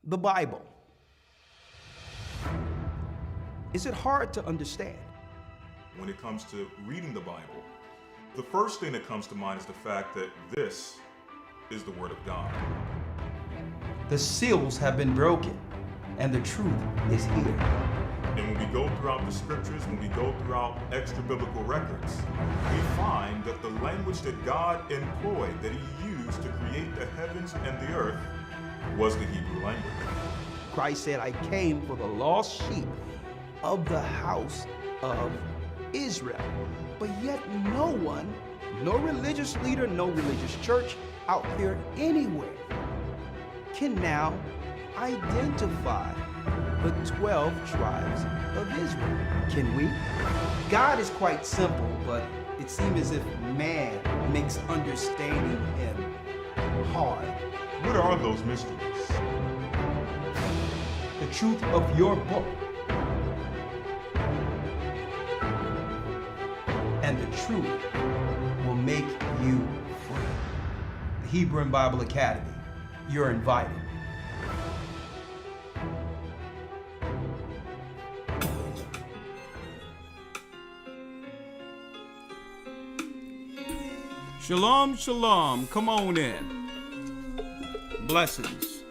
the Bible. Is it hard to understand? When it comes to reading the Bible, the first thing that comes to mind is the fact that this is the Word of God. The seals have been broken, and the truth is here. And when we go throughout the scriptures, when we go throughout extra biblical records, we find that the language that God employed, that He used to create the heavens and the earth, was the Hebrew language. Christ said, I came for the lost sheep of the house of Israel. But yet no one, no religious leader, no religious church out there anywhere can now identify the 12 tribes of Israel. Can we? God is quite simple, but it seems as if man makes understanding Him hard. What are those mysteries? The truth of your book and the truth will make you free. The Hebrew and Bible Academy, you're invited. Shalom, shalom. Come on in. Blessings.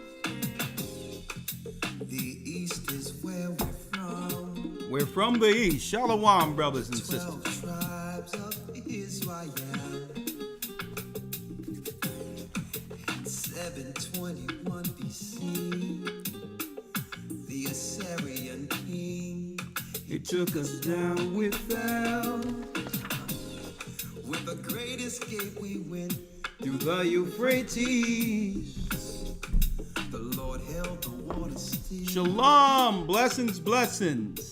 The East is where we're from. We're from the East. Shalom, brothers and sisters. 12 tribes of Israel. 721 BC. The Assyrian king. He took us down without. With a great escape we went. Through the Euphrates. The Lord held the water still. Shalom, blessings, blessings.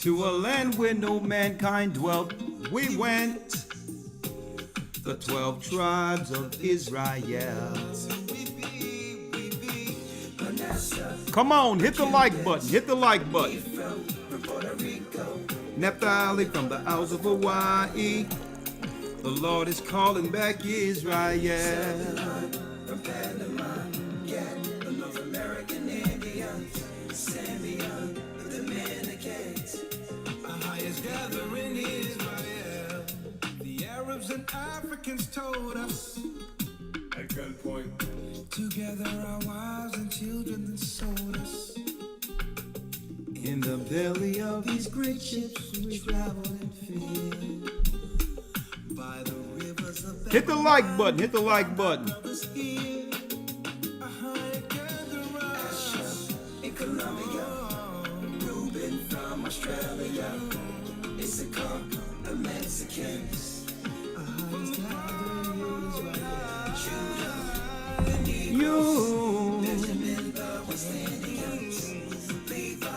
To a land where no mankind dwelt, we went. The 12 tribes of Israel. Come on, hit the like button, hit the like button. Naphtali from the Isles of Hawaii. The Lord is calling back Israel. From Panama, Gad, the North American Indians, Simeon, the Manakites, our highest gathering Israel. The Arabs and Africans told us at gunpoint. Together our wives and children then sold us. In the belly of These great ships we traveled and fed by the rivers of hit the like button, hit the like button. here, a high gathering in Colombia, Reuben from Australia, Issachar, the Mexicans, a highest gathering Israel, Judah, the You. Benjamin, the West Indians, Levi,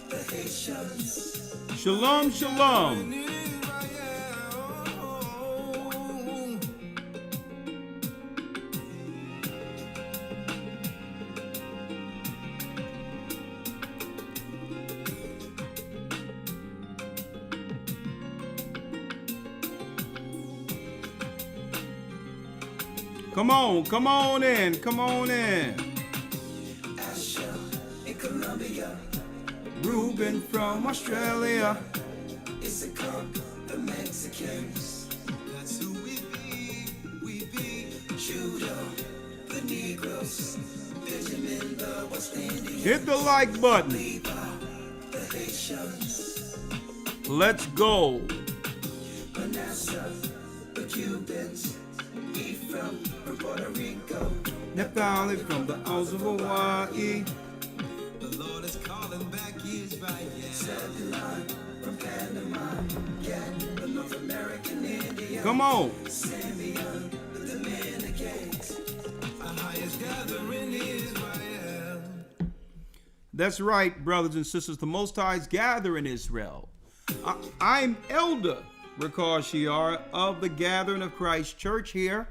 the Haitians. Shalom, shalom. Come on in, come on in. Asher in Colombia, Reuben from Australia. Issachar, the Mexicans. That's who we be Judah, the Negroes, Benjamin, the West Indians, Hit the like button. Levi, the Haitians, Let's go. Manasseh, the Cubans, Ephraim from Puerto Rico. Naphtali from the Isles of Hawaii. The Lord is calling back Israel. Zebulon from Panama, Gad, the North American Indians. Come on. Simeon, the Manakites, our highest gathering Israel. That's right, brothers and sisters. The Most High's gather in Israel. I'm Elder Rakar Shiar of the Gathering of Christ Church here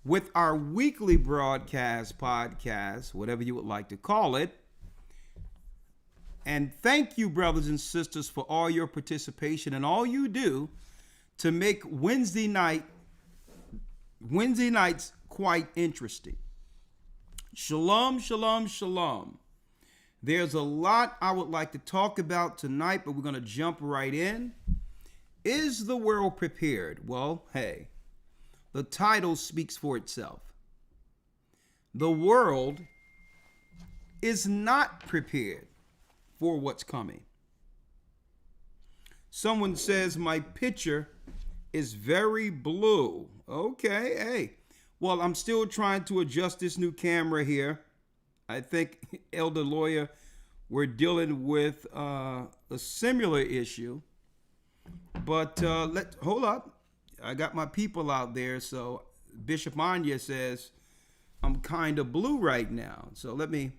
with our weekly podcast, whatever you would like to call it. And thank you, brothers and sisters, for all your participation and all you do to make Wednesday nights quite interesting. Shalom, shalom, shalom. There's a lot I would like to talk about tonight, but we're going to jump right in. Is the world prepared? Well, hey, the title speaks for itself. The world is not prepared for what's coming. Someone says my picture is very blue. Okay, hey. Well, I'm still trying to adjust this new camera here. I think Elder Lawyer, we're dealing with a similar issue. But hold up. I got my people out there. So Bishop Anya says I'm kind of blue right now. So let me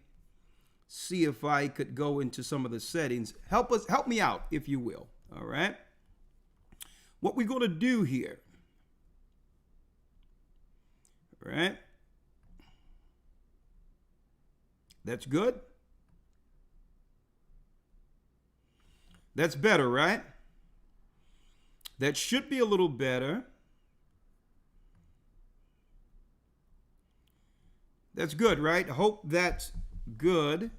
see if I could go into some of the settings. Help me out, if you will. All right. What we're going to do here. All right. That's good. That's better, right? That should be a little better. That's good, right? I hope that's good.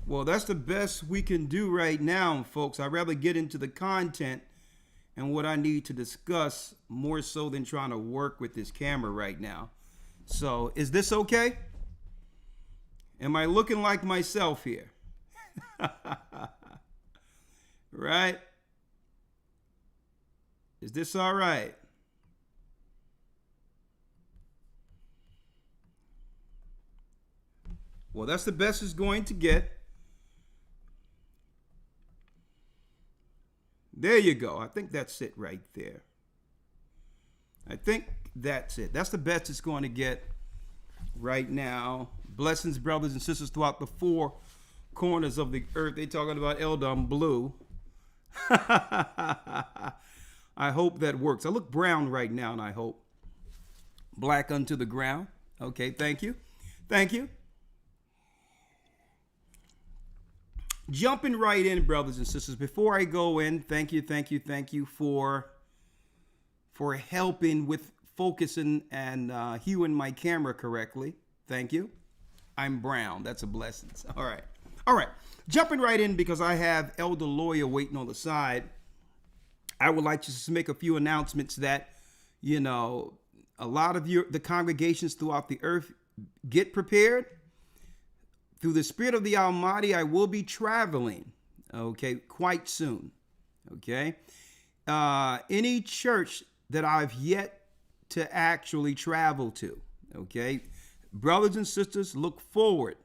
Well, that's the best we can do right now, folks. I'd rather get into the content and what I need to discuss more so than trying to work with this camera right now. So, is this okay? Am I looking like myself here? Right? Is this all right? Well, that's the best it's going to get. There you go. I think that's it right there. I think that's it. That's the best it's going to get right now. Blessings, brothers and sisters, throughout the four corners of the earth. They talking about Elder, I'm blue. I hope that works. I look brown right now, and I hope black unto the ground. Okay, thank you. Thank you. Jumping right in, brothers and sisters. Before I go in, thank you for helping with focusing and hueing my camera correctly. Thank you. I'm brown. That's a blessing. All right. Jumping right in because I have Elder Lawyer waiting on the side. I would like to just make a few announcements that, a lot of the congregations throughout the earth get prepared. Through the Spirit of the Almighty, I will be traveling, quite soon, any church that I've yet to actually travel to, brothers and sisters, look forward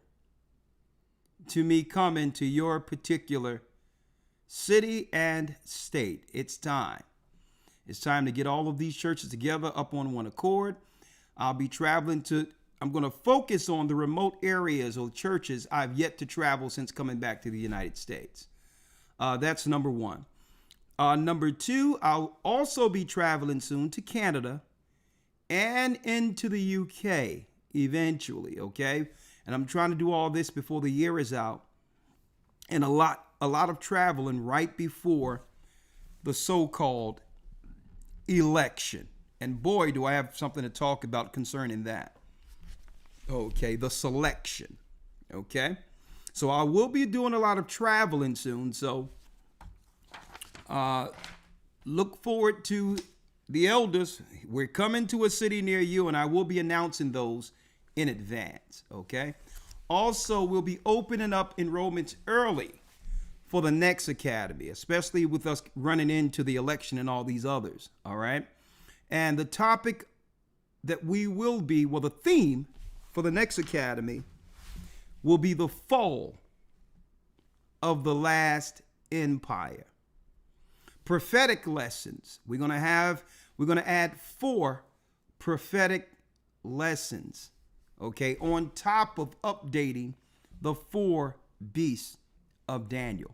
to me coming to your particular city and state. It's time. It's time to get all of these churches together up on one accord. I'll be traveling I'm going to focus on the remote areas or churches I've yet to travel since coming back to the United States. That's number one. Number two, I'll also be traveling soon to Canada and into the UK eventually, And I'm trying to do all this before the year is out. And a lot of traveling right before the so-called election. And boy, do I have something to talk about concerning that. The selection. So I will be doing a lot of traveling soon. So look forward to the elders. We're coming to a city near you, and I will be announcing those in advance. Also, we'll be opening up enrollments early for the next academy, especially with us running into the election and all these others. All right. And the topic that the theme for the next academy will be the fall of the last empire. Prophetic lessons. We're going to add 4 prophetic lessons, on top of updating the 4 beasts of Daniel.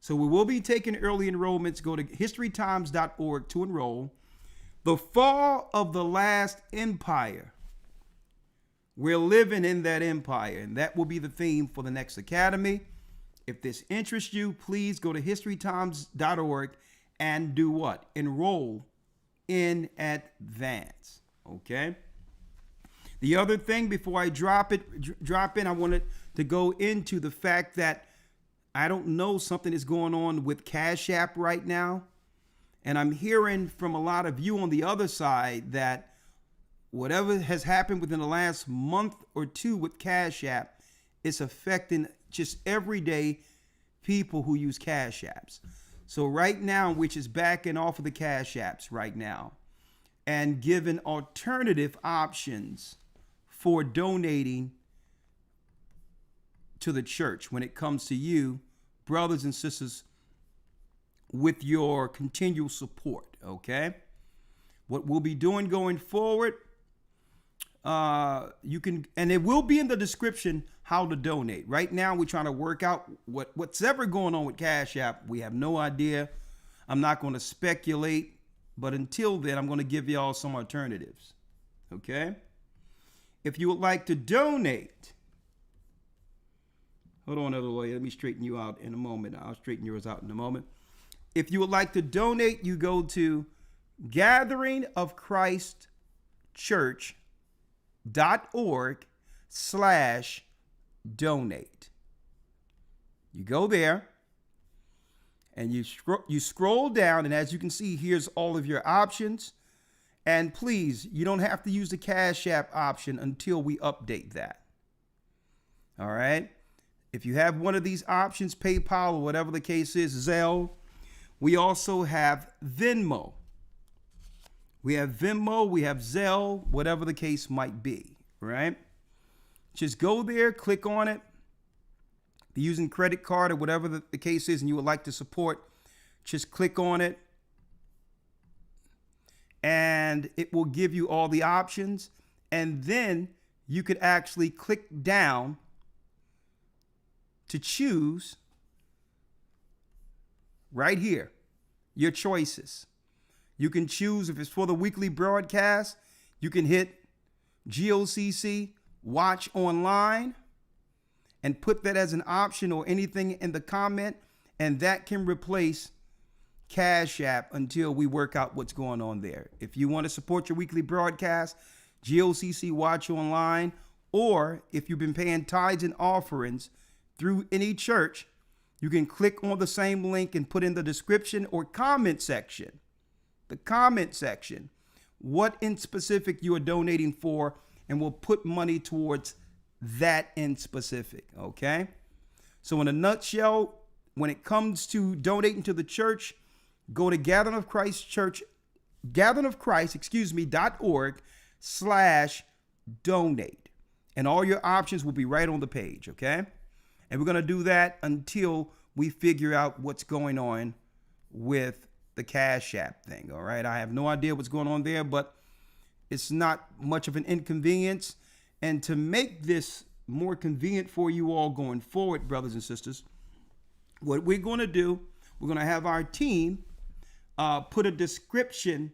So we will be taking early enrollments. Go to historytimes.org to enroll. The fall of the last empire. We're living in that empire, and that will be the theme for the next academy. If this interests you, please go to historytimes.org and do what? Enroll in advance. Okay. The other thing before I drop in, I wanted to go into the fact that I don't know, something is going on with Cash App right now. And I'm hearing from a lot of you on the other side that whatever has happened within the last month or two with Cash App is affecting just everyday people who use Cash Apps. So right now, which is backing off of the Cash Apps right now and giving alternative options for donating to the church when it comes to you, brothers and sisters, with your continual support. Okay. What we'll be doing going forward, you can, and it will be in the description how to donate. Right now, we're trying to work out what's ever going on with Cash App. We have no idea. I'm not going to speculate, but until then, I'm going to give y'all some alternatives. Okay. If you would like to donate, hold on, other lawyer. Let me straighten you out in a moment. I'll straighten yours out in a moment. If you would like to donate, you go to gatheringofchristchurch.org/donate. You go there and you scroll down, and as you can see, here's all of your options. And please, you don't have to use the Cash App option until we update that. All right. If you have one of these options, PayPal or whatever the case is, Zelle, we also have Venmo. We have Venmo, we have Zelle, whatever the case might be, right? Just go there, click on it. If you're using credit card or whatever the case is and you would like to support, just click on it. And it will give you all the options. And then you could actually click down to choose right here your choices. You can choose if it's for the weekly broadcast, you can hit GOCC watch online and put that as an option or anything in the comment, and that can replace Cash App until we work out what's going on there. If you want to support your weekly broadcast, GOCC watch online, or if you've been paying tithes and offerings through any church, you can click on the same link and put in the description or comment section, what in specific you are donating for, and we'll put money towards that in specific. Okay. So in a nutshell, when it comes to donating to the church, go to gatheringofchristchurch.org/donate. And all your options will be right on the page. Okay. And we're going to do that until we figure out what's going on with the Cash App thing. All right. I have no idea what's going on there, but it's not much of an inconvenience. And to make this more convenient for you all going forward, brothers and sisters, what we're going to do, we're going to have our team put a description,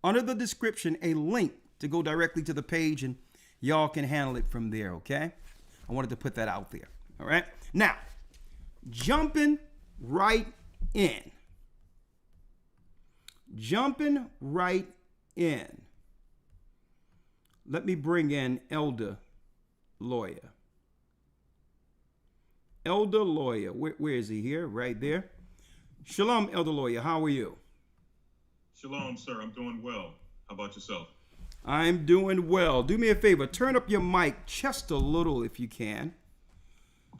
under the description, a link to go directly to the page, and y'all can handle it from there. Okay. I wanted to put that out there. All right. Now, jumping right in. Let me bring in Elder Lawyer. Elder Lawyer, where is he? Here, right there. Shalom, Elder Lawyer. How are you? Shalom, sir. I'm doing well. How about yourself? I'm doing well. Do me a favor. Turn up your mic just a little if you can.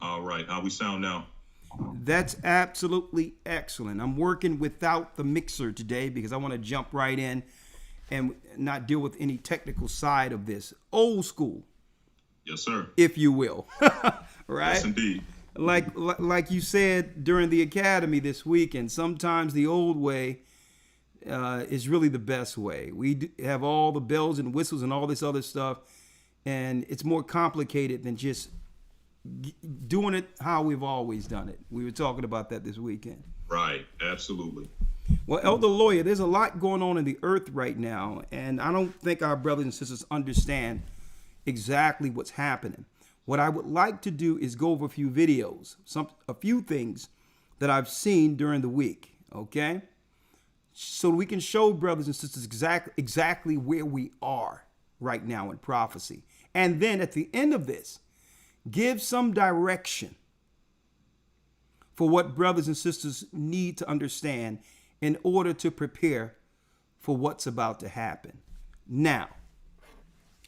All right. How we sound now? That's absolutely excellent. I'm working without the mixer today because I want to jump right in and not deal with any technical side of this. Old school. Yes, sir. If you will. Right? Yes, indeed. Like you said during the academy this weekend, sometimes the old way is really the best way. We have all the bells and whistles and all this other stuff, and it's more complicated than just doing it how we've always done it. We were talking about that this weekend. Right. Absolutely. Well, Elder Lawyer, there's a lot going on in the earth right now, and I don't think our brothers and sisters understand exactly what's happening. What I would like to do is go over a few videos, a few things that I've seen during the week, okay? so we can show brothers and sisters exactly where we are right now in prophecy. And then at the end of this, give some direction for what brothers and sisters need to understand in order to prepare for what's about to happen. Now,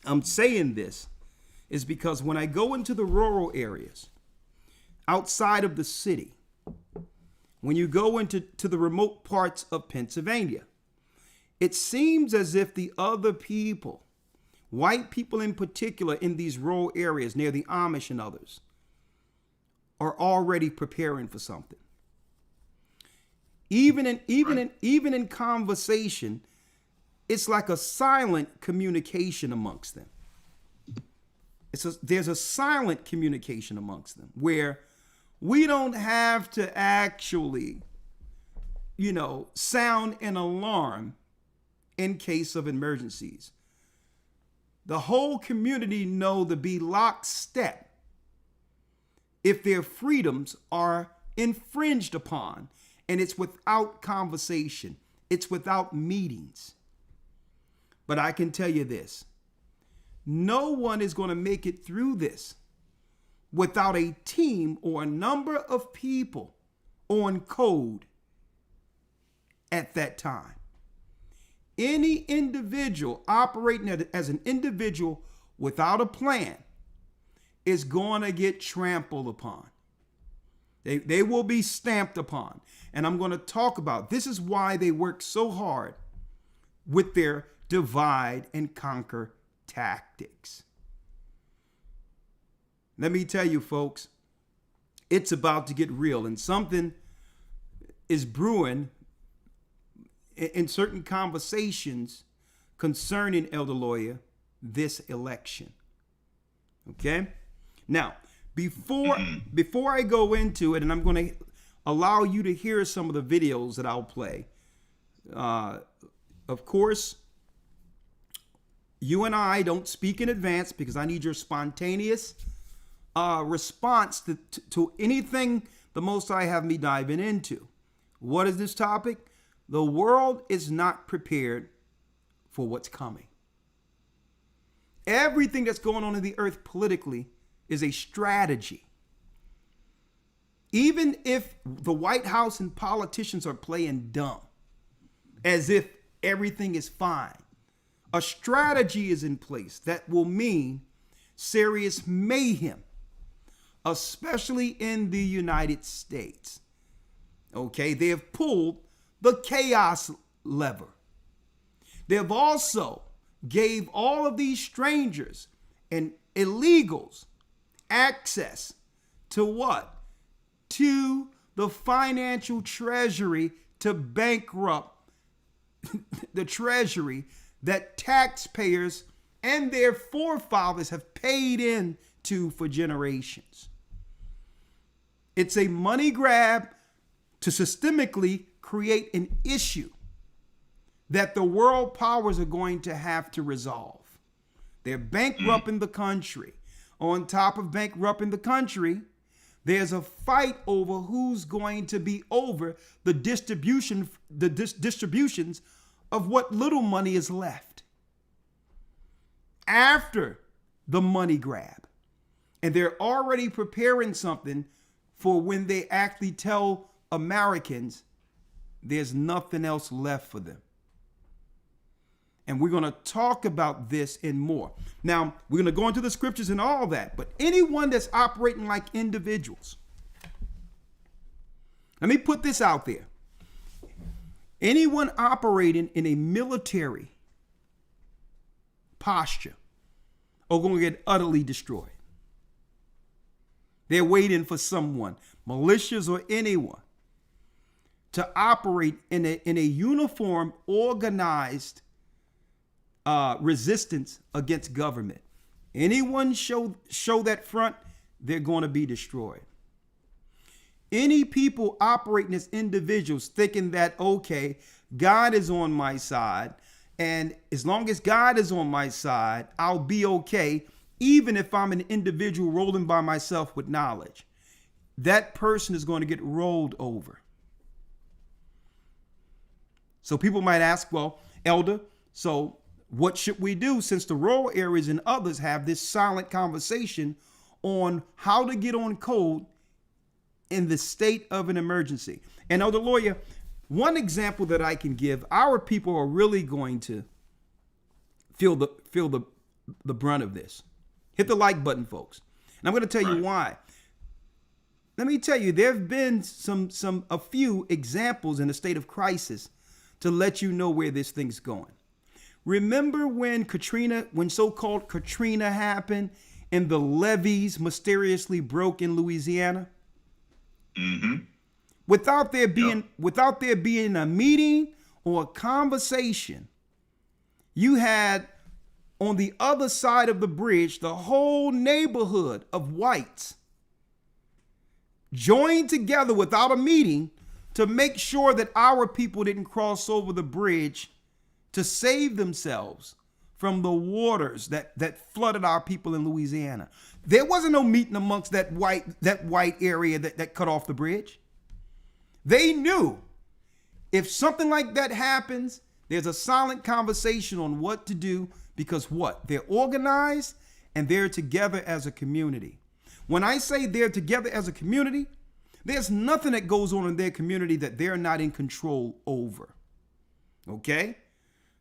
I'm saying this is because when I go into the rural areas outside of the city, when you go into the remote parts of Pennsylvania, it seems as if the other people, white people in particular in these rural areas near the Amish and others, are already preparing for something. Even in conversation, it's like a silent communication amongst them. There's a silent communication amongst them where we don't have to actually, sound an alarm in case of emergencies. The whole community know to be lockstep if their freedoms are infringed upon, and it's without conversation. It's without meetings. But I can tell you this, no one is going to make it through this without a team or a number of people on code at that time. Any individual operating as an individual without a plan is going to get trampled upon. They will be stamped upon. And I'm going to talk about this is why they work so hard with their divide and conquer tactics. Let me tell you, folks, it's about to get real, and something is brewing in certain conversations concerning, Elder Lawyer, this election. Okay? Now, before I go into it, and I'm going to allow you to hear some of the videos that I'll play, of course, you and I don't speak in advance because I need your spontaneous response to anything the Most High have me diving into. What is this topic? The world is not prepared for what's coming. Everything that's going on in the earth politically is a strategy. Even if the White House and politicians are playing dumb, as if everything is fine, a strategy is in place that will mean serious mayhem, especially in the United States. Okay, they have pulled the chaos lever. They have also gave all of these strangers and illegals access to what? To the financial treasury to bankrupt the treasury that taxpayers and their forefathers have paid into for generations. It's a money grab to systemically create an issue that the world powers are going to have to resolve. They're bankrupting the country. On top of bankrupting the country, there's a fight over who's going to be over the distributions of what little money is left after the money grab. And they're already preparing something for when they actually tell Americans there's nothing else left for them. And we're going to talk about this and more. Now, we're going to go into the scriptures and all that, but anyone that's operating like individuals, let me put this out there. Anyone operating in a military posture are going to get utterly destroyed. They're waiting for someone, militias or anyone, to operate in a uniform, organized resistance against government. Anyone show that front, they're going to be destroyed. Any people operating as individuals thinking that, okay, God is on my side, and as long as God is on my side, I'll be okay, even if I'm an individual rolling by myself with knowledge. That person is going to get rolled over. So people might ask, well, Elder, so what should we do since the rural areas and others have this silent conversation on how to get on code in the state of an emergency? And Elder Lawyer, one example that I can give, our people are really going to feel the brunt of this. Hit the like button, folks. And I'm going to tell you why. Let me tell you, there have been a few examples in a state of crisis to let you know where this thing's going. Remember when so-called Katrina happened and the levees mysteriously broke in Louisiana? Mm-hmm. Without there being a meeting or a conversation, you had on the other side of the bridge the whole neighborhood of whites joined together without a meeting to make sure that our people didn't cross over the bridge to save themselves from the waters that flooded our people in Louisiana. There wasn't no meeting amongst that white area that cut off the bridge. They knew if something like that happens, there's a silent conversation on what to do, because what? They're organized and they're together as a community. When I say they're together as a community, there's nothing that goes on in their community that they're not in control over. Okay?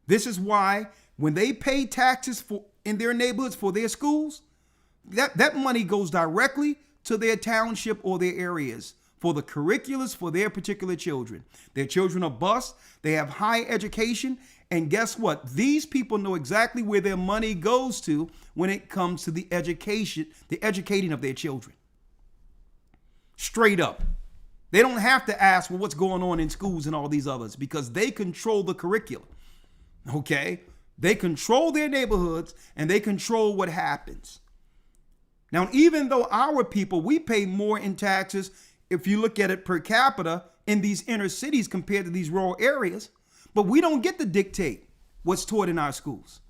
This is why when they pay taxes in their neighborhoods for their schools, that money goes directly to their township or their areas for the curriculums for their particular children. Their children are bused, they have high education, and guess what? These people know exactly where their money goes to when it comes to the educating of their children. Straight up. They don't have to ask, well, what's going on in schools and all these others, because they control the curriculum. Okay? They control their neighborhoods and they control what happens. Now, even though our people, we pay more in taxes, if you look at it per capita in these inner cities compared to these rural areas, but we don't get to dictate what's taught in our schools.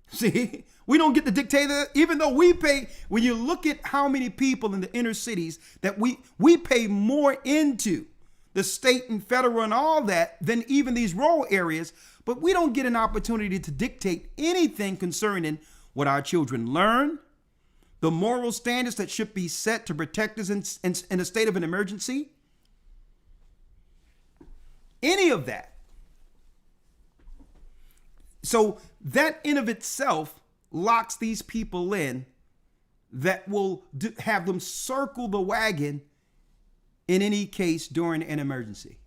See, we don't get to dictate that, even though we pay. When you look at how many people in the inner cities that we pay more into the state and federal and all that than even these rural areas, but we don't get an opportunity to dictate anything concerning what our children learn, the moral standards that should be set to protect us in a state of an emergency. Any of that. So that in of itself locks these people in that will have them circle the wagon in any case during an emergency,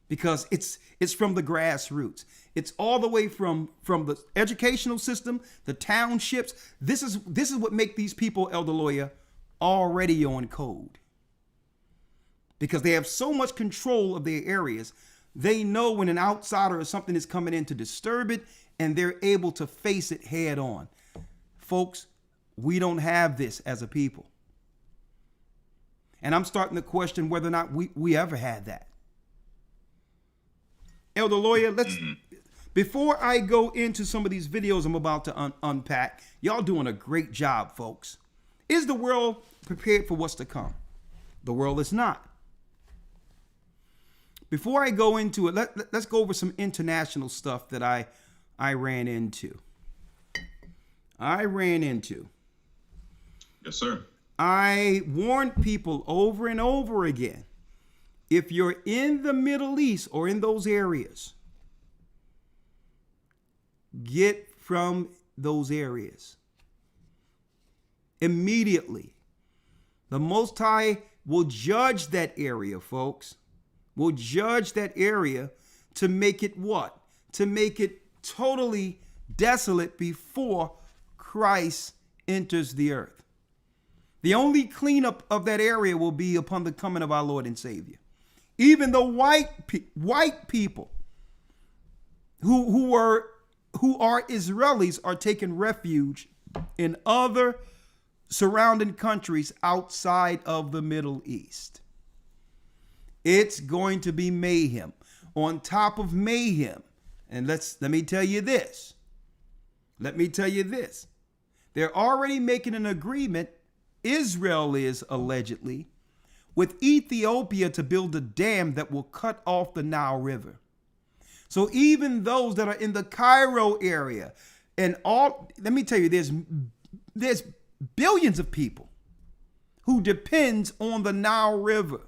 because it's from the grassroots. It's all the way from the educational system, the townships. This is what make these people, Elder Lawyer, already on code, because they have so much control of their areas. They know when an outsider or something is coming in to disturb it, and they're able to face it head on. Folks, we don't have this as a people. And I'm starting to question whether or not we ever had that. Elder Lawyer, before I go into some of these videos I'm about to unpack, y'all doing a great job, folks. Is the world prepared for what's to come? The world is not. Before I go into it, let's go over some international stuff that I ran into. Yes, sir. I warned people over and over again, if you're in the Middle East or in those areas, get from those areas immediately. The Most High will judge that area, folks. Will judge that area to make it what? To make it totally desolate before Christ enters the earth. The only cleanup of that area will be upon the coming of our Lord and Savior. Even the white people who are Israelis are taking refuge in other surrounding countries outside of the Middle East. It's going to be mayhem on top of mayhem. And let me tell you this. They're already making an agreement, Israel is allegedly, with Ethiopia to build a dam that will cut off the Nile River. So even those that are in the Cairo area and all, let me tell you, there's billions of people who depends on the Nile River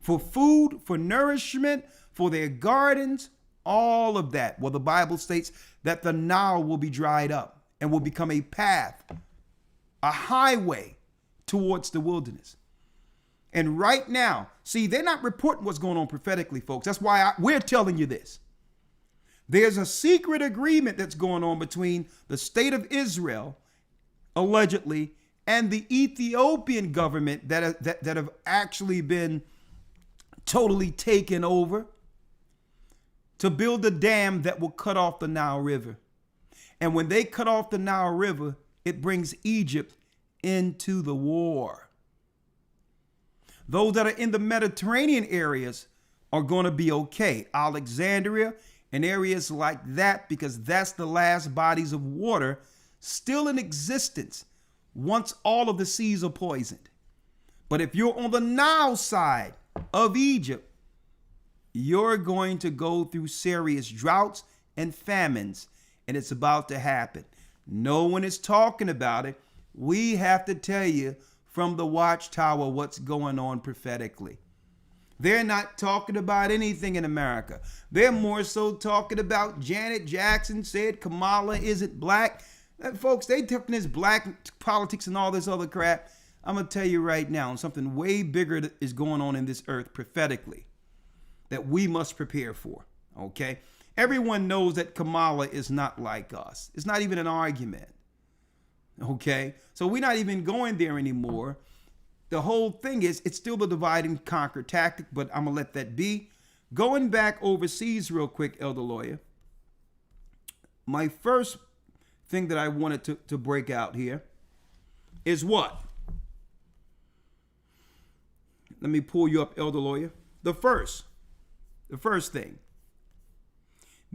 for food, for nourishment, for their gardens, all of that. Well, the Bible states that the Nile will be dried up and will become a path, a highway towards the wilderness. And right now, see, they're not reporting what's going on prophetically, folks. That's why we're telling you this. There's a secret agreement that's going on between the state of Israel, allegedly, and the Ethiopian government that have actually been totally taken over to build a dam that will cut off the Nile River. And when they cut off the Nile River, it brings Egypt into the war. Those that are in the Mediterranean areas are going to be okay. Alexandria and areas like that, because that's the last bodies of water still in existence once all of the seas are poisoned. But if you're on the Nile side of Egypt, you're going to go through serious droughts and famines, and it's about to happen. No one is talking about it. We have to tell you from the watchtower what's going on prophetically. They're not talking about anything in America. They're more so talking about Janet Jackson said Kamala isn't black. Folks, they took this black politics and all this other crap. I'm going to tell you right now, something way bigger is going on in this earth prophetically that we must prepare for, okay? Everyone knows that Kamala is not like us. It's not even an argument, okay? So we're not even going there anymore. The whole thing is, it's still the divide and conquer tactic, but I'm going to let that be. Going back overseas real quick, Elder Lawyer, my first thing that I wanted to break out here is what? Let me pull you up, Elder Lawyer. The first thing,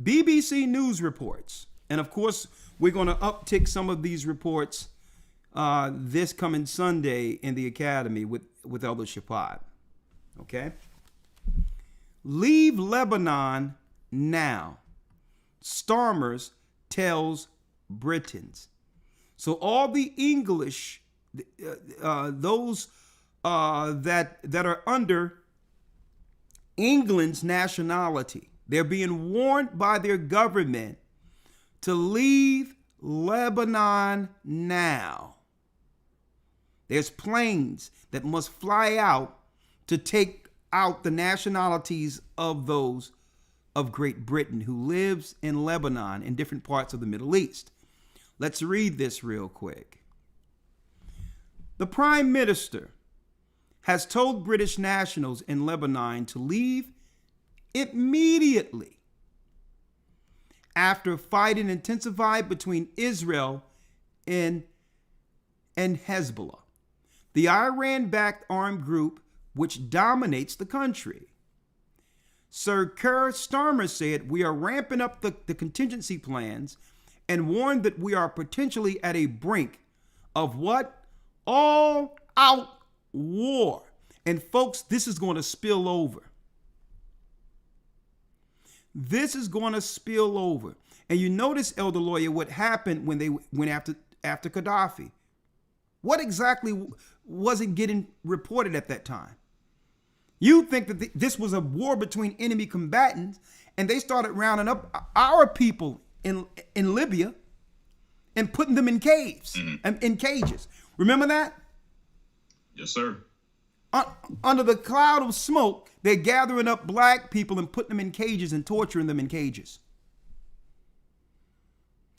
BBC News reports, and of course, we're going to uptick some of these reports this coming Sunday in the Academy with Elder Shapad. Okay? Leave Lebanon now. Starmers tells Britons. So all the English, those that are under England's nationality, they're being warned by their government to leave Lebanon now. There's planes that must fly out to take out the nationalities of those of Great Britain who lives in Lebanon in different parts of the Middle East. Let's read this real quick. The Prime Minister has told British nationals in Lebanon to leave immediately after fighting intensified between Israel and Hezbollah, the Iran-backed armed group which dominates the country. Sir Keir Starmer said, "We are ramping up the contingency plans and warned that we are potentially at a brink of what? All-out war." And folks, this is going to spill over. This is going to spill over. And you notice, Elder Lawyer, what happened when they went after Gaddafi. What exactly wasn't getting reported at that time? You think that this was a war between enemy combatants, and they started rounding up our people in Libya and putting them in caves, in cages. Remember that? Yes, sir. Under the cloud of smoke, they're gathering up black people and putting them in cages and torturing them in cages.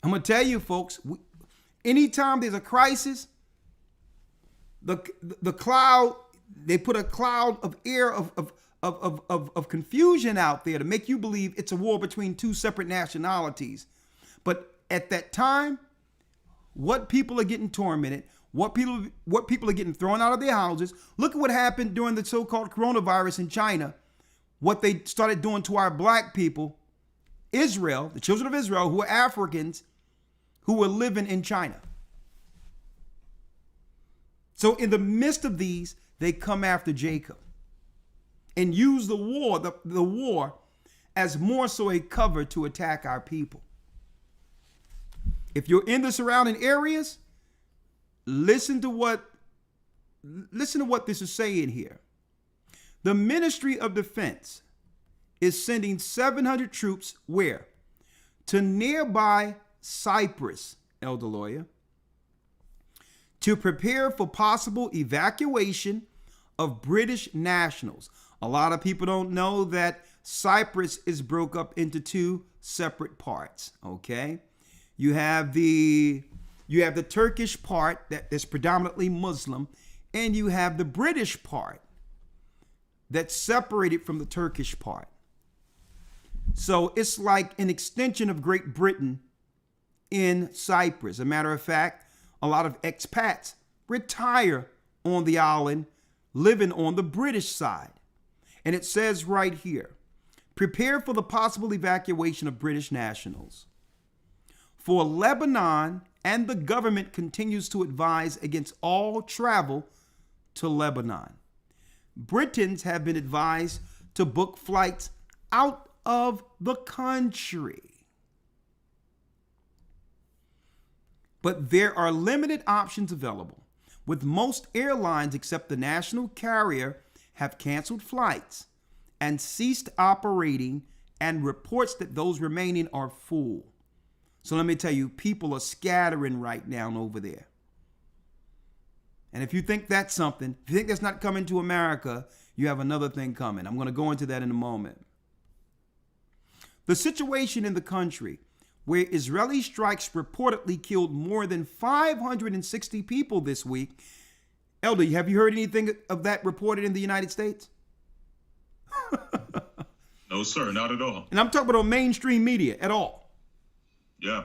I'm going to tell you, folks, anytime there's a crisis, the cloud, they put a cloud of air of confusion out there to make you believe it's a war between two separate nationalities. But at that time, what people are getting tormented, what people are getting thrown out of their houses. Look at what happened during the so-called coronavirus in China. What they started doing to our black people, Israel, the children of Israel, who are Africans, who were living in China. So in the midst of these, they come after Jacob and use the war as more so a cover to attack our people. If you're in the surrounding areas, listen to what this is saying here. The Ministry of Defense is sending 700 troops where? To nearby Cyprus, Elder Lawyer, to prepare for possible evacuation of British nationals. A lot of people don't know that Cyprus is broke up into two separate parts, okay? You have the Turkish part that's predominantly Muslim, and you have the British part that's separated from the Turkish part. So it's like an extension of Great Britain in Cyprus. As a matter of fact, a lot of expats retire on the island, living on the British side. And it says right here, prepare for the possible evacuation of British nationals. For Lebanon, and the government continues to advise against all travel to Lebanon. Britons have been advised to book flights out of the country. But there are limited options available, with most airlines except the national carrier have canceled flights and ceased operating, and reports that those remaining are full. So let me tell you, people are scattering right now over there. And if you think that's something, if you think that's not coming to America, you have another thing coming. I'm going to go into that in a moment. The situation in the country, where Israeli strikes reportedly killed more than 560 people this week. Elder, have you heard anything of that reported in the United States? No, sir, not at all. And I'm talking about mainstream media at all. Yeah.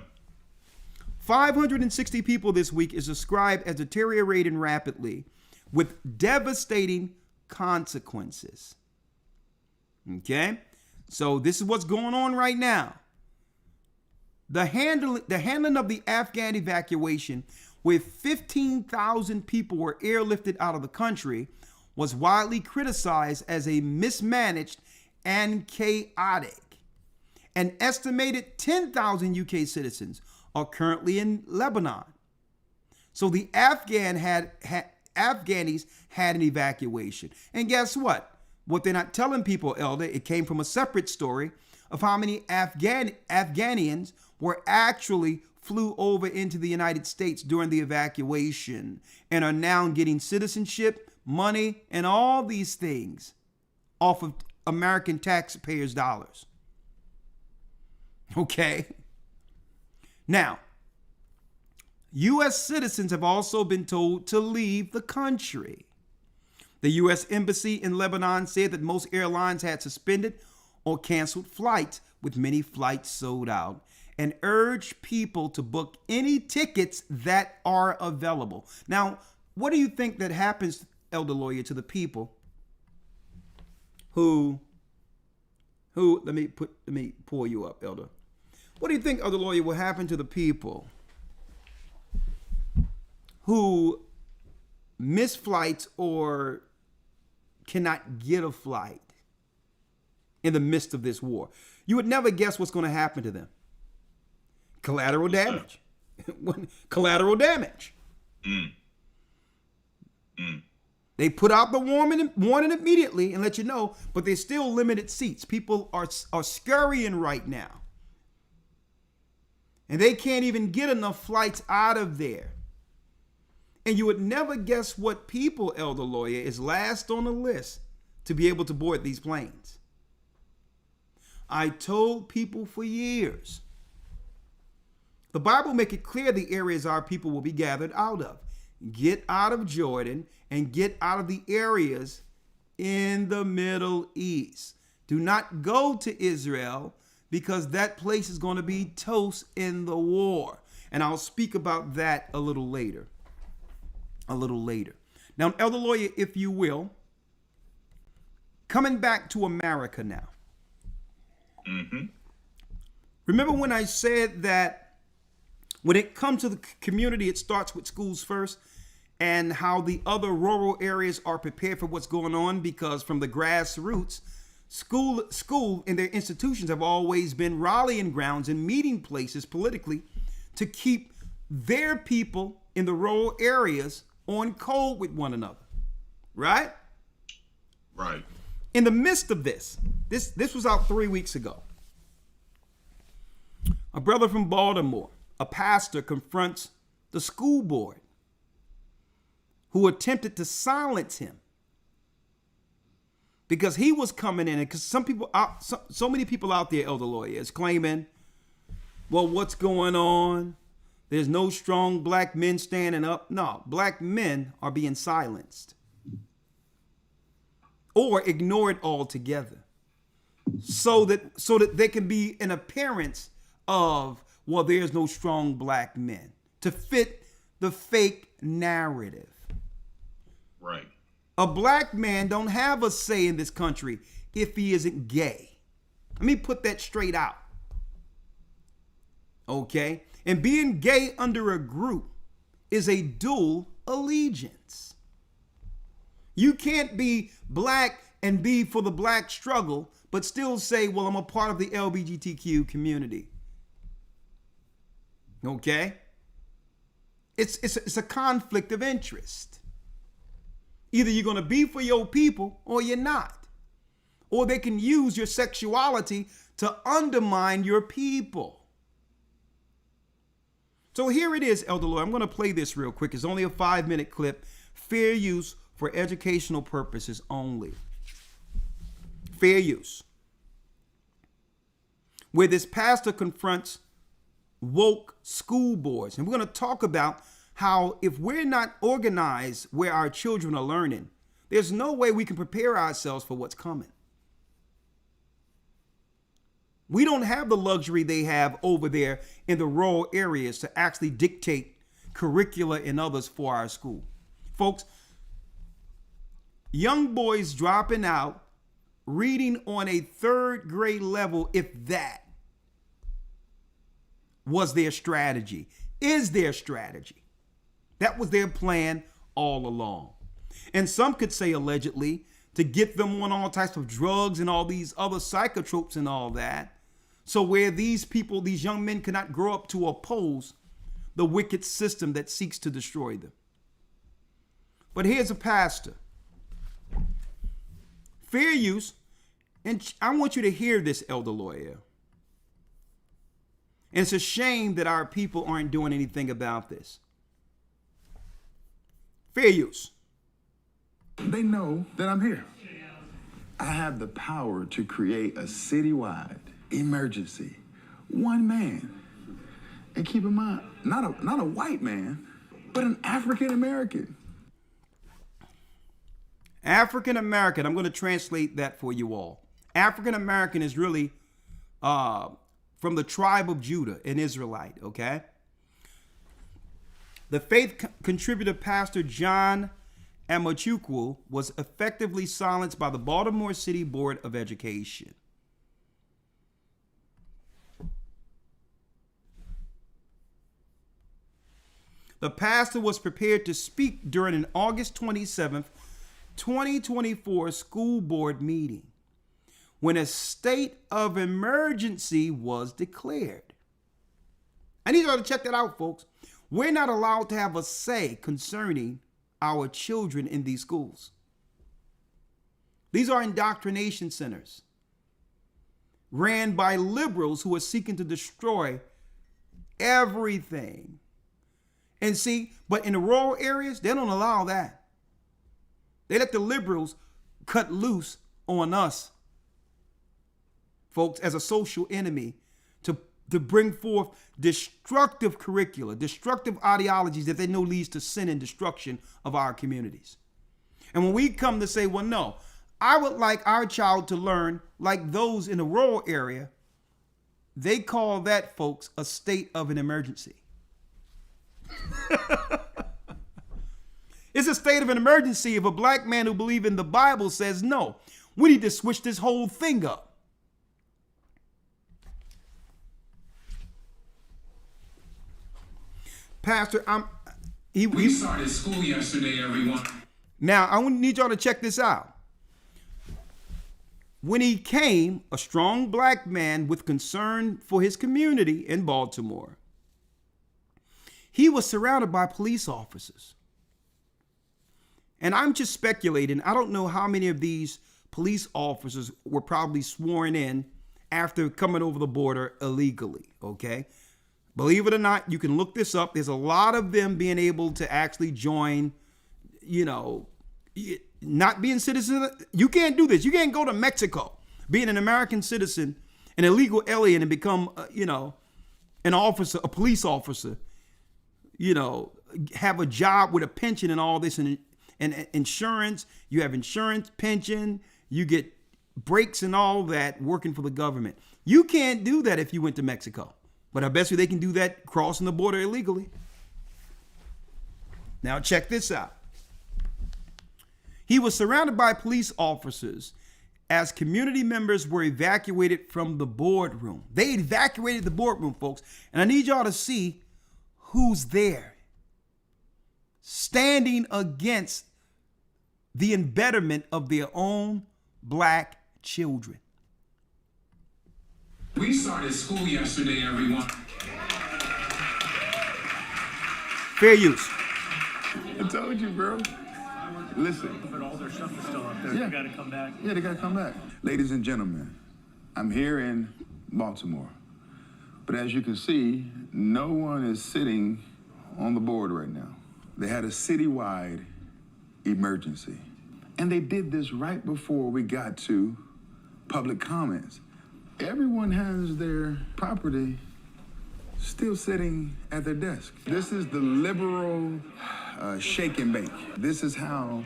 560 people this week is described as deteriorating rapidly with devastating consequences. Okay? So this is what's going on right now. The handling of the Afghan evacuation, where 15,000 people were airlifted out of the country, was widely criticized as a mismanaged and chaotic. An estimated 10,000 UK citizens are currently in Lebanon. So the Afghanis had an evacuation. And guess what? What they're not telling people, Elder, it came from a separate story of how many Afghanians were actually flew over into the United States during the evacuation and are now getting citizenship, money, and all these things off of American taxpayers' dollars. Okay? Now, U.S. citizens have also been told to leave the country. The U.S. Embassy in Lebanon said that most airlines had suspended or canceled flights, with many flights sold out, and urged people to book any tickets that are available. Now, what do you think that happens, Elder Lawyer, to the people who let me pull you up, Elder. What do you think, Elder Lawyer, will happen to the people who miss flights or cannot get a flight in the midst of this war? You would never guess what's going to happen to them. Collateral damage. Collateral damage. They put out the warning immediately and let you know, but there's still limited seats. People are scurrying right now. And they can't even get enough flights out of there. And you would never guess what people, Elder Lawyer, is last on the list to be able to board these planes. I told people for years. The Bible make it clear the areas our people will be gathered out of. Get out of Jordan and get out of the areas in the Middle East. Do not go to Israel, because that place is going to be toast in the war. And I'll speak about that a little later. Now, Elder Lawyer, if you will, coming back to America now. Remember when I said that when it comes to the community, it starts with schools first, and how the other rural areas are prepared for what's going on, because from the grassroots, School and their institutions have always been rallying grounds and meeting places politically to keep their people in the rural areas on code with one another. Right? Right. In the midst of this was out 3 weeks ago. A brother from Baltimore, a pastor, confronts the school board who attempted to silence him because he was coming in, and because so many people out there, Elder Lawyer, is claiming, well, what's going on? There's no strong black men standing up. No, black men are being silenced or ignored altogether, so that there can be an appearance of, well, there's no strong black men, to fit the fake narrative. Right. A black man don't have a say in this country if he isn't gay. Let me put that straight out. Okay? And being gay under a group is a dual allegiance. You can't be black and be for the black struggle, but still say, well, I'm a part of the LGBTQ community. Okay? It's a conflict of interest. Either you're going to be for your people or you're not. Or they can use your sexuality to undermine your people. So here it is, Elder Lawyer. I'm going to play this real quick. It's only a 5-minute clip. Fair use for educational purposes only. Fair use. Where this pastor confronts woke school boards. And we're going to talk about how if we're not organized where our children are learning, there's no way we can prepare ourselves for what's coming. We don't have the luxury they have over there in the rural areas to actually dictate curricula and others for our school. Folks, young boys dropping out, reading on a 3rd grade level, if that was their strategy, is their strategy. That was their plan all along. And some could say allegedly to get them on all types of drugs and all these other psychotropes and all that. So where these people, these young men cannot grow up to oppose the wicked system that seeks to destroy them. But here's a pastor. Fair use, and I want you to hear this, Elder Lawyer. And it's a shame that our people aren't doing anything about this. Fair use. They know that I'm here. I have the power to create a citywide emergency. One man. And keep in mind, not a white man, but an African American. African American. I'm going to translate that for you all. African American is really from the tribe of Judah, an Israelite, okay? The faith contributor Pastor John Amachukwu was effectively silenced by the Baltimore City Board of Education. The pastor was prepared to speak during an August 27th, 2024 school board meeting when a state of emergency was declared. I need y'all to check that out, folks. We're not allowed to have a say concerning our children in these schools. These are indoctrination centers ran by liberals who are seeking to destroy everything. And see, but in the rural areas, they don't allow that. They let the liberals cut loose on us, folks, as a social enemy to bring forth destructive curricula, destructive ideologies that they know leads to sin and destruction of our communities. And when we come to say, well, no, I would like our child to learn like those in the rural area, they call that, folks, a state of an emergency. It's a state of an emergency if a black man who believes in the Bible says, no, we need to switch this whole thing up. Pastor, we started school yesterday, everyone. Now, I need y'all to check this out. When he came, a strong black man with concern for his community in Baltimore, he was surrounded by police officers. And I'm just speculating. I don't know how many of these police officers were probably sworn in after coming over the border illegally, okay? Believe it or not, you can look this up. There's a lot of them being able to actually join, not being citizens. You can't do this. You can't go to Mexico, being an American citizen, an illegal alien, and become, an officer, a police officer, have a job with a pension and all this and insurance. You have insurance, pension, you get breaks and all that working for the government. You can't do that if you went to Mexico. But I bet you they can do that crossing the border illegally. Now check this out. He was surrounded by police officers as community members were evacuated from the boardroom. They evacuated the boardroom, folks. And I need y'all to see who's there, standing against the embetterment of their own black children. We started school yesterday, everyone. Fair use. I told you, bro. Listen. But all their stuff is still up there. Yeah. They got to come back. Yeah, they gotta come back. Ladies and gentlemen, I'm here in Baltimore. But as you can see, no one is sitting on the board right now. They had a citywide emergency. And they did this right before we got to public comments. Everyone has their property still sitting at their desk. This is the liberal shake and bake. This is how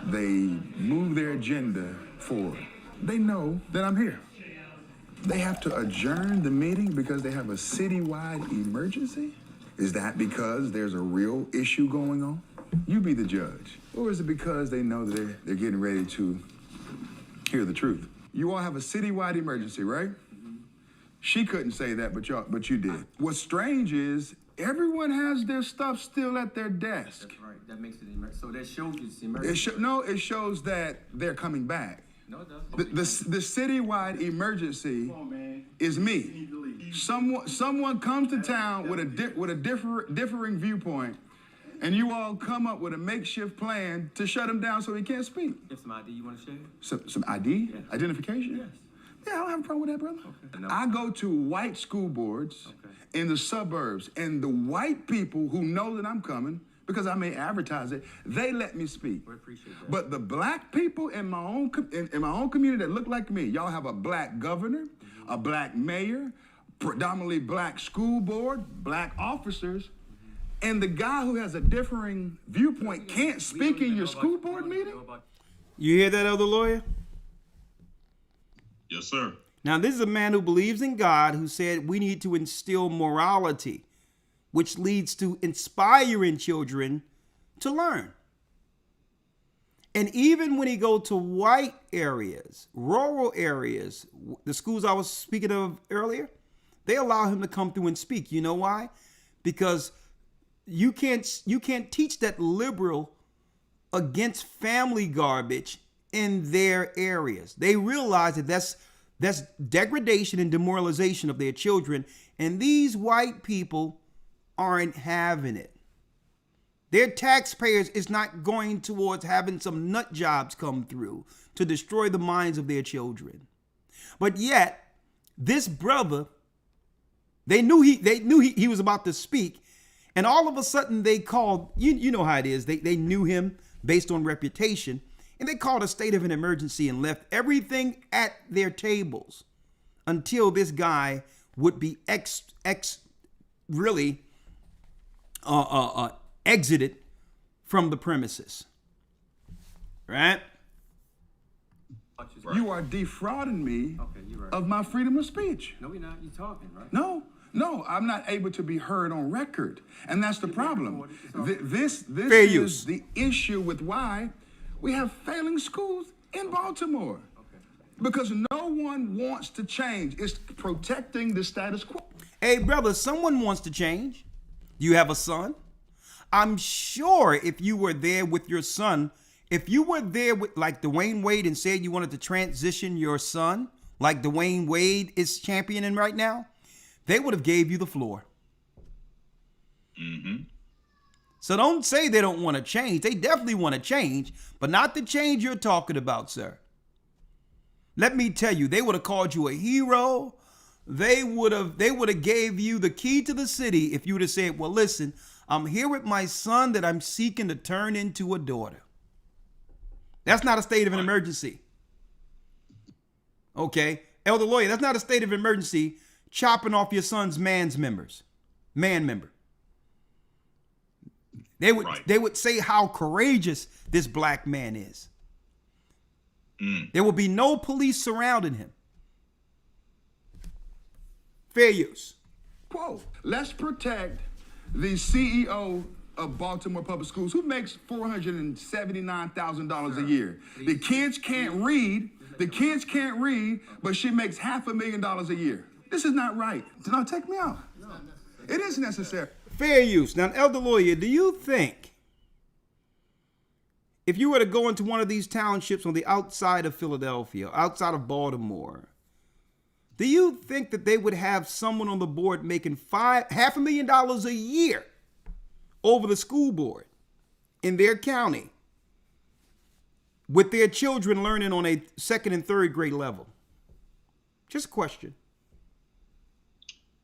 they move their agenda forward. They know that I'm here. They have to adjourn the meeting because they have a citywide emergency? Is that because there's a real issue going on? You be the judge. Or is it because they know that they're getting ready to hear the truth? You all have a citywide emergency, right? She couldn't say that, but you did. What's strange is everyone has their stuff still at their desk. That's right. That makes it emergency. So that shows you it's emergency. It shows that they're coming back. No, it doesn't. The citywide emergency is me. Someone comes to town with a differing viewpoint, and you all come up with a makeshift plan to shut him down so he can't speak. You have some ID you want to share? Some ID? Yes. Identification? Yes. Yeah, I don't have a problem with that, brother. Okay. No. I go to white school boards in the suburbs, and the white people who know that I'm coming, because I may advertise it, they let me speak. We appreciate that. But the black people in my own community that look like me, y'all have a black governor, a black mayor, predominantly black school board, black officers, and the guy who has a differing viewpoint can't speak in your school board meeting? You hear that, elder lawyer? Yes, sir. Now, this is a man who believes in God, who said we need to instill morality, which leads to inspiring children to learn. And even when he go to white areas, rural areas, the schools I was speaking of earlier, they allow him to come through and speak. You know why? Because you can't teach that liberal against family garbage in their areas. They realize that that's degradation and demoralization of their children, and these white people aren't having it. Their taxpayers is not going towards having some nut jobs come through to destroy the minds of their children. But yet, this brother, they knew he was about to speak, and all of a sudden they called, you know how it is, they knew him based on reputation, and they called a state of an emergency and left everything at their tables until this guy would be exited from the premises. Right? You are defrauding me of my freedom of speech. No, we're not. You're talking, right? No, I'm not able to be heard on record. And that's the problem. This Fair is use. the issue with why we have failing schools in Baltimore. Because no one wants to change. It's protecting the status quo. Hey, brother, someone wants to change. You have a son. I'm sure if you were there with your son If you were there with like Dwayne Wade and said you wanted to transition your son, like Dwayne Wade is championing right now, they would have gave you the floor. Mm-hmm. So don't say they don't want to change. They definitely want to change, but not the change you're talking about, sir. Let me tell you, they would have called you a hero. They would have gave you the key to the city if you would have said, well, listen, I'm here with my son that I'm seeking to turn into a daughter. That's not a state of an emergency. Okay, elder lawyer, that's not a state of emergency chopping off your son's man member. They would say how courageous this black man is. There will be no police surrounding him. Fair use. Quote, let's protect the CEO of Baltimore Public Schools who makes $479,000 a year. The kids can't read. But she makes $500,000 a year. This is not right. No, take me out. It is necessary. Fair use. Now, elder lawyer, do you think if you were to go into one of these townships on the outside of Philadelphia, outside of Baltimore, do you think that they would have someone on the board making $500,000 a year over the school board in their county with their children learning on a second and third grade level? Just a question.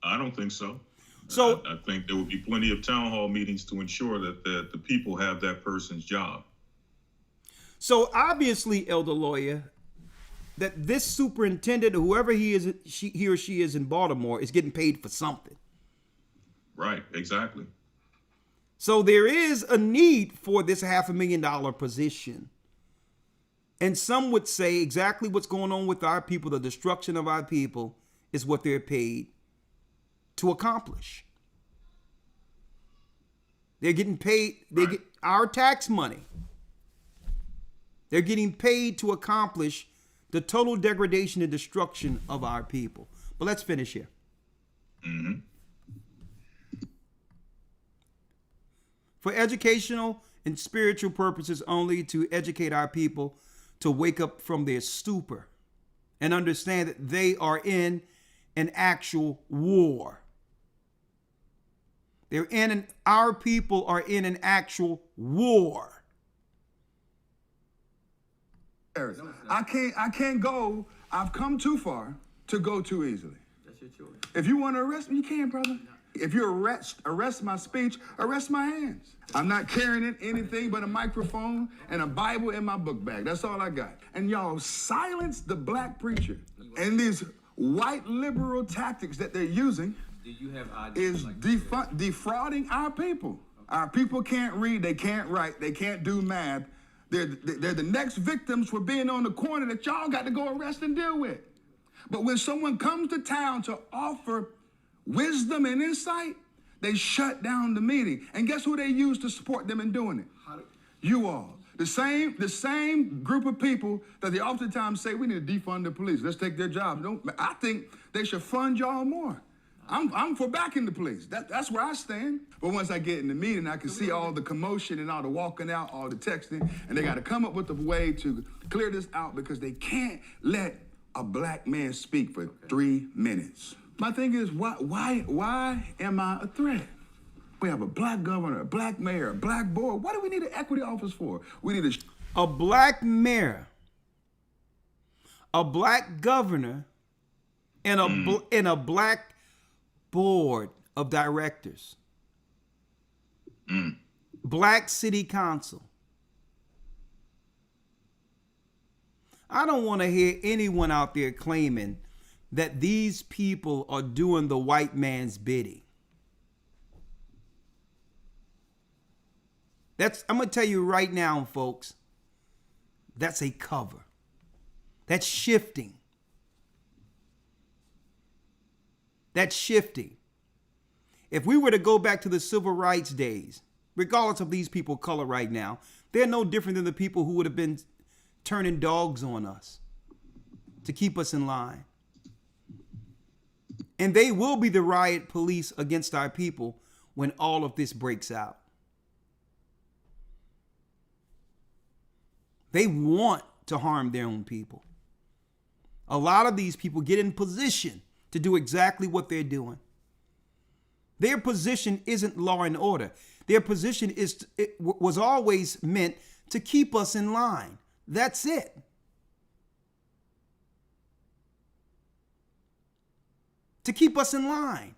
I don't think so. So I think there will be plenty of town hall meetings to ensure that the people have that person's job. So obviously, elder lawyer, that this superintendent, whoever he or she is in Baltimore, is getting paid for something. Right, exactly. So there is a need for this $500,000 position. And some would say exactly what's going on with our people, the destruction of our people, is what they're paid to accomplish. They're getting paid, they get our tax money. They're getting paid to accomplish the total degradation and destruction of our people. But let's finish here. Mm-hmm. For educational and spiritual purposes only, to educate our people to wake up from their stupor and understand that they are in an actual war. Our people are in an actual war. I can't go. I've come too far to go too easily. That's your choice. If you want to arrest me, you can, brother. If you arrest my speech, arrest my hands. I'm not carrying anything but a microphone and a Bible in my book bag. That's all I got. And y'all silence the black preacher. And these white liberal tactics that they're using is defrauding our people. Our people can't read, they can't write, they can't do math. They're the next victims for being on the corner that y'all got to go arrest and deal with. But when someone comes to town to offer wisdom and insight, they shut down the meeting. And guess who they use to support them in doing it? You all. The same group of people that they oftentimes say we need to defund the police. Let's take their jobs. I think they should fund y'all more. I'm for backing the police. That's where I stand. But once I get in the meeting, I can see all the commotion and all the walking out, all the texting, and they got to come up with a way to clear this out because they can't let a black man speak for 3 minutes. My thing is, why am I a threat? We have a black governor, a black mayor, a black board. What do we need an equity office for? We need a black mayor, a black governor, and a black board of directors. Black city council. I don't want to hear anyone out there claiming that these people are doing the white man's bidding. I'm going to tell you right now, folks, that's a cover. That's shifting. That's shifting. If we were to go back to the civil rights days, regardless of these people color right now, they're no different than the people who would have been turning dogs on us to keep us in line. And they will be the riot police against our people when all of this breaks out. They want to harm their own people. A lot of these people get in position to do exactly what they're doing. Their position isn't law and order. Their position was always meant to keep us in line. That's it. To keep us in line.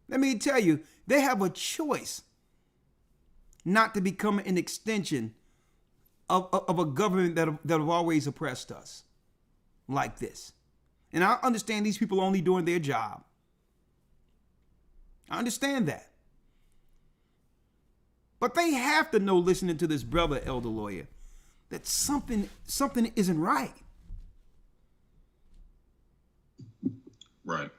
Let me tell you, they have a choice not to become an extension of a government that have always oppressed us like this. And I understand these people are only doing their job. I understand that. But they have to know, listening to this brother, Elder Lawyer, that something isn't right. Right.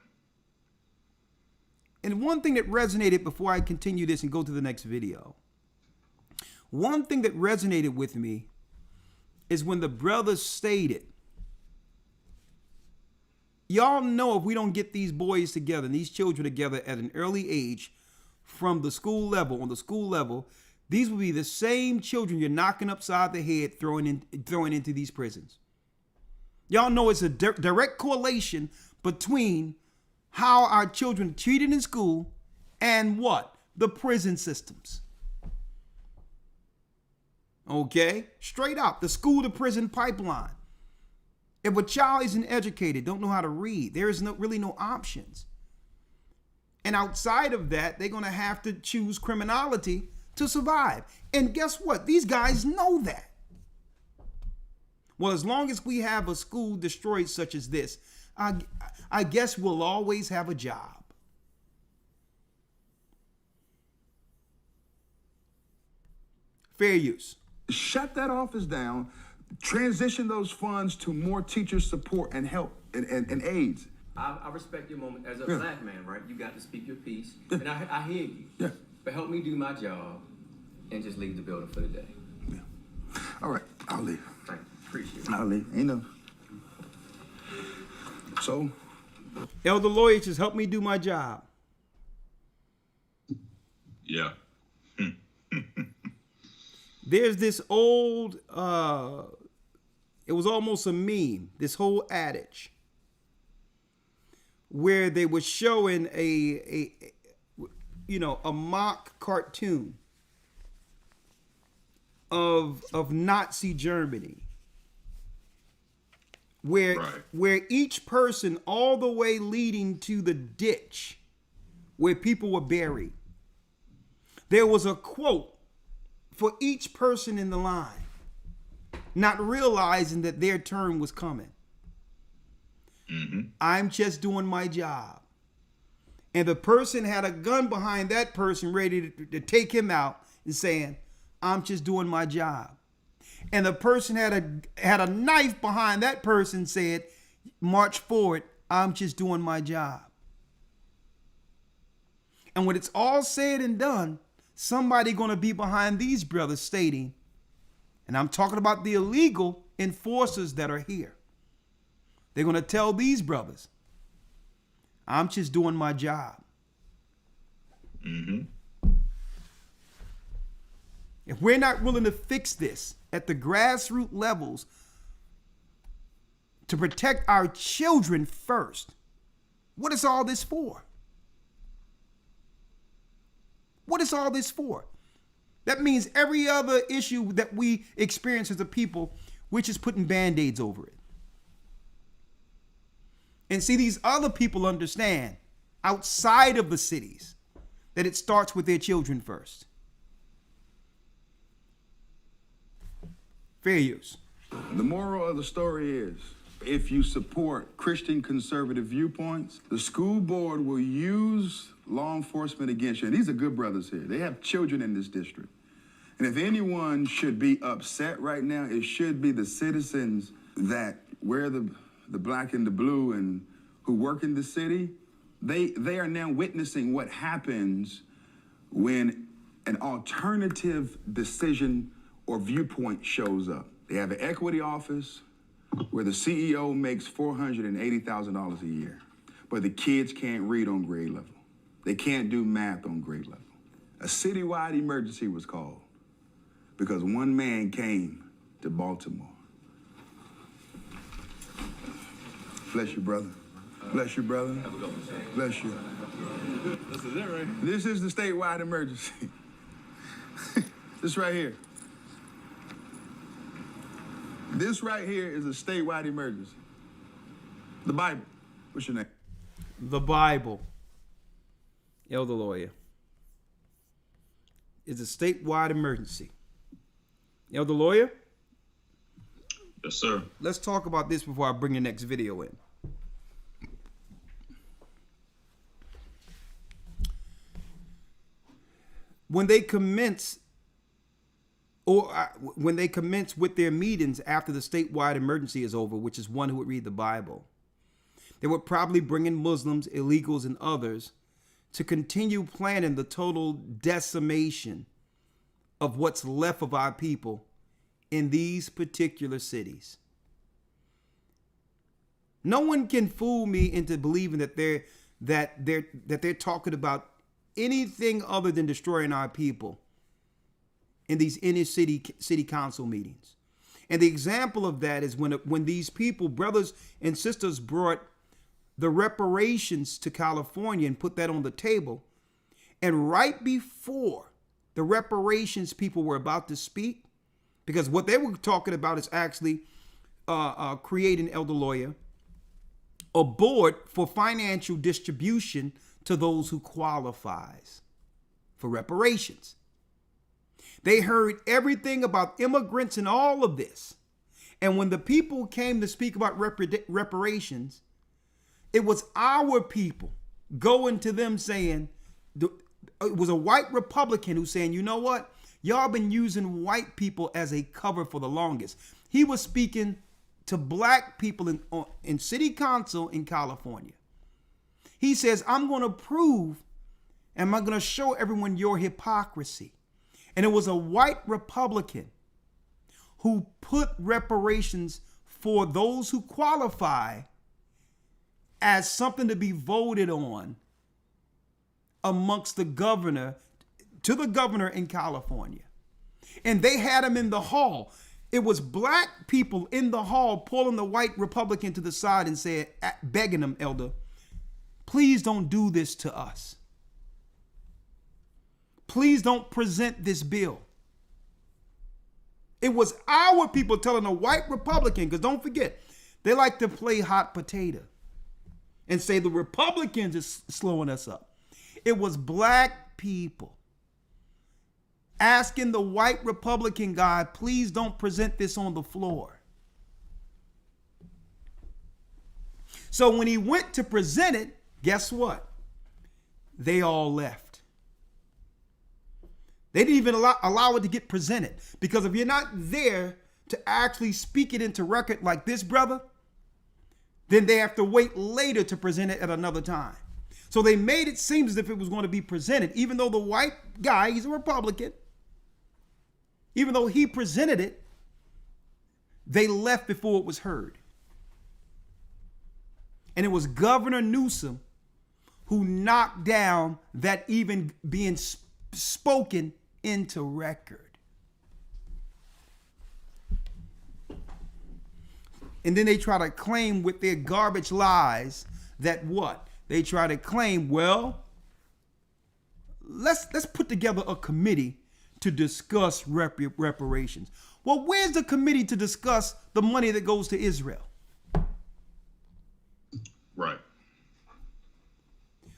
And one thing that resonated before I continue this and go to the next video, one thing that resonated with me is when the brother stated, y'all know if we don't get these boys together and these children together at an early age from the school level, on the school level, these will be the same children you're knocking upside the head, throwing into these prisons. Y'all know it's a direct correlation between how our children are treated in school and what? The prison systems. Okay? Straight up, the school to prison pipeline. If a child isn't educated, don't know how to read, there is really no options. And outside of that, they're going to have to choose criminality to survive. And guess what? These guys know that. Well, as long as we have a school destroyed such as this, I guess we'll always have a job. Fair use. Shut that office down, transition those funds to more teacher support and help and aids. I respect your moment. As a black man, right? You got to speak your piece. And I hear you. Yeah. But help me do my job and just leave the building for the day. Yeah. All right, I'll leave. Thank you. Appreciate it. I'll leave. Ain't no. So? Elder Lawyer, just help me do my job. Yeah. There's this old, it was almost a meme, this whole adage, where they were showing a mock cartoon of Nazi Germany, where each person, all the way leading to the ditch where people were buried, there was a quote for each person in the line, not realizing that their turn was coming. Mm-hmm. I'm just doing my job. And the person had a gun behind that person ready to take him out and saying, I'm just doing my job. And the person had a knife behind that person, said, march forward, I'm just doing my job. And when it's all said and done, somebody going to be behind these brothers stating, and I'm talking about the illegal enforcers that are here. They're going to tell these brothers, I'm just doing my job. Mm-hmm. If we're not willing to fix this at the grassroots levels to protect our children first, what is all this for? What is all this for? That means every other issue that we experience as a people, we're just putting Band-Aids over it. And see, these other people understand, outside of the cities, that it starts with their children first. Fair use. The moral of the story is, if you support Christian conservative viewpoints, the school board will use law enforcement against you. And these are good brothers here. They have children in this district. And if anyone should be upset right now, it should be the citizens that wear the black and the blue and who work in the city. They are now witnessing what happens when an alternative decision or viewpoint shows up. They have an equity office where the CEO makes $480,000 a year, but the kids can't read on grade level. They can't do math on grade level. A citywide emergency was called. because one man came to Baltimore. Bless you, brother. Bless you, brother. Bless you. This is it, right? This is the statewide emergency. This right here. This right here is a statewide emergency. The Bible. What's your name? The Bible, Elder Lawyer, is a statewide emergency. Elder Lawyer? Yes, sir. Let's talk about this before I bring the next video in. When they commence with their meetings after the statewide emergency is over, which is one who would read the Bible, they would probably bring in Muslims, illegals, and others to continue planning the total decimation of what's left of our people in these particular cities. No one can fool me into believing that they're talking about anything other than destroying our people in these inner city council meetings. And the example of that is when these people, brothers and sisters, brought the reparations to California and put that on the table. And right before the reparations people were about to speak, because what they were talking about is actually creating, Elder Lawyer, a board for financial distribution to those who qualifies for reparations. They heard everything about immigrants and all of this. And when the people came to speak about reparations, it was our people going to them saying, it was a white Republican who saying, you know what? Y'all been using white people as a cover for the longest. He was speaking to black people in city council in California. He says, I'm going to prove and I'm going to show everyone your hypocrisy. And it was a white Republican who put reparations for those who qualify as something to be voted on amongst the governor, to the governor in California. And they had him in the hall. It was black people in the hall pulling the white Republican to the side and said, begging him, Elder, please don't do this to us. Please don't present this bill. It was our people telling a white Republican, because don't forget, they like to play hot potato and say the Republicans is slowing us up. It was black people asking the white Republican guy, please don't present this on the floor. So when he went to present it, guess what? They all left. They didn't even allow it to get presented, because if you're not there to actually speak it into record like this, brother, then they have to wait later to present it at another time. So they made it seem as if it was going to be presented, even though the white guy, he's a Republican, even though he presented it, they left before it was heard. And it was Governor Newsom who knocked down that even being spoken into record. And then they try to claim with their garbage lies that what? They try to claim, well, let's put together a committee to discuss reparations. Well, where's the committee to discuss the money that goes to Israel? Right.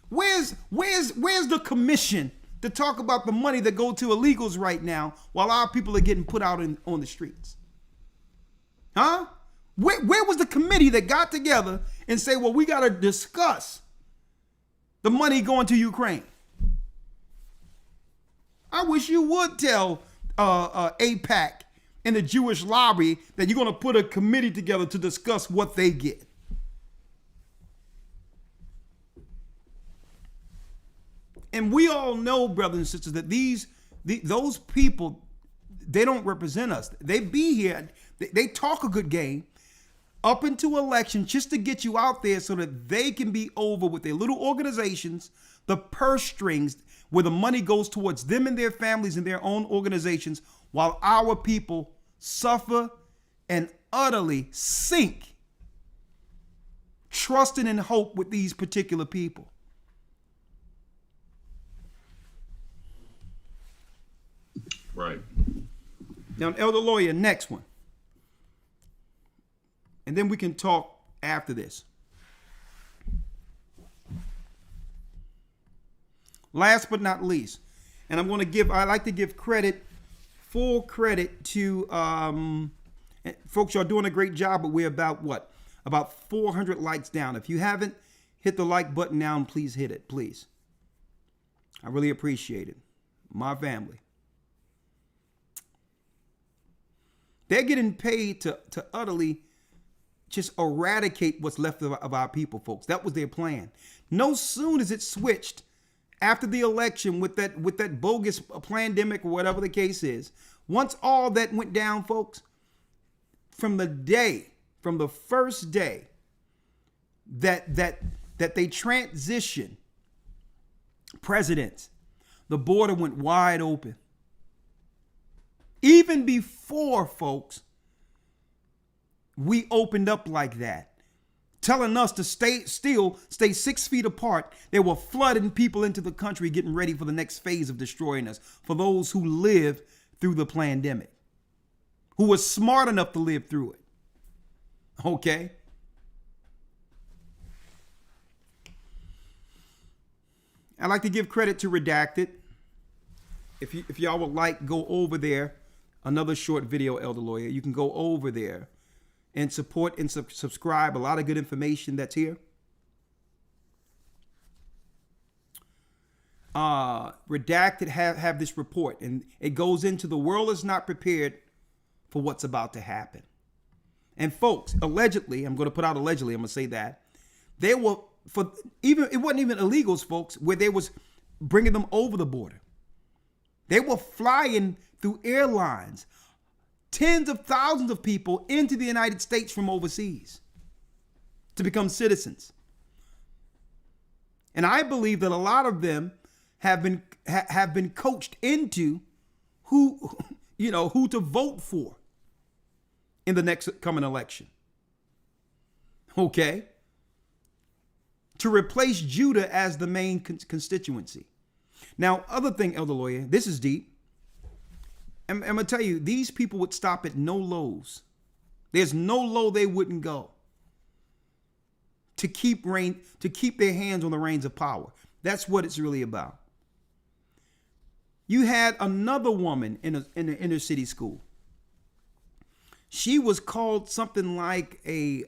Where's the commission to talk about the money that go to illegals right now while our people are getting put out on the streets? Huh? Where was the committee that got together and say, well, we got to discuss the money going to Ukraine? I wish you would tell AIPAC and the Jewish lobby that you're going to put a committee together to discuss what they get. And we all know, brothers and sisters, that those people, they don't represent us. They be here. They talk a good game up into election just to get you out there so that they can be over with their little organizations, the purse strings. where the money goes towards them and their families and their own organizations, while our people suffer and utterly sink, trusting in hope with these particular people. Right. Now, Elder Lawyer, next one. And then we can talk after this. Last but not least, and I like to give full credit to folks. Y'all doing a great job, but we're about 400 likes down. If you haven't hit the like button now, please hit it, please. I really appreciate it. My family. They're getting paid to utterly just eradicate what's left of our people, folks. That was their plan. No sooner as it switched after the election with that bogus pandemic or whatever the case is, once all that went down, folks, from the first day that they transitioned presidents, the border went wide open. Even before, folks, we opened up like that, telling us to stay 6 feet apart. They were flooding people into the country, getting ready for the next phase of destroying us, for those who lived through the pandemic, who were smart enough to live through it. Okay? I'd like to give credit to Redacted. If y'all would like, go over there. Another short video, Elder Lawyer. You can go over there and support and subscribe. A lot of good information that's here. Redacted have this report, and it goes into the world is not prepared for what's about to happen. And folks, allegedly, I'm going to put out allegedly, I'm going to say that, they were, it wasn't even illegals, folks, where they was bringing them over the border. They were flying through airlines, tens of thousands of people into the United States from overseas to become citizens. And I believe that a lot of them have been coached into who to vote for in the next coming election. Okay? To replace Judah as the main constituency. Now, other thing, Elder Lawyer, this is deep. I'm going to tell you, these people would stop at no lows. There's no low they wouldn't go to keep their hands on the reins of power. That's what it's really about. You had another woman in the inner city school. She was called something like an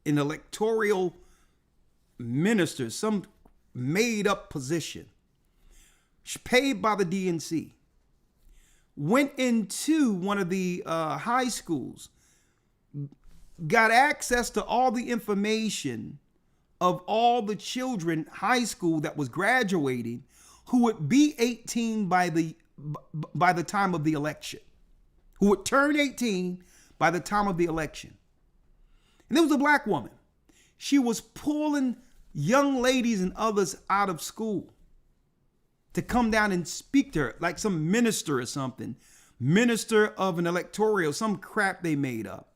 electoral minister, some made up position. She's paid by the DNC. Went into one of the high schools, got access to all the information of all the children, high school that was graduating, who would be 18 by the time of the election, who would turn 18 by the time of the election. And there was a black woman. She was pulling young ladies and others out of school to come down and speak to her like some minister or something, minister of an electoral, some crap they made up,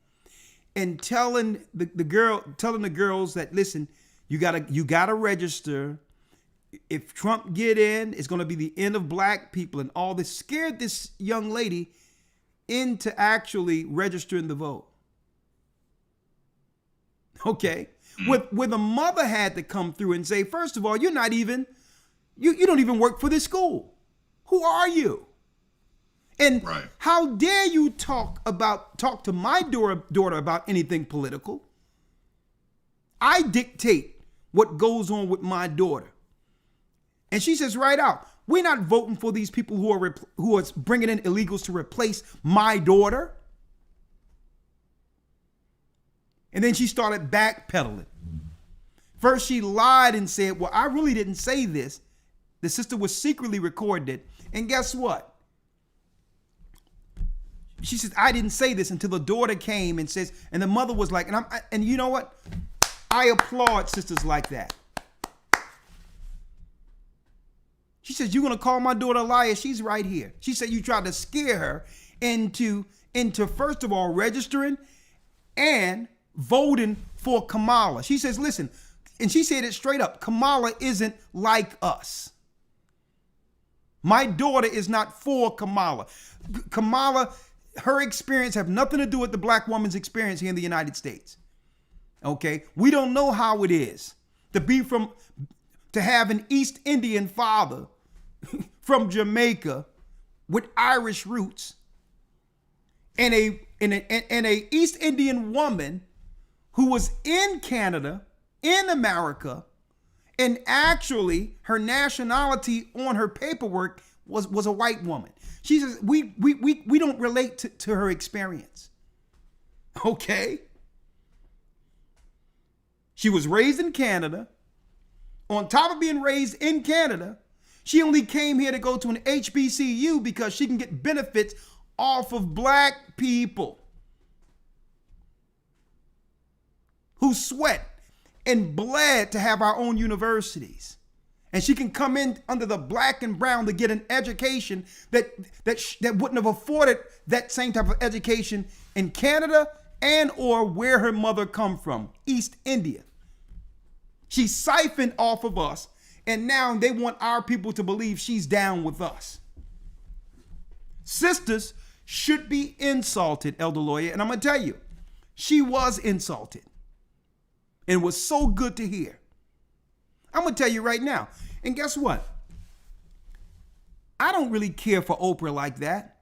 and telling the girls that, listen, you gotta register. If Trump get in, it's going to be the end of black people and all this. Scared this young lady into actually registering the vote. Okay, where the mother had to come through and say, first of all, you're not even. You don't even work for this school. Who are you? And right. How dare you talk to my daughter about anything political? I dictate what goes on with my daughter. And she says right out, we're not voting for these people who are bringing in illegals to replace my daughter. And then she started backpedaling. First, she lied and said, well, I really didn't say this. The sister was secretly recording it. And guess what? She says, I didn't say this until the daughter came and says, and the mother was like, and you know what? I applaud sisters like that. She says, "You're going to call my daughter a liar?" She's right here. She said, "You tried to scare her into first of all, registering and voting for Kamala." She says, "Listen," and she said it straight up, "Kamala isn't like us. My daughter is not for Kamala. Kamala, her experience have nothing to do with the black woman's experience here in the United States. Okay? We don't know how it is to have an East Indian father from Jamaica with Irish roots and a East Indian woman who was in Canada, in America, and actually her nationality on her paperwork was a white woman." She says, we don't relate to her experience. Okay? She was raised in Canada. On top of being raised in Canada, she only came here to go to an HBCU because she can get benefits off of black people who sweat and bled to have our own universities. And she can come in under the black and brown to get an education that wouldn't have afforded that same type of education in Canada and or where her mother come from, East India. She siphoned off of us, and now they want our people to believe she's down with us. Sisters should be insulted, Elder Lawyer, and I'm going to tell you, she was insulted. And it was so good to hear. I'm going to tell you right now. And guess what? I don't really care for Oprah like that.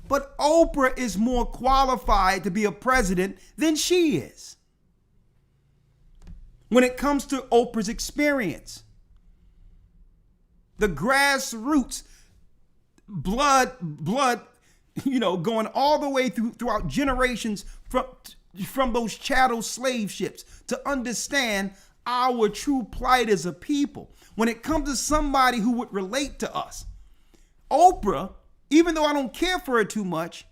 But Oprah is more qualified to be a president than she is. When it comes to Oprah's experience, the grassroots, blood, going all the way throughout generations from those chattel slave ships to understand our true plight as a people. When it comes to somebody who would relate to us, Oprah, even though I don't care for her too much,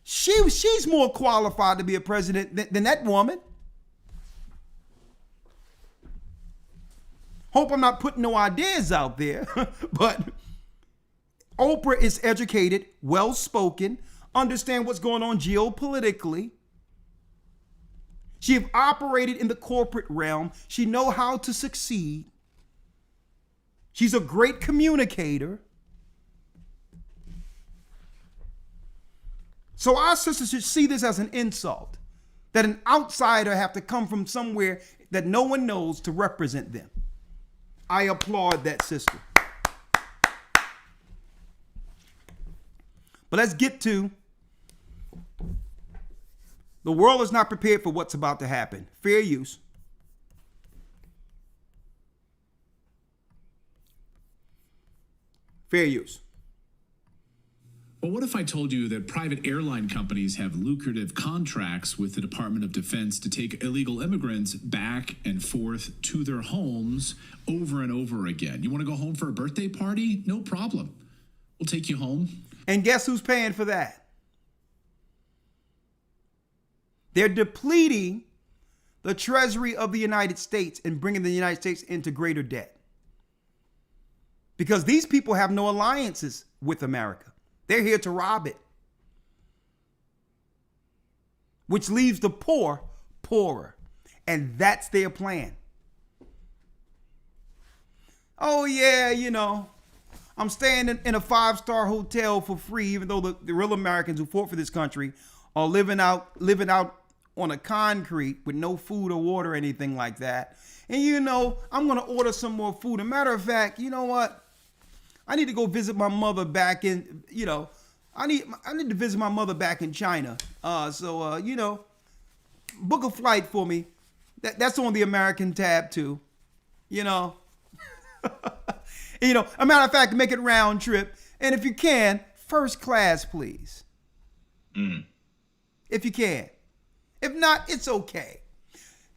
she's more qualified to be a president than that woman. Hope I'm not putting no ideas out there, but Oprah is educated, well-spoken, understand what's going on geopolitically. She have operated in the corporate realm. She know how to succeed. She's a great communicator. So our sisters should see this as an insult, that an outsider have to come from somewhere that no one knows to represent them. I applaud that sister. But let's get to the world is not prepared for what's about to happen. Fair use. Fair use. Well, what if I told you that private airline companies have lucrative contracts with the Department of Defense to take illegal immigrants back and forth to their homes over and over again? You want to go home for a birthday party? No problem. We'll take you home. And guess who's paying for that? They're depleting the treasury of the United States and bringing the United States into greater debt. Because these people have no alliances with America. They're here to rob it. Which leaves the poor poorer. And that's their plan. Oh yeah, I'm staying in a 5-star hotel for free, even though the real Americans who fought for this country are living out on a concrete with no food or water or anything like that. And I'm going to order some more food. As a matter of fact, you know what? I need to go visit my mother back in, I need to visit my mother back in China. So book a flight for me. That's on the American tab too. A matter of fact, make it round trip. And if you can, first class, please. If you can. If not, it's okay.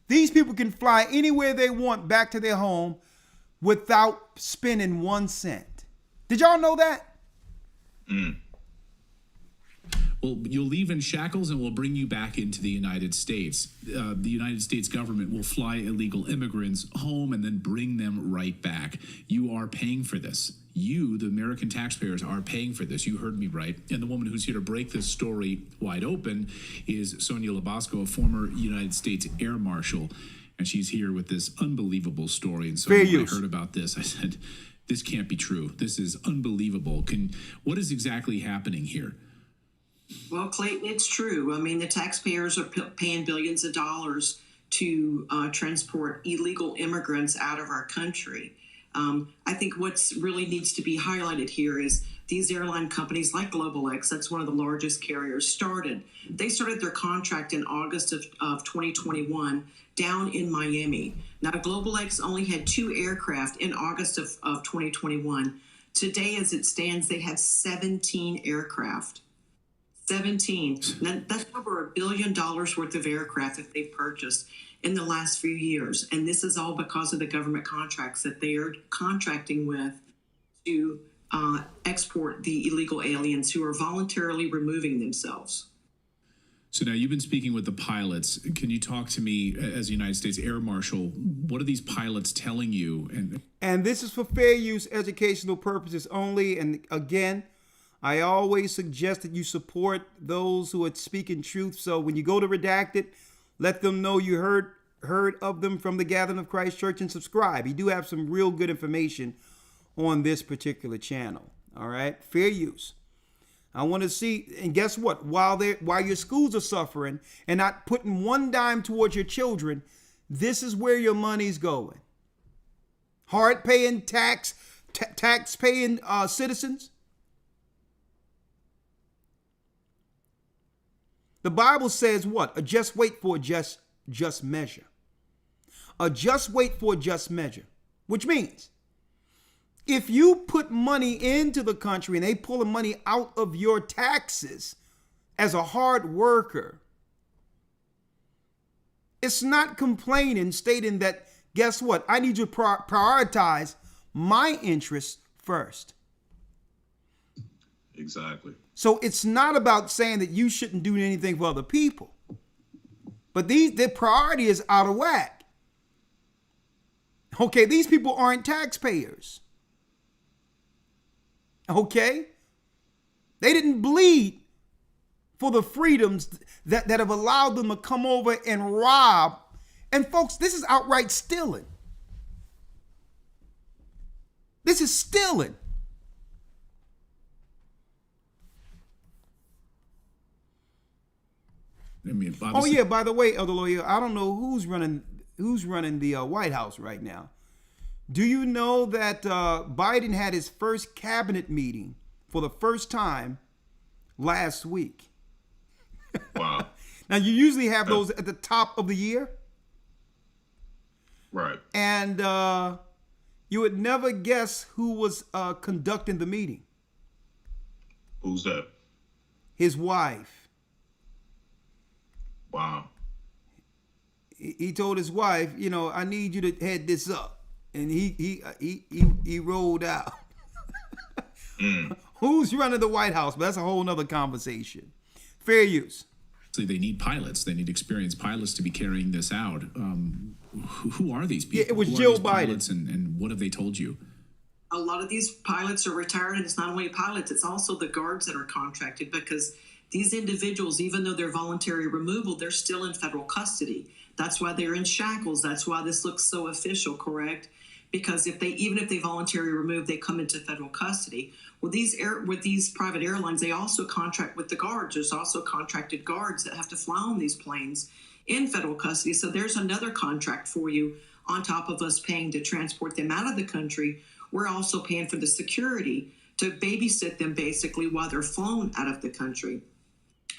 These people can fly anywhere they want back to their home without spending 1 cent. Did y'all know that? Well, you'll leave in shackles and we'll bring you back into the United States. The United States government will fly illegal immigrants home and then bring them right back. You are paying for this. You, the American taxpayers, are paying for this. You heard me right. And the woman who's here to break this story wide open is Sonia Labasco, a former United States Air Marshal. And she's here with this unbelievable story. And so when I heard about this, I said, this can't be true. This is unbelievable. What is exactly happening here? Well, Clayton, it's true. I mean, the taxpayers are paying billions of dollars to transport illegal immigrants out of our country. I think what's really needs to be highlighted here is these airline companies like GlobalX, that's one of the largest carriers, they started their contract in August of 2021 down in Miami. Now, GlobalX only had 2 aircraft in August of 2021. Today, as it stands, they have 17 aircraft. 17. Now, that's over $1 billion worth of aircraft that they've purchased in the last few years. And this is all because of the government contracts that they are contracting with to export the illegal aliens who are voluntarily removing themselves. So now you've been speaking with the pilots. Can you talk to me as a United States Air Marshal? What are these pilots telling you? And this is for fair use educational purposes only. And again, I always suggest that you support those who are speaking truth. So when you go to Redacted, let them know you heard of them from the Gathering of Christ Church and subscribe. You do have some real good information on this particular channel. All right, fair use. I want to see, and guess what? While your schools are suffering and not putting one dime towards your children, this is where your money's going. Hard-paying tax-paying citizens. The Bible says what? A just wait for a just measure. A just wait for a just measure, which means if you put money into the country and they pull the money out of your taxes as a hard worker, it's not complaining, stating that, guess what? I need you to prioritize my interests first. Exactly. So it's not about saying that you shouldn't do anything for other people, but their priority is out of whack. Okay, these people aren't taxpayers. Okay? They didn't bleed for the freedoms that have allowed them to come over and rob. And folks, this is outright stealing. This is stealing. I mean, oh yeah, by the way, Elder Lawyer, I don't know who's running the White House right now. Do you know that Biden had his first cabinet meeting for the first time last week? Wow. Now, you usually have those at the top of the year. Right. And you would never guess who was conducting the meeting. Who's that? His wife. Wow. He told his wife, I need you to head this up. And he rolled out. Who's running the White House? But that's a whole nother conversation. Fair use. So they need pilots. They need experienced pilots to be carrying this out. Who are these people? Yeah, it was Joe Biden. And what have they told you? A lot of these pilots are retired, and it's not only pilots, it's also the guards that are contracted, because these individuals, even though they're voluntary removal, they're still in federal custody. That's why they're in shackles. That's why this looks so official, correct? Because even if they voluntarily remove, they come into federal custody. With these private airlines, they also contract with the guards. There's also contracted guards that have to fly on these planes in federal custody. So there's another contract for you on top of us paying to transport them out of the country. We're also paying for the security to babysit them basically while they're flown out of the country.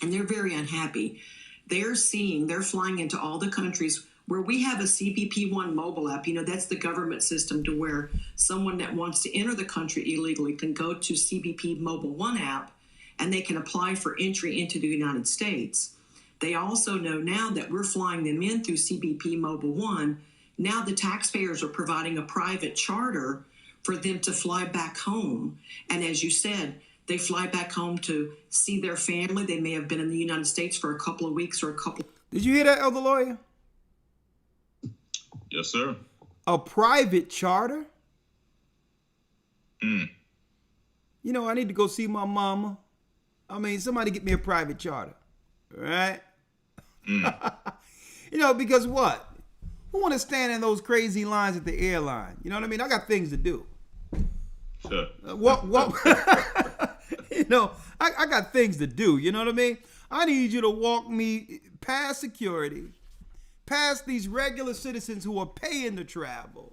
And they're very unhappy. They're flying into all the countries where we have a CBP-1 mobile app. That's the government system to where someone that wants to enter the country illegally can go to CBP Mobile 1 app and they can apply for entry into the United States. They also know now that we're flying them in through CBP Mobile 1. Now the taxpayers are providing a private charter for them to fly back home. And as you said, They fly back home to see their family. They may have been in the United States for a couple of weeks or a couple. Did you hear that, Elder Lawyer? Yes, sir. A private charter? Mm. You know, I need to go see my mama. I mean, somebody get me a private charter, right? Mm. You know, because what? Who want to stand in those crazy lines at the airline? You know what I mean? I got things to do. Sure. What? You know, I got things to do. You know what I mean? I need you to walk me past security, past these regular citizens who are paying to travel.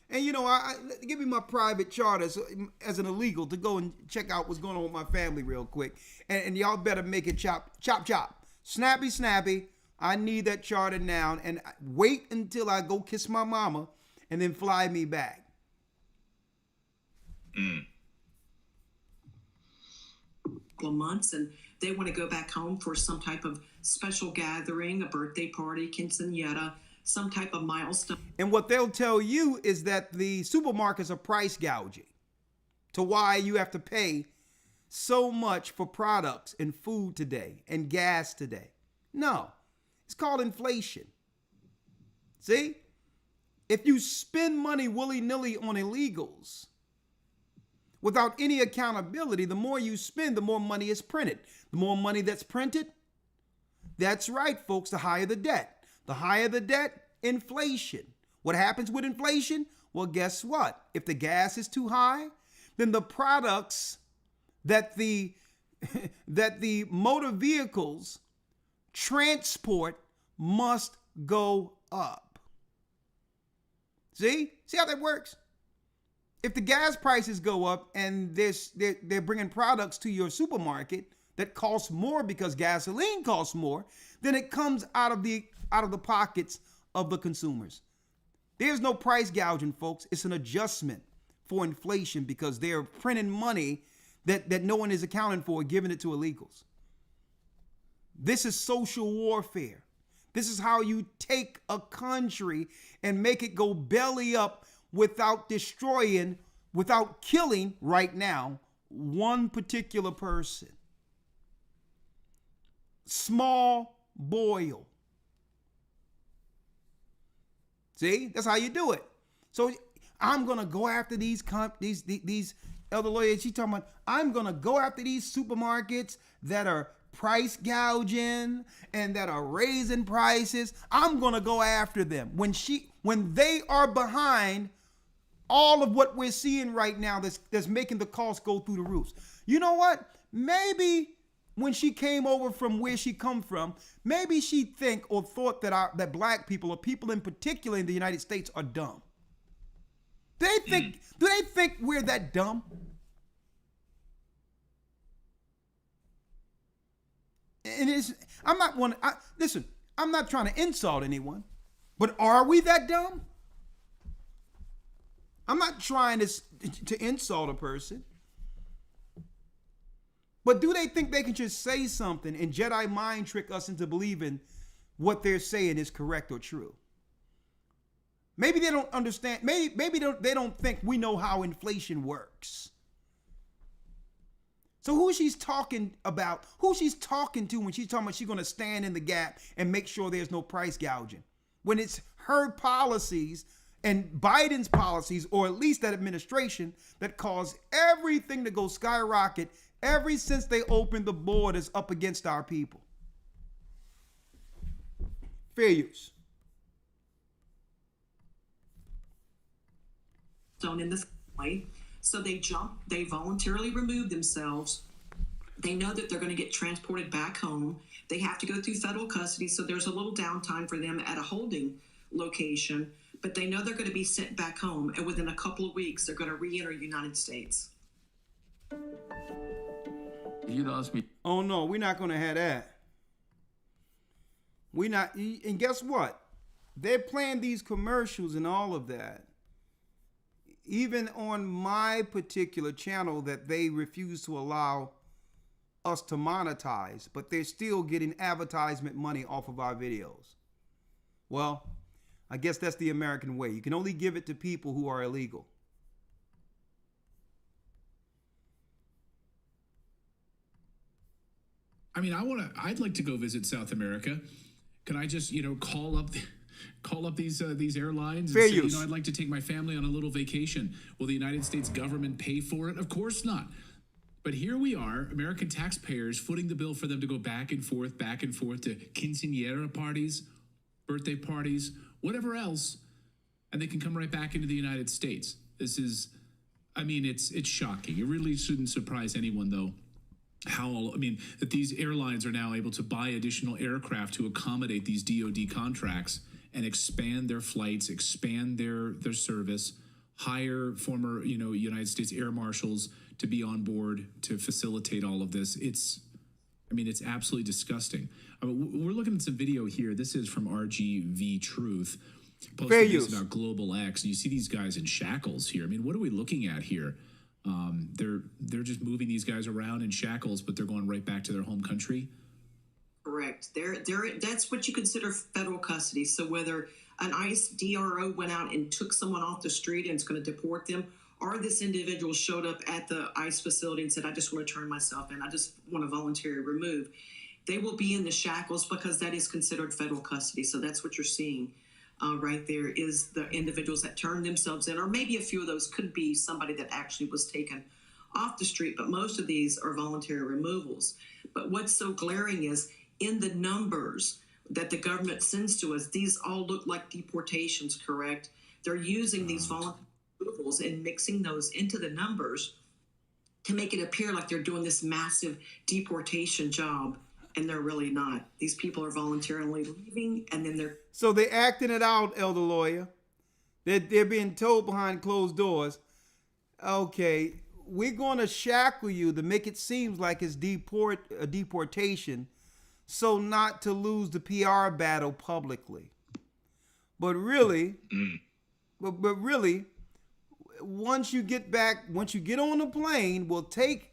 And, you know, I give me my private charter as an illegal to go and check out what's going on with my family real quick. And y'all better make it chop. Snappy. I need that charter now. And wait until I go kiss my mama and then fly me back. Mm. Couple of months, and they want to go back home for some type of special gathering, a birthday party, quinceañera, some type of milestone. And what they'll tell you is that the supermarkets are price gouging to why you have to pay so much for products and food today and gas today. No, it's called inflation. See, if you spend money willy-nilly on illegals without any accountability, the more you spend, the more money is printed. The more money that's printed, that's right, folks, the higher the debt. The higher the debt, inflation. What happens with inflation? Well, guess what? If the gas is too high, then the products that the motor vehicles transport must go up. See how that works? If the gas prices go up and they're bringing products to your supermarket that cost more because gasoline costs more, then it comes out of the pockets of the consumers. There's no price gouging, folks. It's an adjustment for inflation because they're printing money that no one is accounting for, giving it to illegals. This is social warfare. This is how you take a country and make it go belly up without destroying, without killing right now, one particular person. Small boil. See, that's how you do it. So I'm going to go after these elder lawyers. She's talking about, I'm going to go after these supermarkets that are price gouging and that are raising prices. I'm going to go after them. When they are behind all of what we're seeing right now that's making the costs go through the roofs. You know what? Maybe when she came over from where she come from, maybe she thought that black people, or people in particular in the United States, are dumb. Do they think we're that dumb? And listen, I'm not trying to insult anyone, but are we that dumb? I'm not trying to insult a person. But do they think they can just say something and Jedi mind trick us into believing what they're saying is correct or true? Maybe they don't understand. Maybe they don't think we know how inflation works. So who she's talking about, who she's talking to when she's talking about she's going to stand in the gap and make sure there's no price gouging, when it's her policies and Biden's policies, or at least that administration, that caused everything to go skyrocket ever since they opened the borders up against our people. Fair use. In the family. So they voluntarily remove themselves. They know that they're going to get transported back home. They have to go through federal custody, so there's a little downtime for them at a holding location, but they know they're going to be sent back home, and within a couple of weeks, they're going to re-enter United States. You lost me. Oh no, we're not going to have that. We're not, and guess what? They're playing these commercials and all of that. Even on my particular channel that they refuse to allow us to monetize, but they're still getting advertisement money off of our videos. Well, I guess that's the American way. You can only give it to people who are illegal. I mean, I'd like to go visit South America. Can I just, call up these airlines and Fair say, use. I'd like to take my family on a little vacation. Will the United States government pay for it? Of course not. But here we are, American taxpayers footing the bill for them to go back and forth to quinceañera parties, birthday parties, whatever else, and they can come right back into the United States. This is, it's shocking. It really shouldn't surprise anyone, though, that these airlines are now able to buy additional aircraft to accommodate these DoD contracts and expand their flights, expand their service, hire former, United States air marshals to be on board to facilitate all of this. It's absolutely disgusting. We're looking at some video here. This is from RGV Truth, posting this about Global X. And you see these guys in shackles here. What are we looking at here? They're just moving these guys around in shackles, but they're going right back to their home country. Correct. That's what you consider federal custody. So whether an ICE DRO went out and took someone off the street and it's going to deport them, or this individual showed up at the ICE facility and said, I just want to turn myself in, I just want to voluntarily remove, they will be in the shackles because that is considered federal custody. So that's what you're seeing right there is the individuals that turn themselves in, or maybe a few of those could be somebody that actually was taken off the street, but most of these are voluntary removals. But what's so glaring is in the numbers that the government sends to us, these all look like deportations, correct? They're using these voluntary removals and mixing those into the numbers to make it appear like they're doing this massive deportation job, and they're really not. These people are voluntarily leaving, and then they're... So they're acting it out, Elder Lawyer. They're being told behind closed doors, okay, we're going to shackle you to make it seem like it's a deportation, so not to lose the PR battle publicly. But really, but really, once you get on the plane, we'll take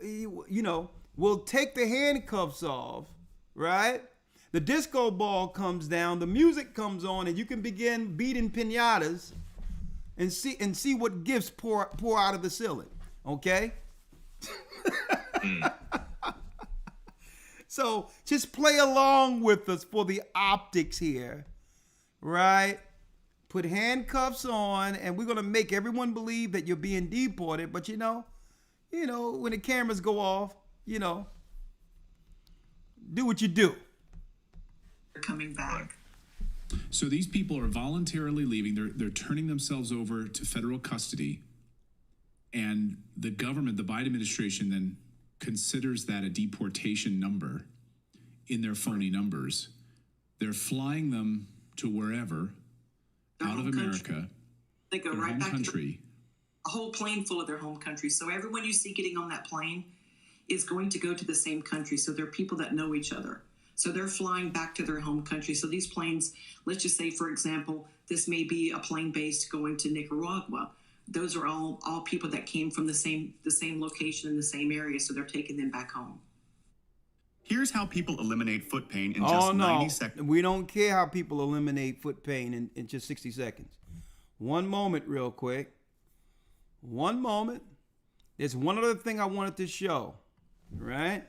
the handcuffs off, right? The disco ball comes down, the music comes on, and you can begin beating piñatas and see what gifts pour out of the ceiling. Okay? So just play along with us for the optics here, right? Put handcuffs on, and we're gonna make everyone believe that you're being deported. But when the cameras go off, do what you do. They're coming back. So these people are voluntarily leaving. They're turning themselves over to federal custody, and the government, the Biden administration, then considers that a deportation number in their phony numbers. They're flying them to wherever out of America. They go right back country. A whole plane full of their home country. So everyone you see getting on that plane is going to go to the same country. So they're people that know each other. So they're flying back to their home country. So these planes, let's just say, for example, this may be a plane based going to Nicaragua. Those are all people that came from the same location in the same area. So they're taking them back home. Here's how people eliminate foot pain in just 90 seconds. We don't care how people eliminate foot pain in just 60 seconds. One moment, real quick. One moment. There's one other thing I wanted to show, right?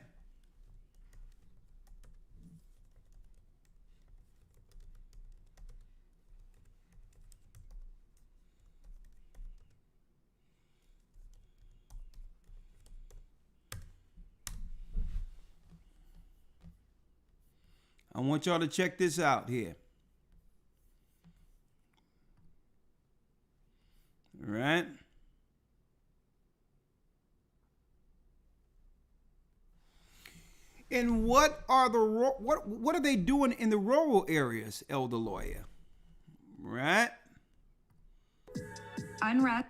I want y'all to check this out here. All right. And what are they doing in the rural areas, Elder Lawyer? Right? Unrest.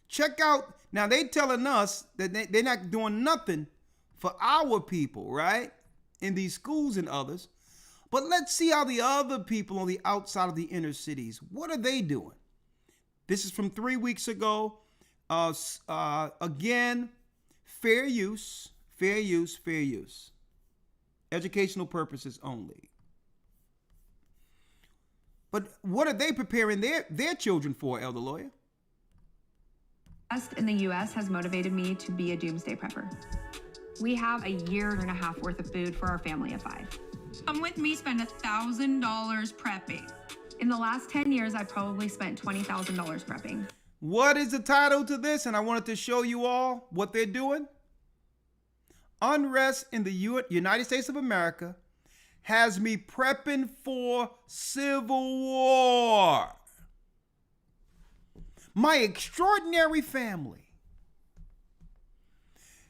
Check out, now they telling us that they're not doing nothing for our people, right? In these schools and others. But let's see how the other people on the outside of the inner cities, what are they doing? This is from 3 weeks ago. Again, fair use. Educational purposes only. But what are they preparing their children for, Elder Lawyer? In the U.S. has motivated me to be a doomsday prepper. We have a year and a half worth of food for our family of 5. Come with me, spend $1,000 prepping. In the last 10 years, I probably spent $20,000 prepping. What is the title to this? And I wanted to show you all what they're doing. Unrest in the United States of America has me prepping for civil war. My extraordinary family.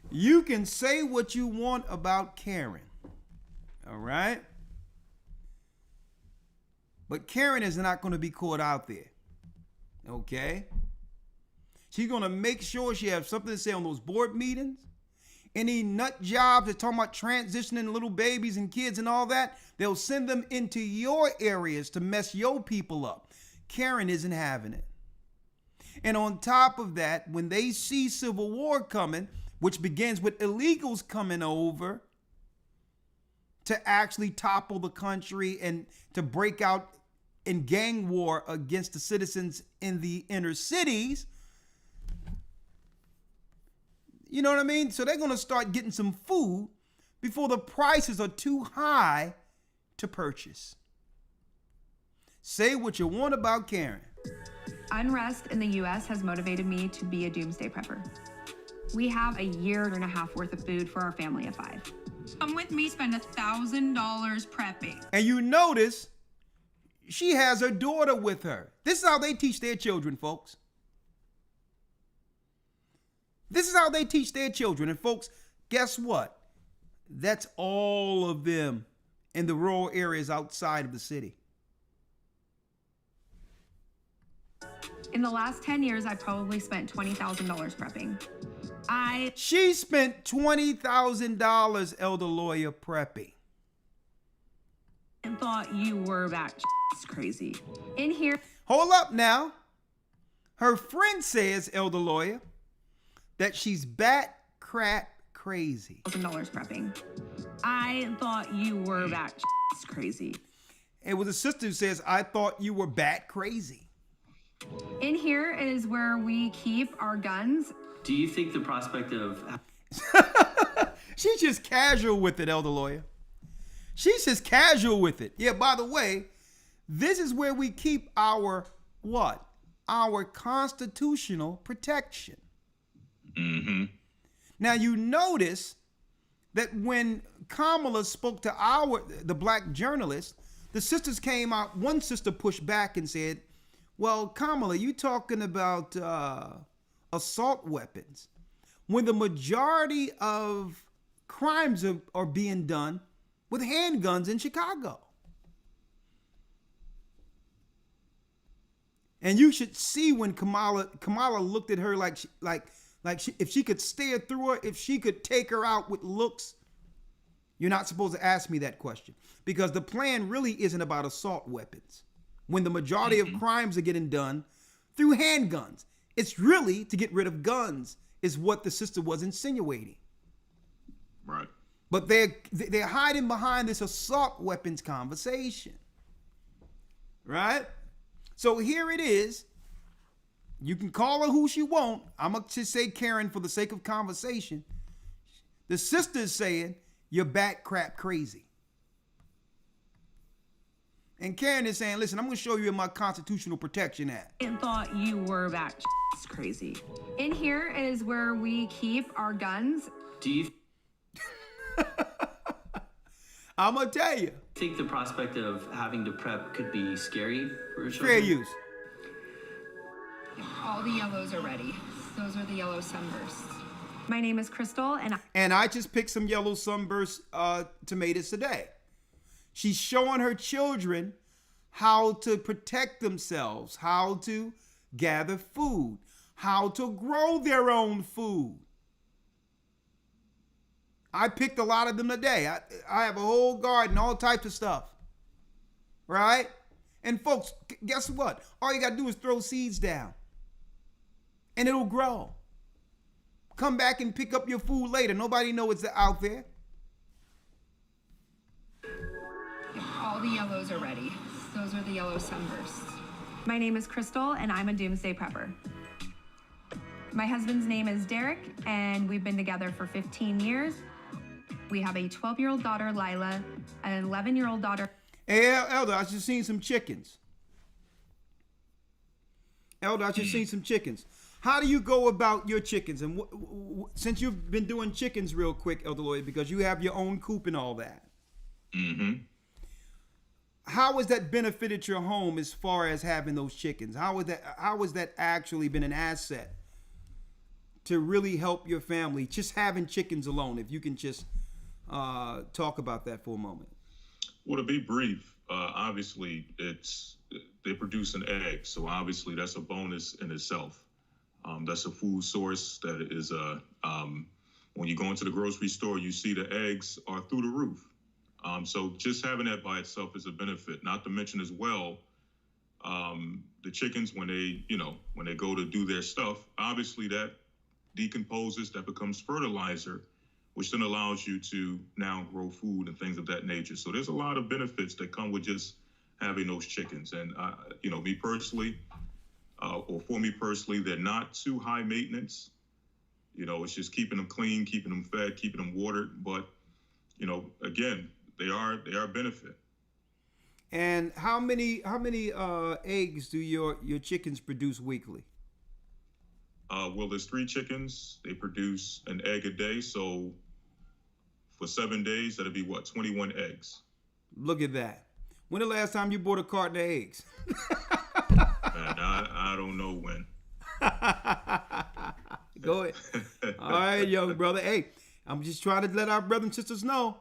You can say what you want about Karen, all right? But Karen is not going to be caught out there, okay? She's going to make sure she has something to say on those board meetings. Any nut jobs that talking about transitioning little babies and kids and all that, they'll send them into your areas to mess your people up. Karen isn't having it. And on top of that, when they see civil war coming, which begins with illegals coming over to actually topple the country and to break out in gang war against the citizens in the inner cities, you know what I mean? So they're going to start getting some food before the prices are too high to purchase. Say what you want about Karen. Unrest in the U.S. has motivated me to be a doomsday prepper. We have a year and a half worth of food for our family of 5. Come with me, spend $1,000 prepping. And you notice she has her daughter with her. This is how they teach their children, folks. This is how they teach their children. And folks, guess what? That's all of them in the rural areas outside of the city. In the last 10 years, I probably spent $20,000 prepping. She spent $20,000, Elder Lawyer, prepping. And thought you were that crazy. In here. Hold up now. Her friend says, Elder Lawyer, that she's bat crap crazy. $1,000 prepping. I thought you were that crazy. It was a sister who says, I thought you were bat crazy. In here is where we keep our guns. Do you think the prospect of... She's just casual with it, Elder Lawyer. She's just casual with it. Yeah, by the way, this is where we keep our what? Our constitutional protection. Mm-hmm. Now, you notice that when Kamala spoke to the black journalist, the sisters came out. One sister pushed back and said, well, Kamala, you talking about assault weapons when the majority of crimes are being done with handguns in Chicago. And you should see when Kamala looked at her like if she could stare through her, if she could take her out with looks. You're not supposed to ask me that question because the plan really isn't about assault weapons. When the majority of crimes are getting done through handguns, it's really to get rid of guns, is what the sister was insinuating. Right. But they're hiding behind this assault weapons conversation. Right? So here it is. You can call her who she want. I'm going to say Karen for the sake of conversation. The sister's saying, you're bat crap crazy. And Karen is saying, listen, I'm going to show you in my Constitutional Protection Act. And thought you were that crazy. In here is where we keep our guns. Do you I'm going to tell you. think the prospect of having to prep could be scary for children? Fair use. All the yellows are ready. Those are the yellow sunbursts. My name is Crystal, and I just picked some yellow sunburst tomatoes today. She's showing her children how to protect themselves, how to gather food, how to grow their own food. I picked a lot of them today. I have a whole garden, all types of stuff. Right? And folks, guess what? All you got to do is throw seeds down. And it'll grow. Come back and pick up your food later. Nobody knows it's out there. all the yellows are ready. Those are the yellow sunbursts. My name is Crystal, and I'm a doomsday prepper. My husband's name is Derek, and we've been together for 15 years. We have a 12-year-old daughter, Lila, an 11-year-old daughter. Hey, Elder, I just seen some chickens. How do you go about your chickens? And since you've been doing chickens real quick, Elder Lloyd, because you have your own coop and all that. Mm-hmm. How has that benefited your home as far as having those chickens? How has that actually been an asset to really help your family? Just having chickens alone, if you can just talk about that for a moment. Well, to be brief, obviously they produce an egg, so obviously that's a bonus in itself. That's a food source that is when you go into the grocery store, you see the eggs are through the roof. So just having that by itself is a benefit. Not to mention as well, the chickens when they go to do their stuff, obviously that decomposes, that becomes fertilizer, which then allows you to now grow food and things of that nature. So there's a lot of benefits that come with just having those chickens. And me personally, or for me personally, they're not too high maintenance. It's just keeping them clean, keeping them fed, keeping them watered. But again, they are a benefit. And how many eggs do your chickens produce weekly? Well, there's 3 chickens. They produce an egg a day. So for 7 days, that'll be 21 eggs. Look at that. When the last time you bought a carton of eggs? Man, I don't know when. Go ahead. All right, young brother. Hey, I'm just trying to let our brothers and sisters know.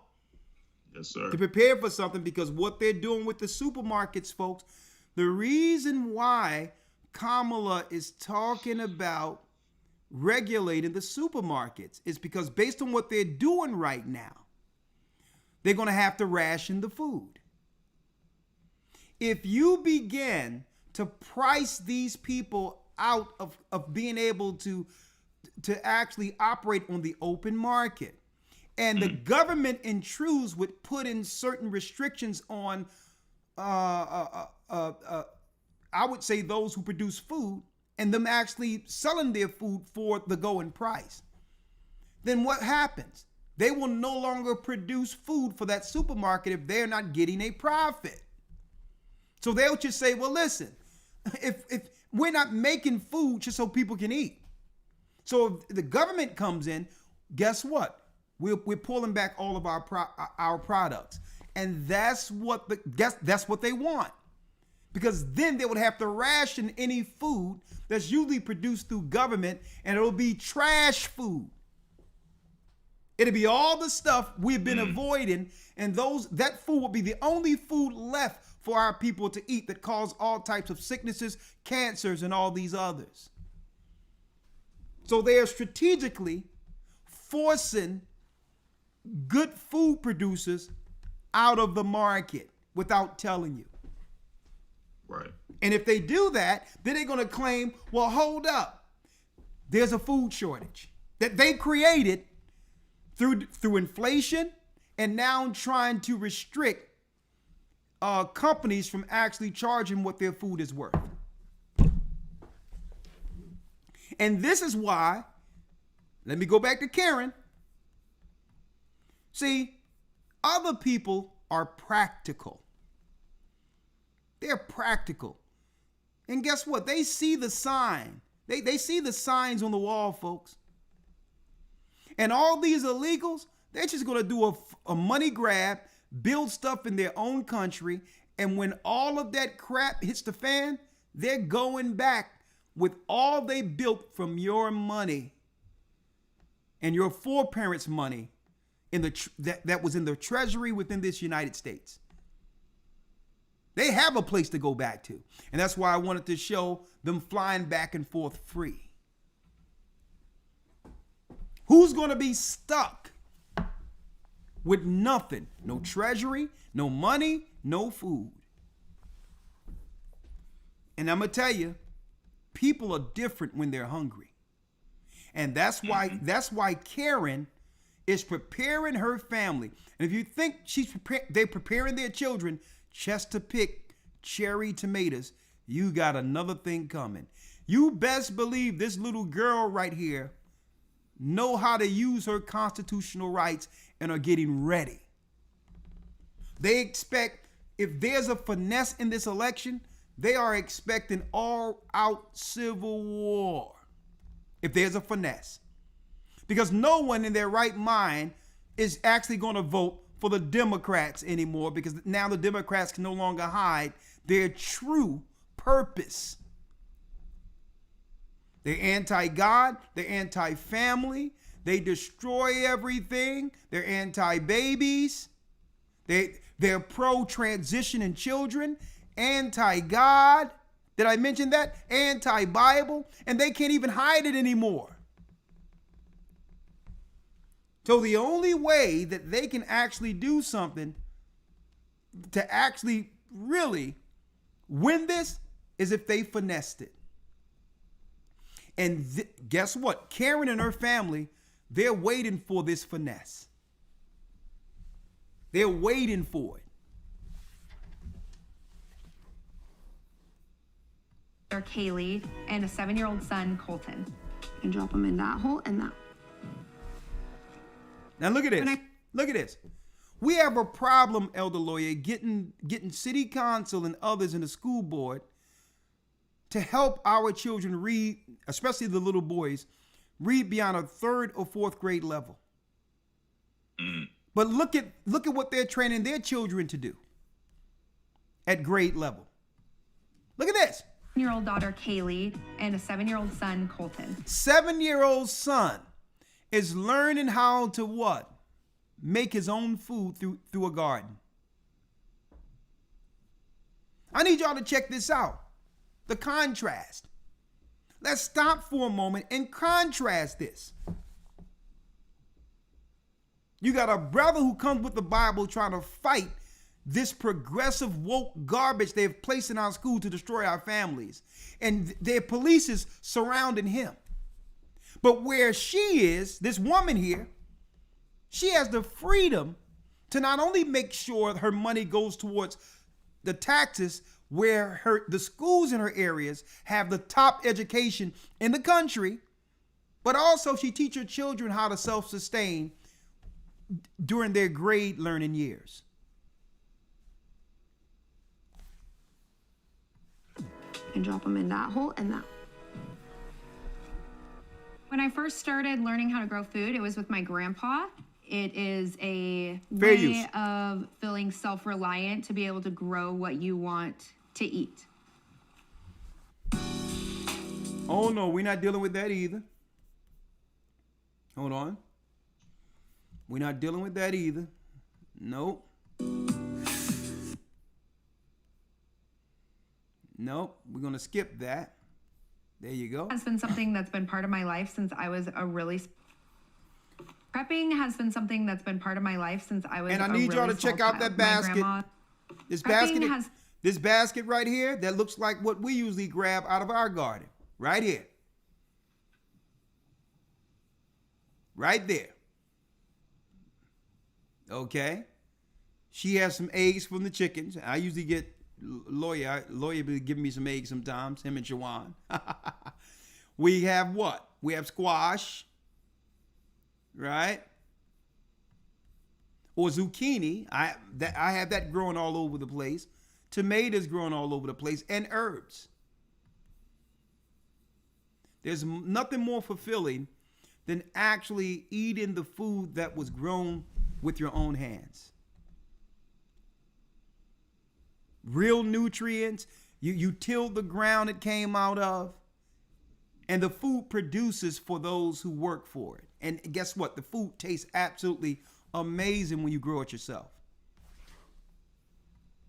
Yes, sir. To prepare for something, because what they're doing with the supermarkets, folks, the reason why Kamala is talking about regulating the supermarkets is because based on what they're doing right now, they're going to have to ration the food. If you begin to price these people out of being able to actually operate on the open market, and the government intrudes with putting certain restrictions on, I would say, those who produce food, and them actually selling their food for the going price, then what happens? They will no longer produce food for that supermarket if they're not getting a profit. So they'll just say, well, listen, if we're not making food just so people can eat. So if the government comes in, guess what? We're pulling back all of our products, and that's what they want, because then they would have to ration any food that's usually produced through government, and it'll be trash food. It'll be all the stuff we've been avoiding, and that food will be the only food left for our people to eat that cause all types of sicknesses, cancers, and all these others. So they are strategically forcing good food producers out of the market without telling you. Right. And if they do that, then they're going to claim, well, hold up. There's a food shortage that they created through inflation, and now trying to restrict companies from actually charging what their food is worth. And this is why, let me go back to Karen. See, other people are practical. They're practical. And guess what? They see the sign. They see the signs on the wall, folks. And all these illegals, they're just going to do a money grab, build stuff in their own country, and when all of that crap hits the fan, they're going back with all they built from your money and your foreparents' money that was in the treasury within this United States. They have a place to go back to. And that's why I wanted to show them flying back and forth free. Who's going to be stuck with nothing? No treasury, no money, no food. And I'm going to tell you, people are different when they're hungry. And that's why Karen is preparing her family. And if you think they're preparing their children just to pick cherry tomatoes, you got another thing coming. You best believe this little girl right here know how to use her constitutional rights and are getting ready. They expect, if there's a finesse in this election, they are expecting all-out civil war. If there's a finesse. Because no one in their right mind is actually going to vote for the Democrats anymore, because now the Democrats can no longer hide their true purpose. They're anti-God, they're anti-family, they destroy everything, they're anti-babies, they're pro-transition in children, anti-God, did I mention that? Anti-Bible, and they can't even hide it anymore. So the only way that they can actually do something to actually really win this is if they finessed it. And guess what? Karen and her family, they're waiting for this finesse. They're waiting for it. Kaylee and a 7-year-old son, Colton. And drop them in that hole and that. Now look at this. Look at this. We have a problem, Elder Lawyer, getting city council and others in the school board to help our children read, especially the little boys, read beyond a 3rd or 4th grade level. But look at what they're training their children to do at grade level. Look at this. 7-year-old daughter, Kaylee, and a 7-year-old son, Colton. 7-year-old son is learning how to what? Make his own food through a garden. I need y'all to check this out. The contrast. Let's stop for a moment and contrast this. You got a brother who comes with the Bible trying to fight this progressive woke garbage they've placed in our school to destroy our families. And their police is surrounding him. But where she is, this woman here, she has the freedom to not only make sure her money goes towards the taxes where the schools in her areas have the top education in the country, but also she teaches her children how to self-sustain during their grade learning years. And drop them in that hole and that. When I first started learning how to grow food, it was with my grandpa. It is a way of feeling self-reliant to be able to grow what you want to eat. Oh no, we're not dealing with that either. Hold on. We're not dealing with that either. Nope. Nope, we're gonna skip that. There you go. Has been something that's been part of my life since I was a really prepping has been something that's been part of my life since I was. And I need y'all to check out that basket. This basket right here that looks like what we usually grab out of our garden. Right here. Right there. Okay. She has some eggs from the chickens. I usually get Lawyer be giving me some eggs sometimes, him and Shawan. We have what? We have squash, right? Or zucchini. I have that growing all over the place. Tomatoes growing all over the place, and herbs. There's nothing more fulfilling than actually eating the food that was grown with your own hands. Real nutrients, you tilled the ground it came out of, and the food produces for those who work for it. And guess what? The food tastes absolutely amazing when you grow it yourself.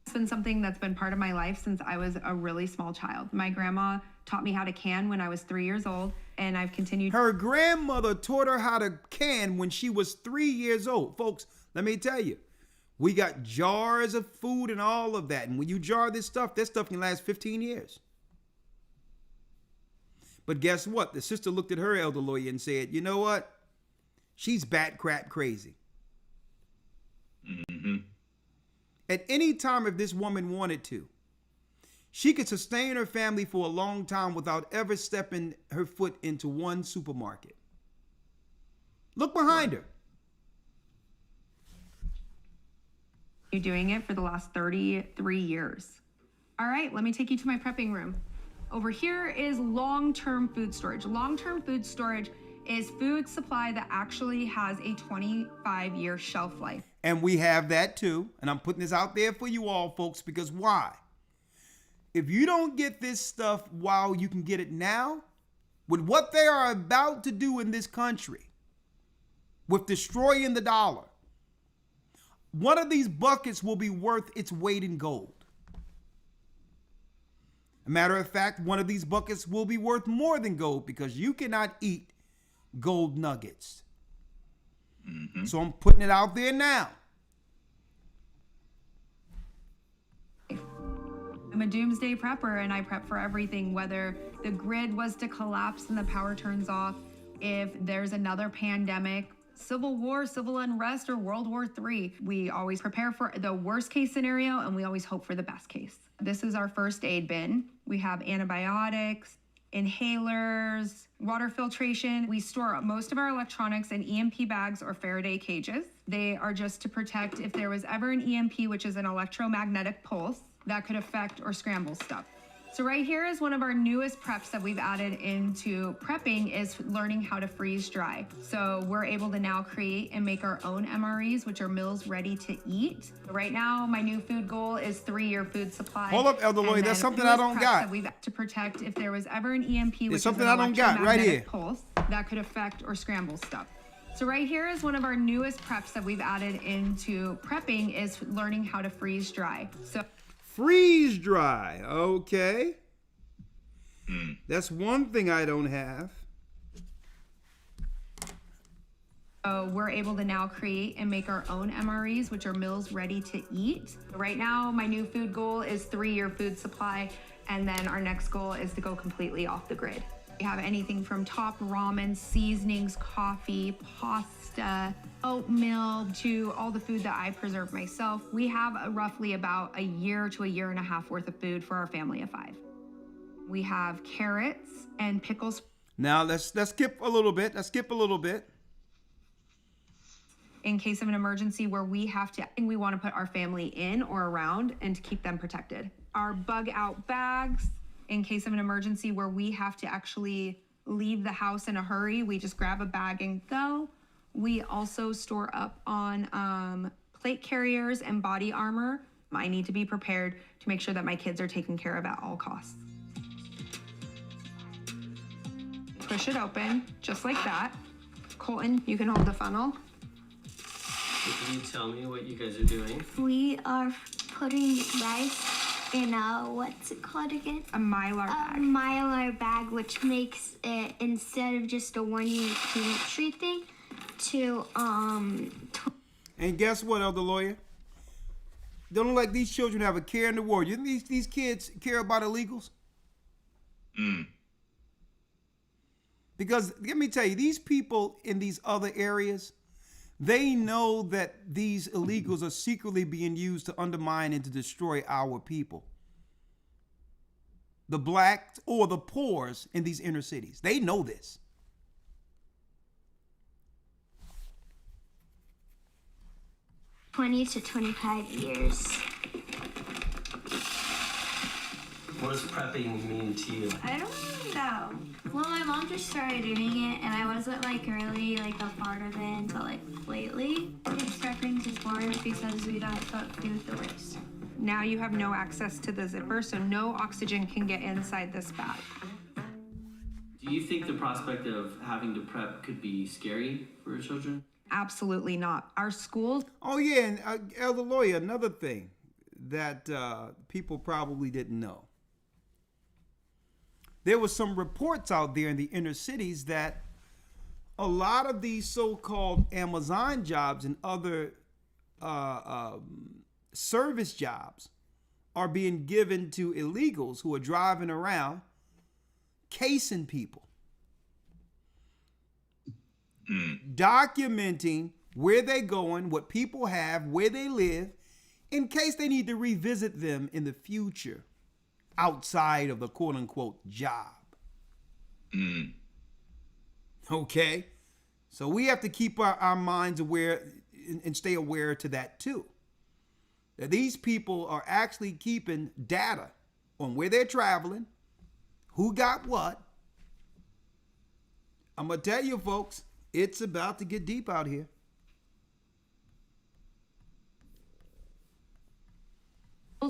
It's been something that's been part of my life since I was a really small child. My grandma taught me how to can when I was 3 years old, and I've continued. Her grandmother taught her how to can when she was 3 years old. Folks, let me tell you. We got jars of food and all of that. And when you jar this stuff can last 15 years. But guess what? The sister looked at her elder lawyer and said, you know what? She's bat crap crazy. Mm-hmm. At any time, if this woman wanted to, she could sustain her family for a long time without ever stepping her foot into one supermarket. Look behind her. You're doing it for the last 33 years. All right, let me take you to my prepping room. Over here is long-term food storage. Long-term food storage is food supply that actually has a 25-year shelf life. And we have that too. And I'm putting this out there for you all, folks, because why? If you don't get this stuff while you can get it now, with what they are about to do in this country, with destroying the dollar, one of these buckets will be worth its weight in gold. A matter of fact, one of these buckets will be worth more than gold because you cannot eat gold nuggets. Mm-hmm. So I'm putting it out there now. I'm a doomsday prepper and I prep for everything, whether the grid was to collapse and the power turns off, if there's another pandemic, civil war, civil unrest, or World War III. We always prepare for the worst case scenario and we always hope for the best case. This is our first aid bin. We have antibiotics, inhalers, water filtration. We store most of our electronics in EMP bags or Faraday cages. They are just to protect if there was ever an EMP, which is an electromagnetic pulse that could affect or scramble stuff. So right here is one of our newest preps that we've added into prepping is learning how to freeze dry. So we're able to now create and make our own MREs, which are meals ready to eat. Right now, my new food goal is 3-year food supply. Hold up, Elder Lloyd, that's something I don't got. That we've to protect if there was ever an EMP, which it's something is an I don't got right here. Pulse that could affect or scramble stuff. So right here is one of our newest preps that we've added into prepping is learning how to freeze dry. So freeze dry, okay. That's one thing I don't have. So we're able to now create and make our own MREs, which are meals ready to eat. Right now, my new food goal is 3-year food supply, and then our next goal is to go completely off the grid. We have anything from top ramen, seasonings, coffee, pasta, oatmeal, to all the food that I preserve myself. We have roughly about a year to a year and a half worth of food for our family of 5. We have carrots and pickles. Now let's skip a little bit. In case of an emergency where we want to put our family in or around and to keep them protected. Our bug out bags, in case of an emergency where we have to actually leave the house in a hurry, we just grab a bag and go. We also store up on plate carriers and body armor. I need to be prepared to make sure that my kids are taken care of at all costs. Push it open, just like that. Colton, you can hold the funnel. Can you tell me what you guys are doing? We are putting rice in what's it called again? A Mylar bag. A Mylar bag, which makes it, instead of just a 1-year pantry thing, to And guess what, Elder Lawyer? Don't look like these children have a care in the world. You think these kids care about illegals? Because let me tell you, these people in these other areas, they know that these illegals are secretly being used to undermine and to destroy our people. The blacks or the poors in these inner cities. They know this. $20 to 25 years. What does prepping mean to you? I don't really know. Well, my mom just started doing it, and I wasn't really a part of it until lately. It's prepping to board because we don't put food the waste. Now you have no access to the zipper, so no oxygen can get inside this bag. Do you think the prospect of having to prep could be scary for your children? Absolutely not. Our schools. Oh yeah, and Elder Lawyer, another thing that people probably didn't know. There was some reports out there in the inner cities that a lot of these so-called Amazon jobs and other service jobs are being given to illegals who are driving around casing people, documenting where they're going, what people have, where they live, in case they need to revisit them in the future outside of the quote-unquote job. Okay? So we have to keep our minds aware and stay aware to that too. That these people are actually keeping data on where they're traveling, who got what. I'm going to tell you, folks, it's about to get deep out here.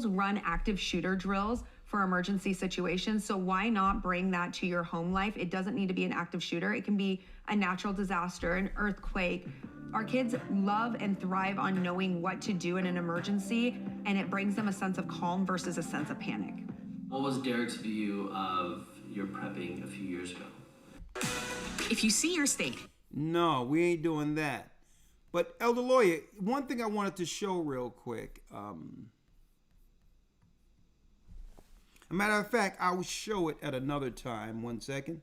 Run active shooter drills for emergency situations. So why not bring that to your home life? It doesn't need to be an active shooter. It can be a natural disaster, an earthquake. Our kids love and thrive on knowing what to do in an emergency, and it brings them a sense of calm versus a sense of panic. What was Derek's view of your prepping a few years ago? If you see your state. No, we ain't doing that. But Elder Lawyer, one thing I wanted to show real quick. A matter of fact, I will show it at another time. 1 second.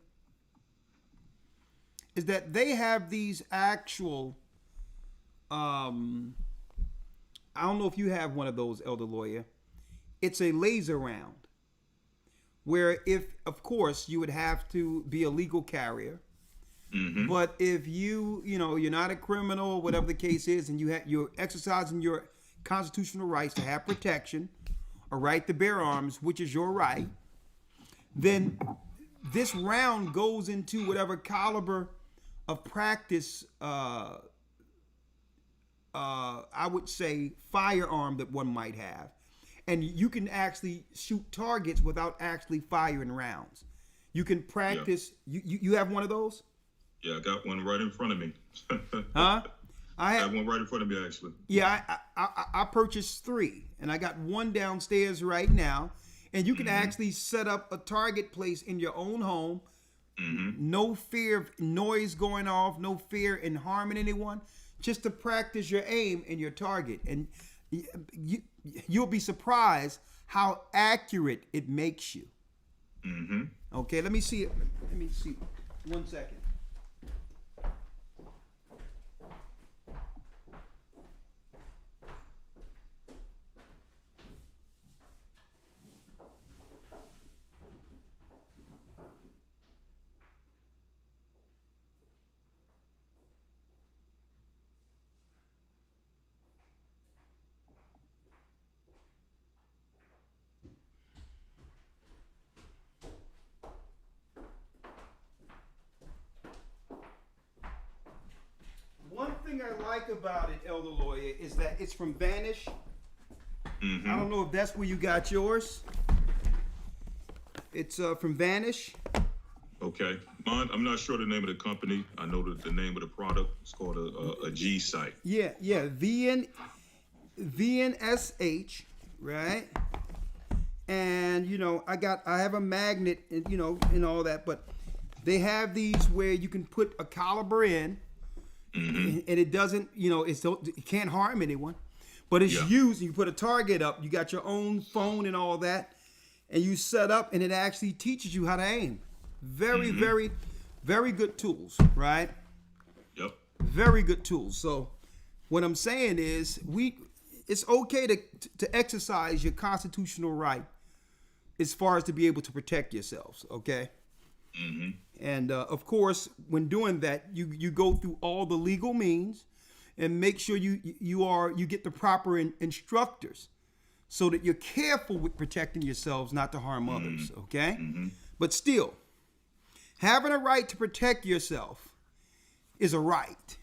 Is that they have these actual, I don't know if you have one of those, Elder Lawyer. It's a laser round. Where if, of course, you would have to be a legal carrier. Mm-hmm. But if you're not a criminal, whatever the case is, and you're exercising your constitutional rights to have protection, a right to bear arms, which is your right, then this round goes into whatever caliber of practice, I would say, firearm that one might have. And you can actually shoot targets without actually firing rounds. You can practice. Yeah. You have one of those? Yeah, I got one right in front of me. Huh? I have one right in front of me, actually. Yeah, I purchased 3, and I got one downstairs right now. And you can actually set up a target place in your own home. Mm-hmm. No fear of noise going off, no fear in harming anyone, just to practice your aim and your target. And you'll be surprised how accurate it makes you. Mm-hmm. Okay, let me see it. Let me see. 1 second. I like about it, Elder Lawyer, is that it's from Vanish. Mm-hmm. I don't know if that's where you got yours. It's from Vanish. Okay. Mine, I'm not sure the name of the company. I know the name of the product. It's called a G-Sight. Yeah. VNSH, right? And, I have a magnet, and, and all that, but they have these where you can put a caliber in. Mm-hmm. And it doesn't, it can't harm anyone, but it's used. You put a target up, you got your own phone and all that, and you set up, and it actually teaches you how to aim. Very, very, very good tools, right? Yep. Very good tools. So what I'm saying is it's okay to exercise your constitutional right as far as to be able to protect yourselves, okay? Mm-hmm. And of course, when doing that, you go through all the legal means and make sure you get the proper instructors so that you're careful with protecting yourselves not to harm others, okay? Mm-hmm. But still, having a right to protect yourself is a right,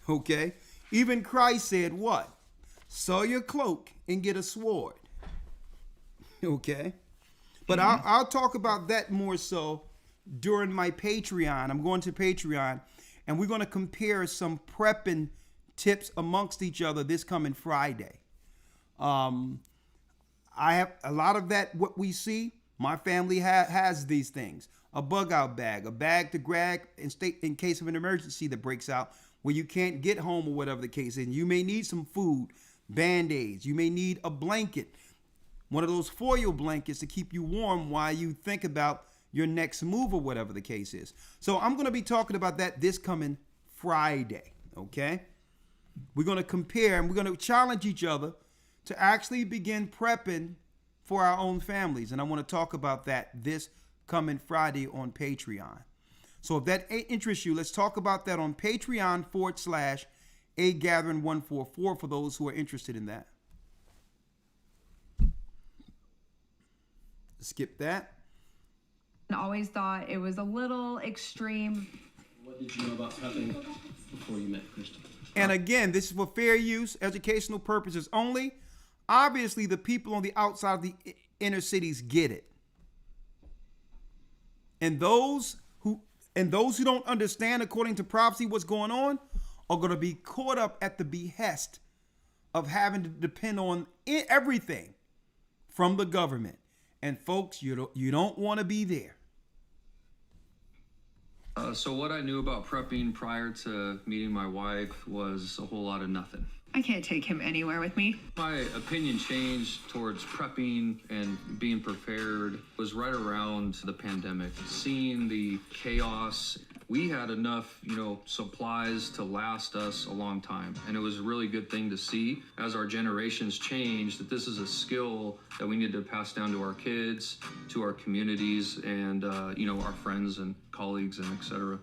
okay? Even Christ said what? Sell your cloak and get a sword, okay? But I'll talk about that more so during my Patreon. I'm going to Patreon, and we're going to compare some prepping tips amongst each other this coming Friday. I have a lot of that, what we see. My family has these things. A bug out bag, a bag to grab in case of an emergency that breaks out where you can't get home or whatever the case is. And you may need some food, Band-Aids. You may need a blanket, one of those foil blankets to keep you warm while you think about your next move or whatever the case is. So I'm going to be talking about that this coming Friday, okay? We're going to compare and we're going to challenge each other to actually begin prepping for our own families. And I want to talk about that this coming Friday on Patreon. So if that interests you, let's talk about that on Patreon /AGathering144 for those who are interested in that. Skip that. And always thought it was a little extreme. What did you know about prepping before you met Christian? And again, this is for fair use, educational purposes only. Obviously, the people on the outside of the inner cities get it. And those who don't understand, according to prophecy, what's going on, are going to be caught up at the behest of having to depend on everything from the government. And folks, you don't want to be there. So what I knew about prepping prior to meeting my wife was a whole lot of nothing. I can't take him anywhere with me. My opinion changed towards prepping and being prepared was right around the pandemic. Seeing the chaos, we had enough, supplies to last us a long time. And it was a really good thing to see as our generations change that this is a skill that we need to pass down to our kids, to our communities, and, our friends and colleagues and etc.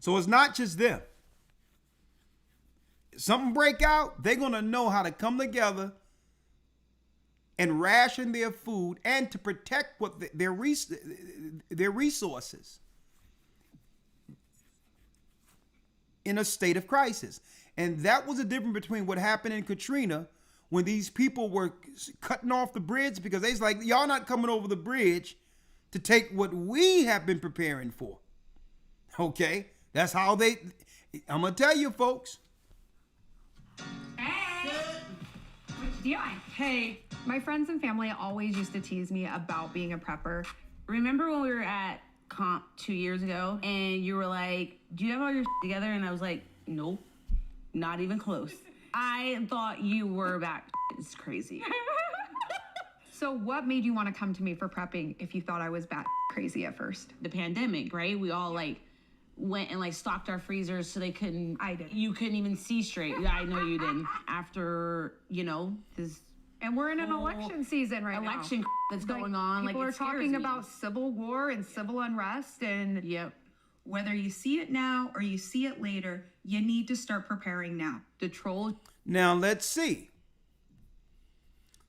So it's not just them. Something break out, they're going to know how to come together and ration their food and to protect their resources in a state of crisis. And that was the difference between what happened in Katrina when these people were cutting off the bridge because they's like, y'all not coming over the bridge to take what we have been preparing for. Okay? That's how I'm going to tell you, folks. Hey, my friends and family always used to tease me about being a prepper. Remember when we were at comp 2 years ago and you were like, do you have all your together? And I was like, nope, not even close. I thought you were back. It's crazy. So what made you want to come to me for prepping if you thought I was bat crazy at first? The pandemic, right? We all went and stocked our freezers so you couldn't even see straight. I know you didn't. After, this. And we're in an election season right now. Election that's going on. People are talking about civil war and civil unrest and. Yep. Whether you see it now or you see it later, you need to start preparing now. The troll. Now let's see.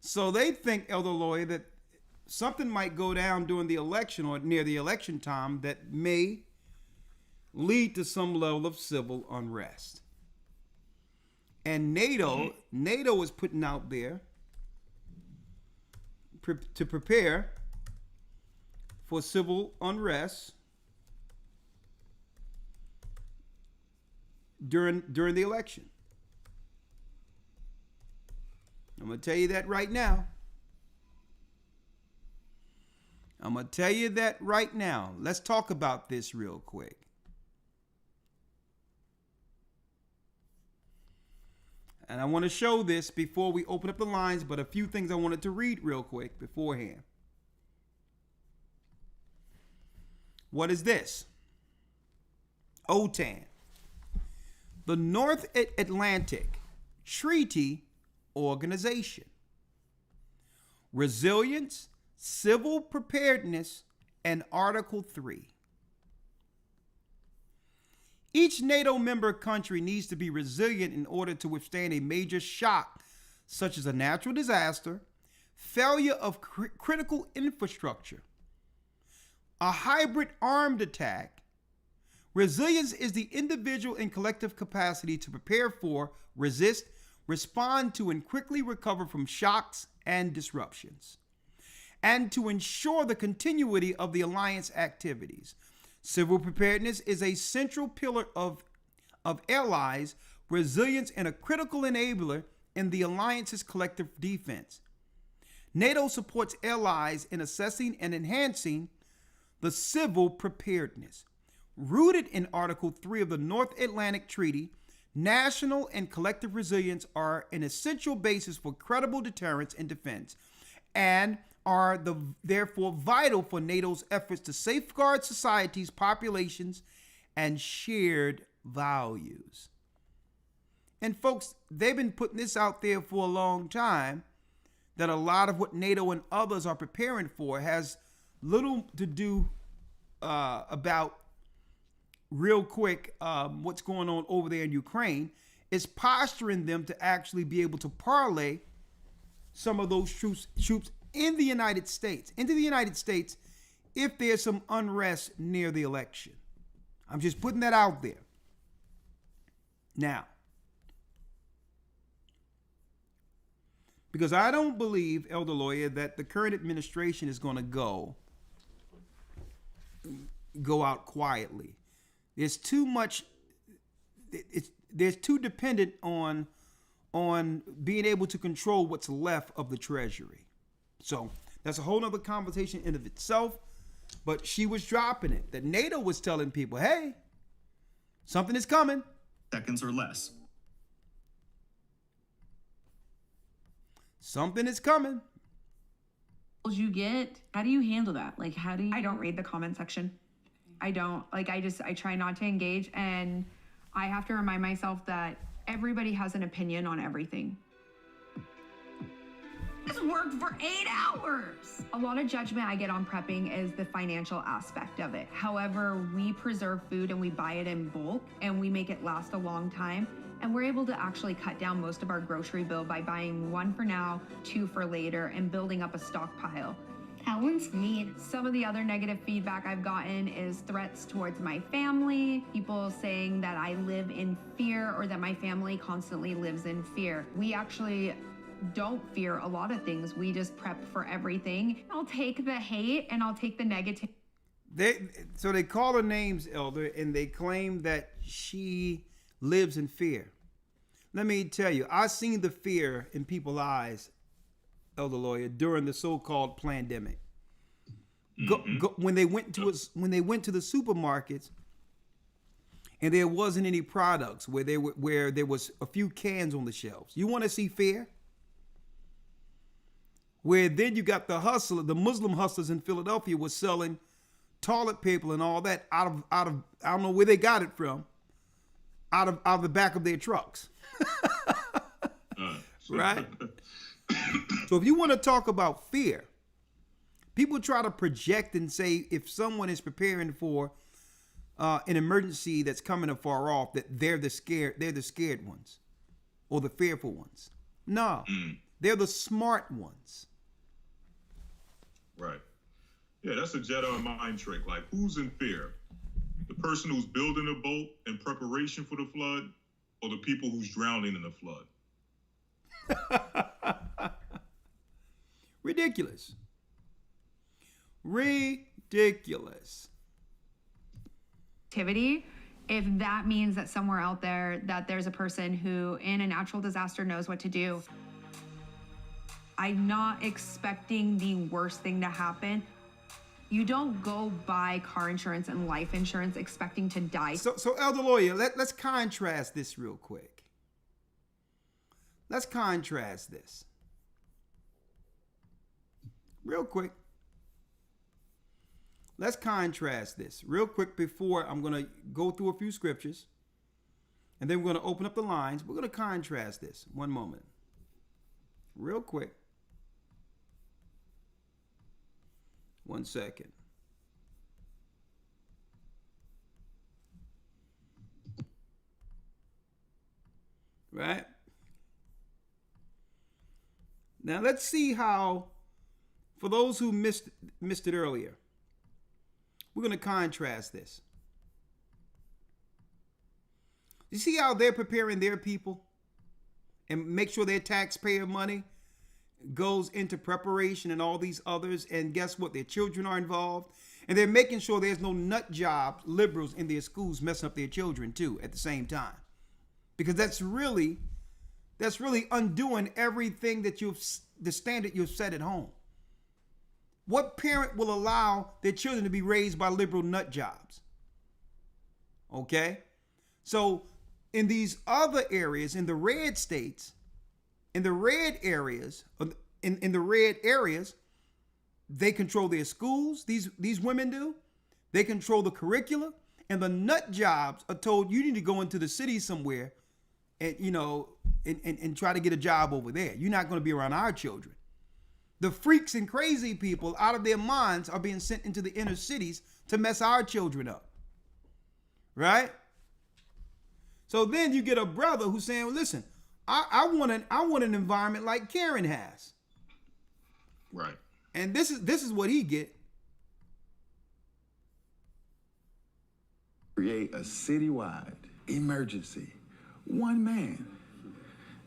So they think, Elder Lawyer, that something might go down during the election or near the election time that may lead to some level of civil unrest. And NATO is putting out there to prepare for civil unrest during the election. I'm going to tell you that right now. Let's talk about this real quick. And I want to show this before we open up the lines, but a few things I wanted to read real quick beforehand. What is this? OTAN, the North Atlantic Treaty Organization. Resilience, Civil Preparedness, and Article 3. Each NATO member country needs to be resilient in order to withstand a major shock, such as a natural disaster, failure of critical infrastructure, a hybrid armed attack. Resilience is the individual and collective capacity to prepare for, resist, respond to, and quickly recover from shocks and disruptions, and to ensure the continuity of the alliance activities. Civil preparedness is a central pillar of allies' resilience and a critical enabler in the alliance's collective defense. NATO supports allies in assessing and enhancing the civil preparedness. Rooted in Article 3 of the North Atlantic Treaty, national and collective resilience are an essential basis for credible deterrence and defense, and are therefore vital for NATO's efforts to safeguard societies, populations, and shared values. And folks, they've been putting this out there for a long time, that a lot of what NATO and others are preparing for has little to do about real quick, what's going on over there in Ukraine is posturing them to actually be able to parlay some of those troops in the United States, into the United States, if there's some unrest near the election. I'm just putting that out there. Now, because I don't believe, Elder Lawyer, that the current administration is going to go out quietly. There's too much. There's too dependent on being able to control what's left of the Treasury. So that's a whole nother conversation in of itself. But she was dropping it. That NATO was telling people, hey, something is coming. Seconds or less. Something is coming. You get, how do you handle that? Like, how do you? I don't read the comment section. I don't. Like, I try not to engage. And I have to remind myself that everybody has an opinion on everything. This worked for 8 hours. A lot of judgment I get on prepping is the financial aspect of it. However, we preserve food and we buy it in bulk and we make it last a long time. And we're able to actually cut down most of our grocery bill by buying 1 for now, 2 for later, and building up a stockpile. That one's neat. Some of the other negative feedback I've gotten is threats towards my family, people saying that I live in fear or that my family constantly lives in fear. We actually don't fear a lot of things. We just prep for everything. I'll take the hate and I'll take the negative. So they call her names, Elder, and they claim that she lives in fear. Let me tell you, I seen the fear in people's eyes, Elder Lawyer, during the so-called pandemic. When they went to the supermarkets and there wasn't any products, where there was a few cans on the shelves. You want to see fear? Where then you got the Muslim hustlers in Philadelphia was selling toilet paper and all that out of I don't know where they got it from, out of the back of their trucks. Right? So if you want to talk about fear, people try to project and say if someone is preparing for an emergency that's coming afar off, that they're the scared ones or the fearful ones. No, they're the smart ones. Right. Yeah, that's a Jedi mind trick. Like, who's in fear? The person who's building a boat in preparation for the flood, or the people who's drowning in the flood? Ridiculous. Ridiculous. If that means that somewhere out there that there's a person who in a natural disaster knows what to do. I'm not expecting the worst thing to happen. You don't go buy car insurance and life insurance expecting to die. So Elder Lawyer, let's contrast this real quick. Let's contrast this. Real quick. Let's contrast this real quick before I'm going to go through a few scriptures. And then we're going to open up the lines. We're going to contrast this. One moment. Real quick. 1 second. Right? Now let's see how, for those who missed it earlier, we're going to contrast this. You see how they're preparing their people and make sure their taxpayer money goes into preparation and all these others, and guess what? Their children are involved, and they're making sure there's no nut job liberals in their schools messing up their children too at the same time, because that's really undoing everything that the standard you've set at home. What parent will allow their children to be raised by liberal nut jobs? Okay, so in these other areas, in the red states, in the red areas, they control their schools. These women do. They control the curricula, and the nut jobs are told you need to go into the city somewhere, and and try to get a job over there. You're not going to be around our children. The freaks and crazy people out of their minds are being sent into the inner cities to mess our children up. right? So then you get a brother who's saying, well, listen, I want an environment like Karen has. Right. And this is what he get. Create a citywide emergency. One man.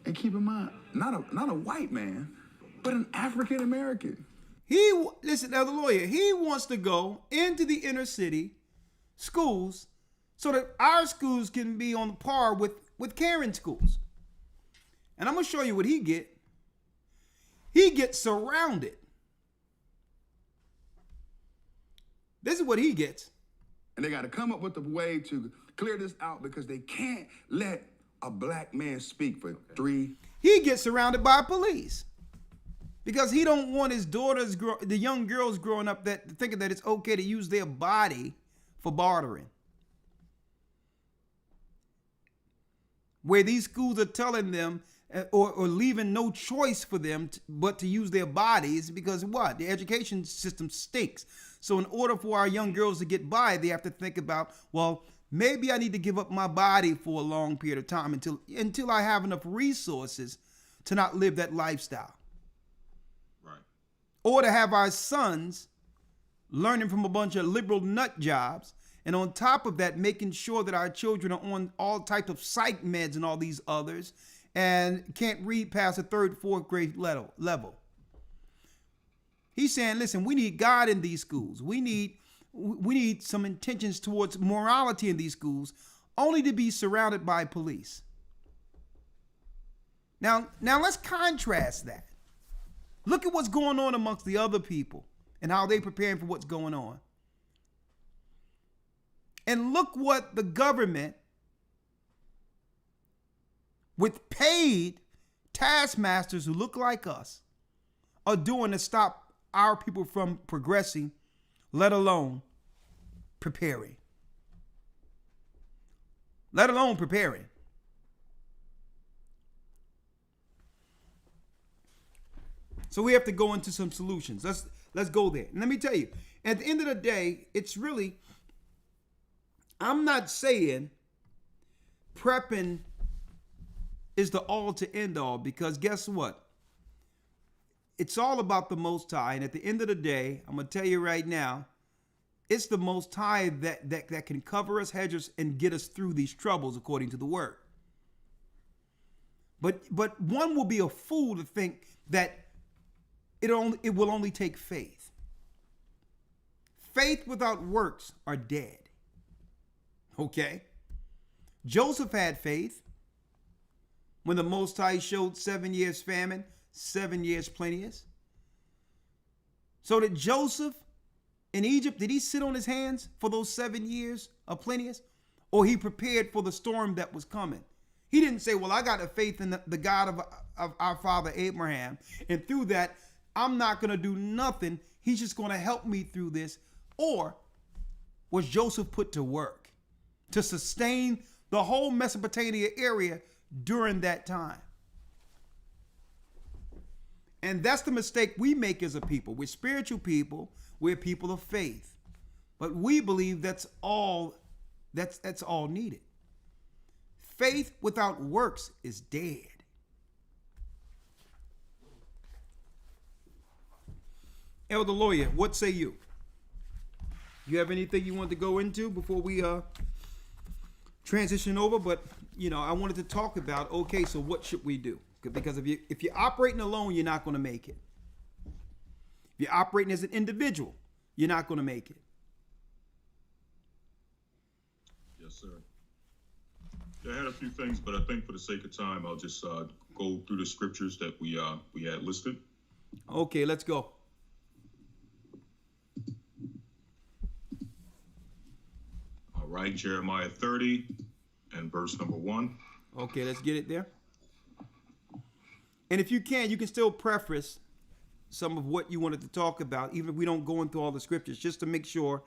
And keep in mind, not a white man, but an African American. Listen, now the lawyer, he wants to go into the inner city schools so that our schools can be on par with Karen schools. And I'm going to show you what he get. He gets surrounded. This is what he gets. And they got to come up with a way to clear this out because they can't let a black man speak for 3. He gets surrounded by police because he don't want his daughters, the young girls growing up, that thinking that it's okay to use their body for bartering. Where these schools are telling them or leaving no choice for them but to use their bodies because what? The education system stinks. So in order for our young girls to get by, they have to think about, well, maybe I need to give up my body for a long period of time until I have enough resources to not live that lifestyle. Right. Or to have our sons learning from a bunch of liberal nut jobs, and on top of that, making sure that our children are on all types of psych meds and all these others and can't read past the 3rd, 4th grade level. He's saying, listen, we need God in these schools. We need some intentions towards morality in these schools, only to be surrounded by police. Now let's contrast that. Look at what's going on amongst the other people and how they're preparing for what's going on. And look what the government, with paid taskmasters who look like us, are doing to stop our people from progressing, let alone preparing. Let alone preparing. So we have to go into some solutions. Let's go there. And let me tell you, at the end of the day, it's really, I'm not saying prepping is the all to end all, because guess what? It's all about the Most High. And at the end of the day, I'm going to tell you right now, it's the Most High that can cover us, hedge us, and get us through these troubles according to the word. But one will be a fool to think that it will only take faith. Faith without works are dead. Okay? Joseph had faith when the Most High showed 7 years famine, 7 years plenteous. So did Joseph in Egypt, did he sit on his hands for those 7 years of plenteous? Or he prepared for the storm that was coming? He didn't say, well, I got a faith in the God of our father Abraham, and through that, I'm not going to do nothing. He's just going to help me through this. Or was Joseph put to work to sustain the whole Mesopotamia area during that time? And that's the mistake we make as a people. We're spiritual people. We're people of faith. But we believe that's all needed. Faith without works is dead. Elder Lawyer, what say you? You have anything you want to go into before we transition over? But, I wanted to talk about, okay, so what should we do? Because if you're operating alone, you're not going to make it. If you're operating as an individual, you're not going to make it. Yes, sir. Yeah, I had a few things, but I think for the sake of time, I'll just go through the scriptures that we had listed. Okay, let's go. All right, Jeremiah 30 and verse number 1. Okay, let's get it there. And if you can still preface some of what you wanted to talk about, even if we don't go into all the scriptures, just to make sure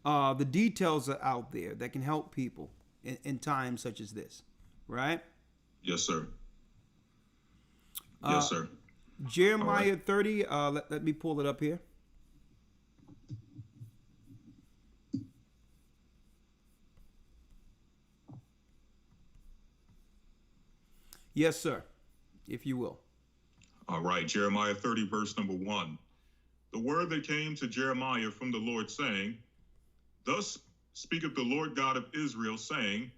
the details are out there that can help people in times such as this, right? Yes, sir. Yes, sir. Jeremiah 30, let me pull it up here. Yes, sir, if you will. All right, Jeremiah 30, verse number 1. The word that came to Jeremiah from the Lord, saying, Thus speaketh the Lord God of Israel, saying,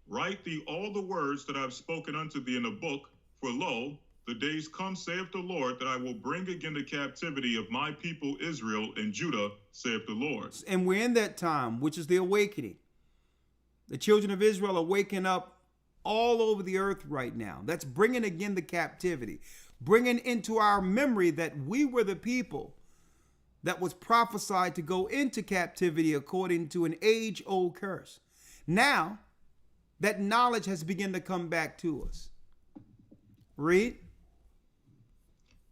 Write thee all the words that I have spoken unto thee in a book, for lo, the days come, saith the Lord, that I will bring again the captivity of my people Israel and Judah, saith the Lord. And we're in that time, which is the awakening. The children of Israel are waking up all over the earth right now. That's bringing again the captivity, bringing into our memory that we were the people that was prophesied to go into captivity according to an age-old curse. Now, that knowledge has begun to come back to us. Read.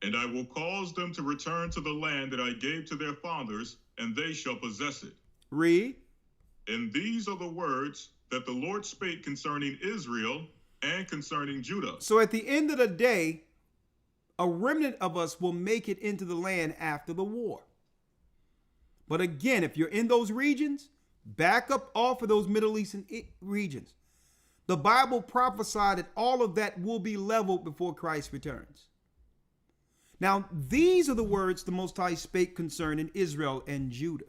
And I will cause them to return to the land that I gave to their fathers, and they shall possess it. Read. And these are the words that the Lord spake concerning Israel and concerning Judah. So at the end of the day, a remnant of us will make it into the land after the war. But again, if you're in those regions, back up off of those Middle Eastern regions. The Bible prophesied that all of that will be leveled before Christ returns. Now, these are the words the Most High spake concerning Israel and Judah.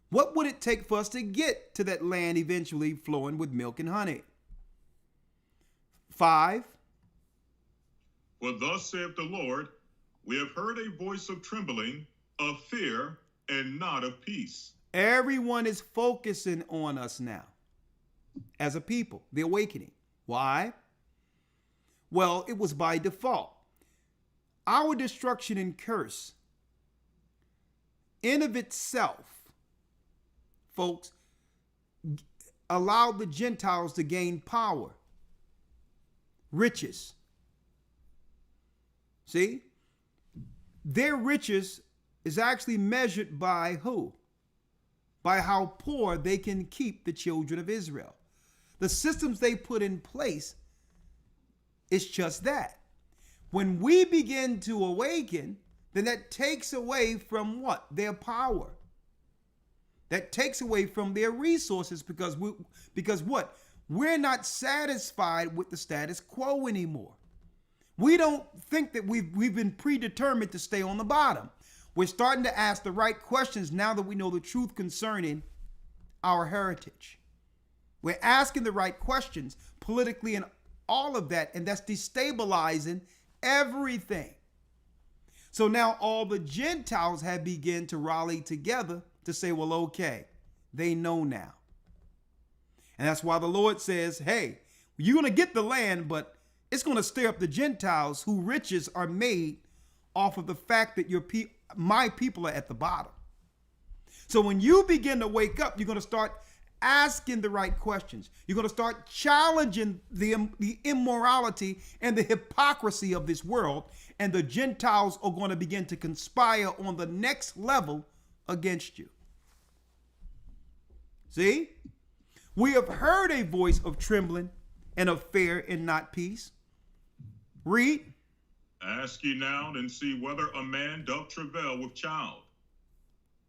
What would it take for us to get to that land eventually flowing with milk and honey? 5. For thus saith the Lord, we have heard a voice of trembling, of fear, and not of peace. Everyone is focusing on us now as a people, the awakening. Why? Well, it was by default. Our destruction and curse in of itself, folks, allowed the Gentiles to gain power, riches. See? Their riches is actually measured by who? By how poor they can keep the children of Israel. The systems they put in place is just that. When we begin to awaken, then that takes away from what? Their power. That takes away from their resources because what? We're not satisfied with the status quo anymore. We don't think that we've been predetermined to stay on the bottom. We're starting to ask the right questions now that we know the truth concerning our heritage. We're asking the right questions politically and all of that, and that's destabilizing everything. So now all the Gentiles have begun to rally together to say, well, okay, they know now. And that's why the Lord says, hey, you're going to get the land, but it's going to stir up the Gentiles whose riches are made off of the fact that my people are at the bottom. So when you begin to wake up, you're going to start asking the right questions. You're going to start challenging the immorality and the hypocrisy of this world, and the Gentiles are going to begin to conspire on the next level against you. See? We have heard a voice of trembling and of fear and not peace. Read. Ask ye now and see whether a man doth travail with child.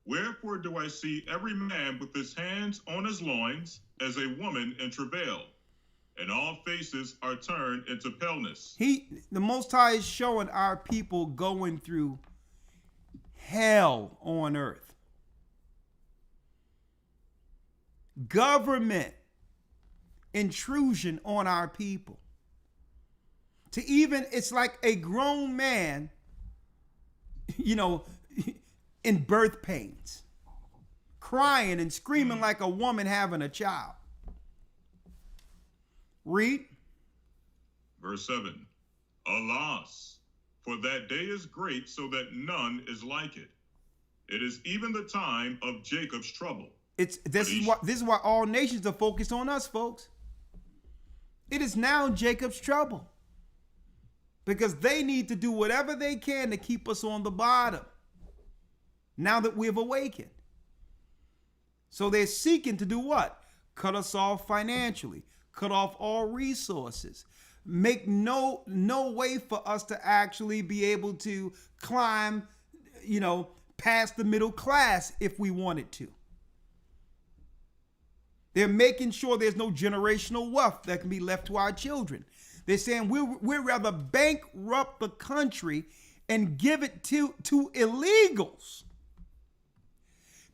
Wherefore do I see every man with his hands on his loins as a woman in travail, and all faces are turned into paleness. The Most High is showing our people going through hell on earth. Government intrusion on our people. It's like a grown man, in birth pains, crying and screaming like a woman having a child. Read. Verse 7. Alas, for that day is great, so that none is like it. It is even the time of Jacob's trouble. This is why all nations are focused on us, folks. It is now Jacob's trouble, because they need to do whatever they can to keep us on the bottom now that we've awakened. So they're seeking to do what? Cut us off financially, cut off all resources, make no way for us to actually be able to climb, past the middle class if we wanted to. They're making sure there's no generational wealth that can be left to our children. They're saying we'd rather bankrupt the country and give it to illegals.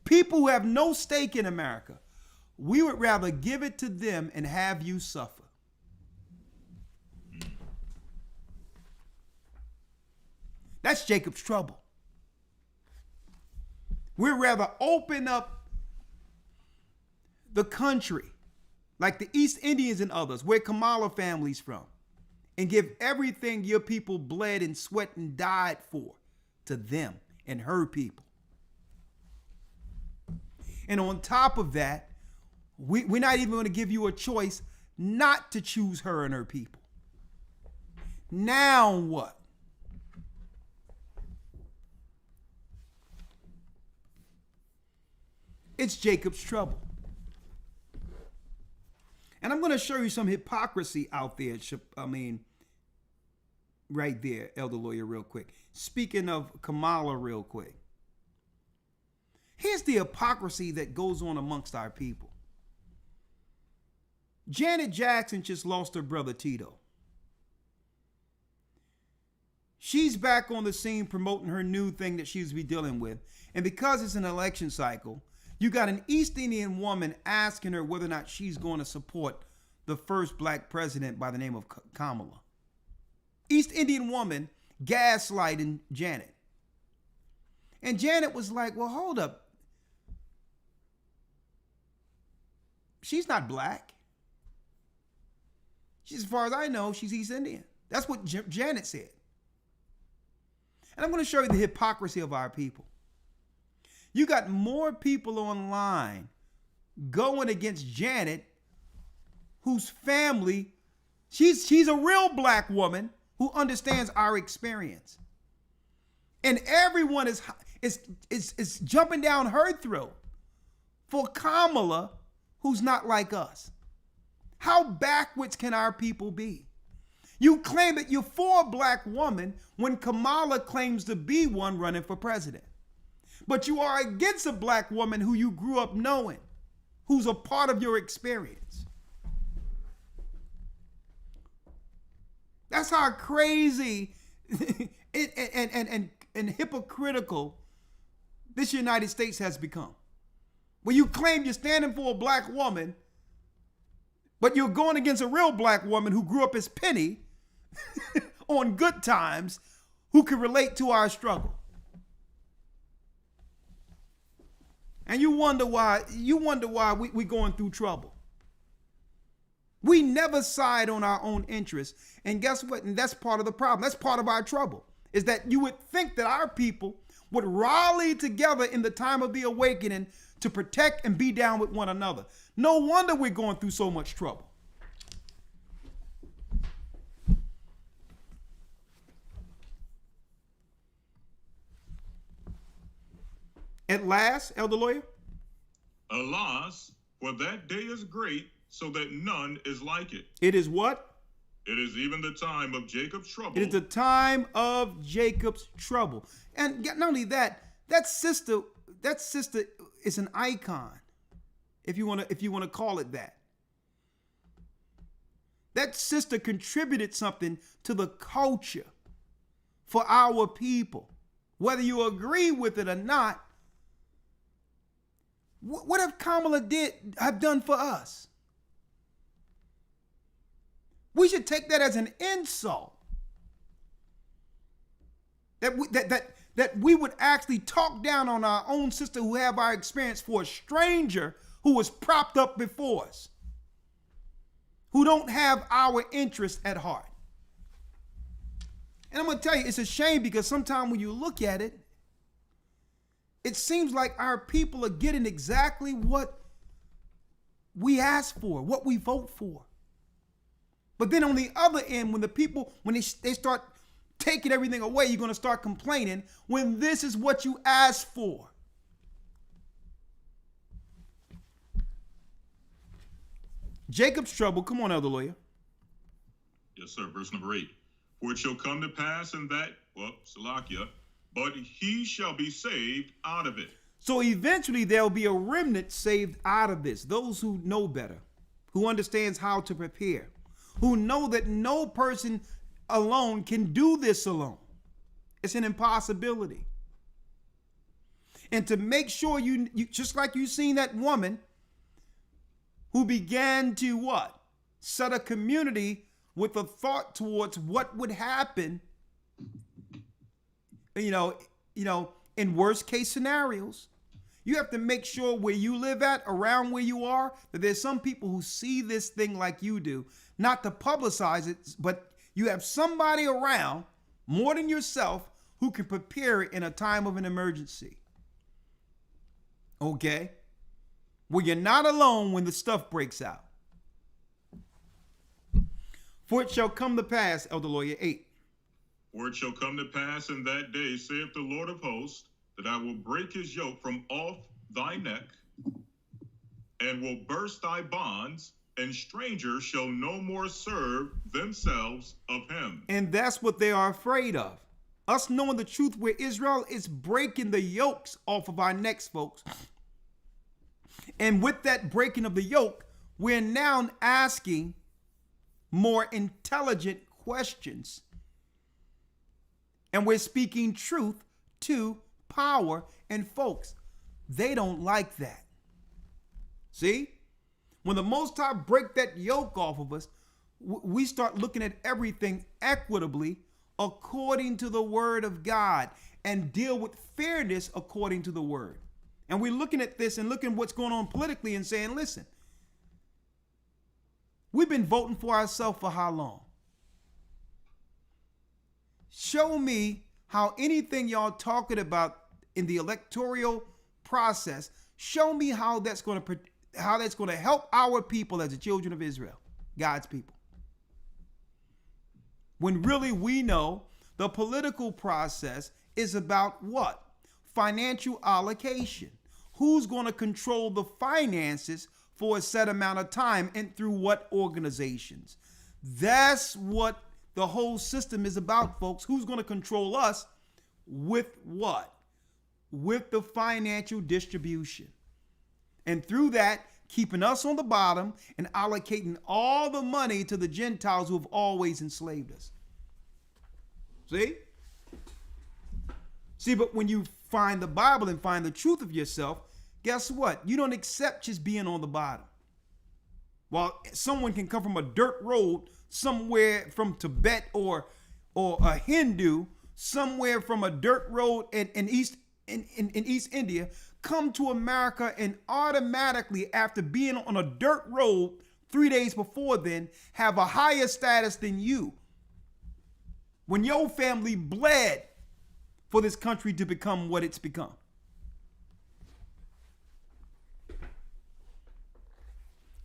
People who have no stake in America. We would rather give it to them and have you suffer. That's Jacob's trouble. We'd rather open up the country like the East Indians and others, where Kamala family's from, and give everything your people bled and sweat and died for to them and her people. And on top of that, we're not even going to give you a choice not to choose her and her people. Now what? It's Jacob's trouble. And I'm going to show you some hypocrisy out there. Right there, Elder Lawyer, real quick. Speaking of Kamala, real quick. Here's the hypocrisy that goes on amongst our people. Janet Jackson just lost her brother Tito. She's back on the scene promoting her new thing that she's be dealing with. And because it's an election cycle, you got an East Indian woman asking her whether or not she's going to support the first black president by the name of Kamala. East Indian woman gaslighting Janet. And Janet was like, well, hold up. She's not black. As far as I know, she's East Indian. That's what Janet said. And I'm going to show you the hypocrisy of our people. You got more people online going against Janet, whose family, she's a real black woman who understands our experience. And everyone is jumping down her throat for Kamala, who's not like us. How backwards can our people be? You claim that you're for a black woman when Kamala claims to be one running for president. But you are against a black woman who you grew up knowing, who's a part of your experience. That's how crazy and hypocritical this United States has become. Where you claim you're standing for a black woman, but you're going against a real black woman who grew up as Penny on Good Times, who can relate to our struggle. And you wonder why we going through trouble. We never side on our own interests. And guess what? And that's part of the problem. That's part of our trouble, is that you would think that our people would rally together in the time of the awakening to protect and be down with one another. No wonder we're going through so much trouble. At last, Elder Lawyer? Alas, for that day is great, so that none is like it. It is what? It is even the time of Jacob's trouble. It is the time of Jacob's trouble. And not only that, that sister is an icon, if you want to call it that. That sister contributed something to the culture for our people. Whether you agree with it or not, what have Kamala have done for us? We should take that as an insult. That we would actually talk down on our own sister who have our experience for a stranger who was propped up before us, who don't have our interest at heart. And I'm going to tell you, it's a shame, because sometimes when you look at it, it seems like our people are getting exactly what we ask for, what we vote for. But then on the other end, when the people, when they start taking everything away, you're going to start complaining when this is what you asked for. Jacob's trouble. Come on, Elder Lawyer. Yes, sir. Verse number 8. For it shall come to pass in that, Salakia, but he shall be saved out of it. So eventually there'll be a remnant saved out of this. Those who know better, who understands how to prepare, who know that no person alone can do this alone. It's an impossibility. And to make sure you just like you seen that woman who began to what? Set a community with a thought towards what would happen, in worst case scenarios. You have to make sure where you live at, around where you are, that there's some people who see this thing like you do, not to publicize it, but you have somebody around more than yourself who can prepare it in a time of an emergency. Okay? Where you're not alone when the stuff breaks out. For it shall come to pass, Elder Lawyer 8. For it shall come to pass in that day, saith the Lord of hosts, that I will break his yoke from off thy neck, and will burst thy bonds, and strangers shall no more serve themselves of him. And that's what they are afraid of. Us knowing the truth where Israel is breaking the yokes off of our necks, folks. And with that breaking of the yoke, we're now asking more intelligent questions. And we're speaking truth to power. And folks, they don't like that. See? When the Most High break that yoke off of us, we start looking at everything equitably according to the word of God and deal with fairness according to the word. And we're looking at this and looking at what's going on politically and saying, listen, we've been voting for ourselves for how long? Show me how anything y'all talking about in the electoral process, show me how that's going to help our people as the children of Israel, God's people. When really we know the political process is about what? Financial allocation. Who's going to control the finances for a set amount of time and through what organizations? That's what the whole system is about, folks. Who's going to control us with what? With the financial distribution. And through that, keeping us on the bottom and allocating all the money to the Gentiles who have always enslaved us. See, but when you find the Bible and find the truth of yourself, guess what? You don't accept just being on the bottom. While someone can come from a dirt road somewhere from Tibet or a Hindu, somewhere from a dirt road in East India, come to America and automatically, after being on a dirt road 3 days before then, have a higher status than you. When your family bled for this country to become what it's become.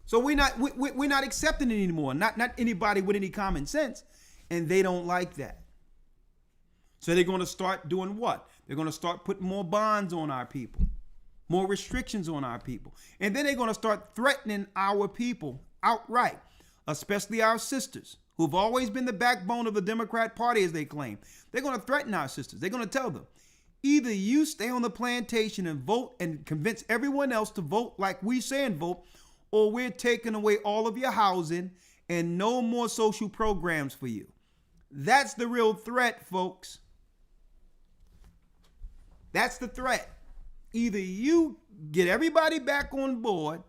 So we're not accepting it anymore. Not anybody with any common sense, and they don't like that. So they're going to start doing what? They're going to start putting more bonds on our people, more restrictions on our people, and then they're going to start threatening our people outright, especially our sisters, who've always been the backbone of the Democrat Party, as they claim. They're going to threaten our sisters. They're going to tell them, either you stay on the plantation and vote and convince everyone else to vote like we say and vote, or we're taking away all of your housing and no more social programs for you. That's the real threat, folks. That's the threat. Either you get everybody back on board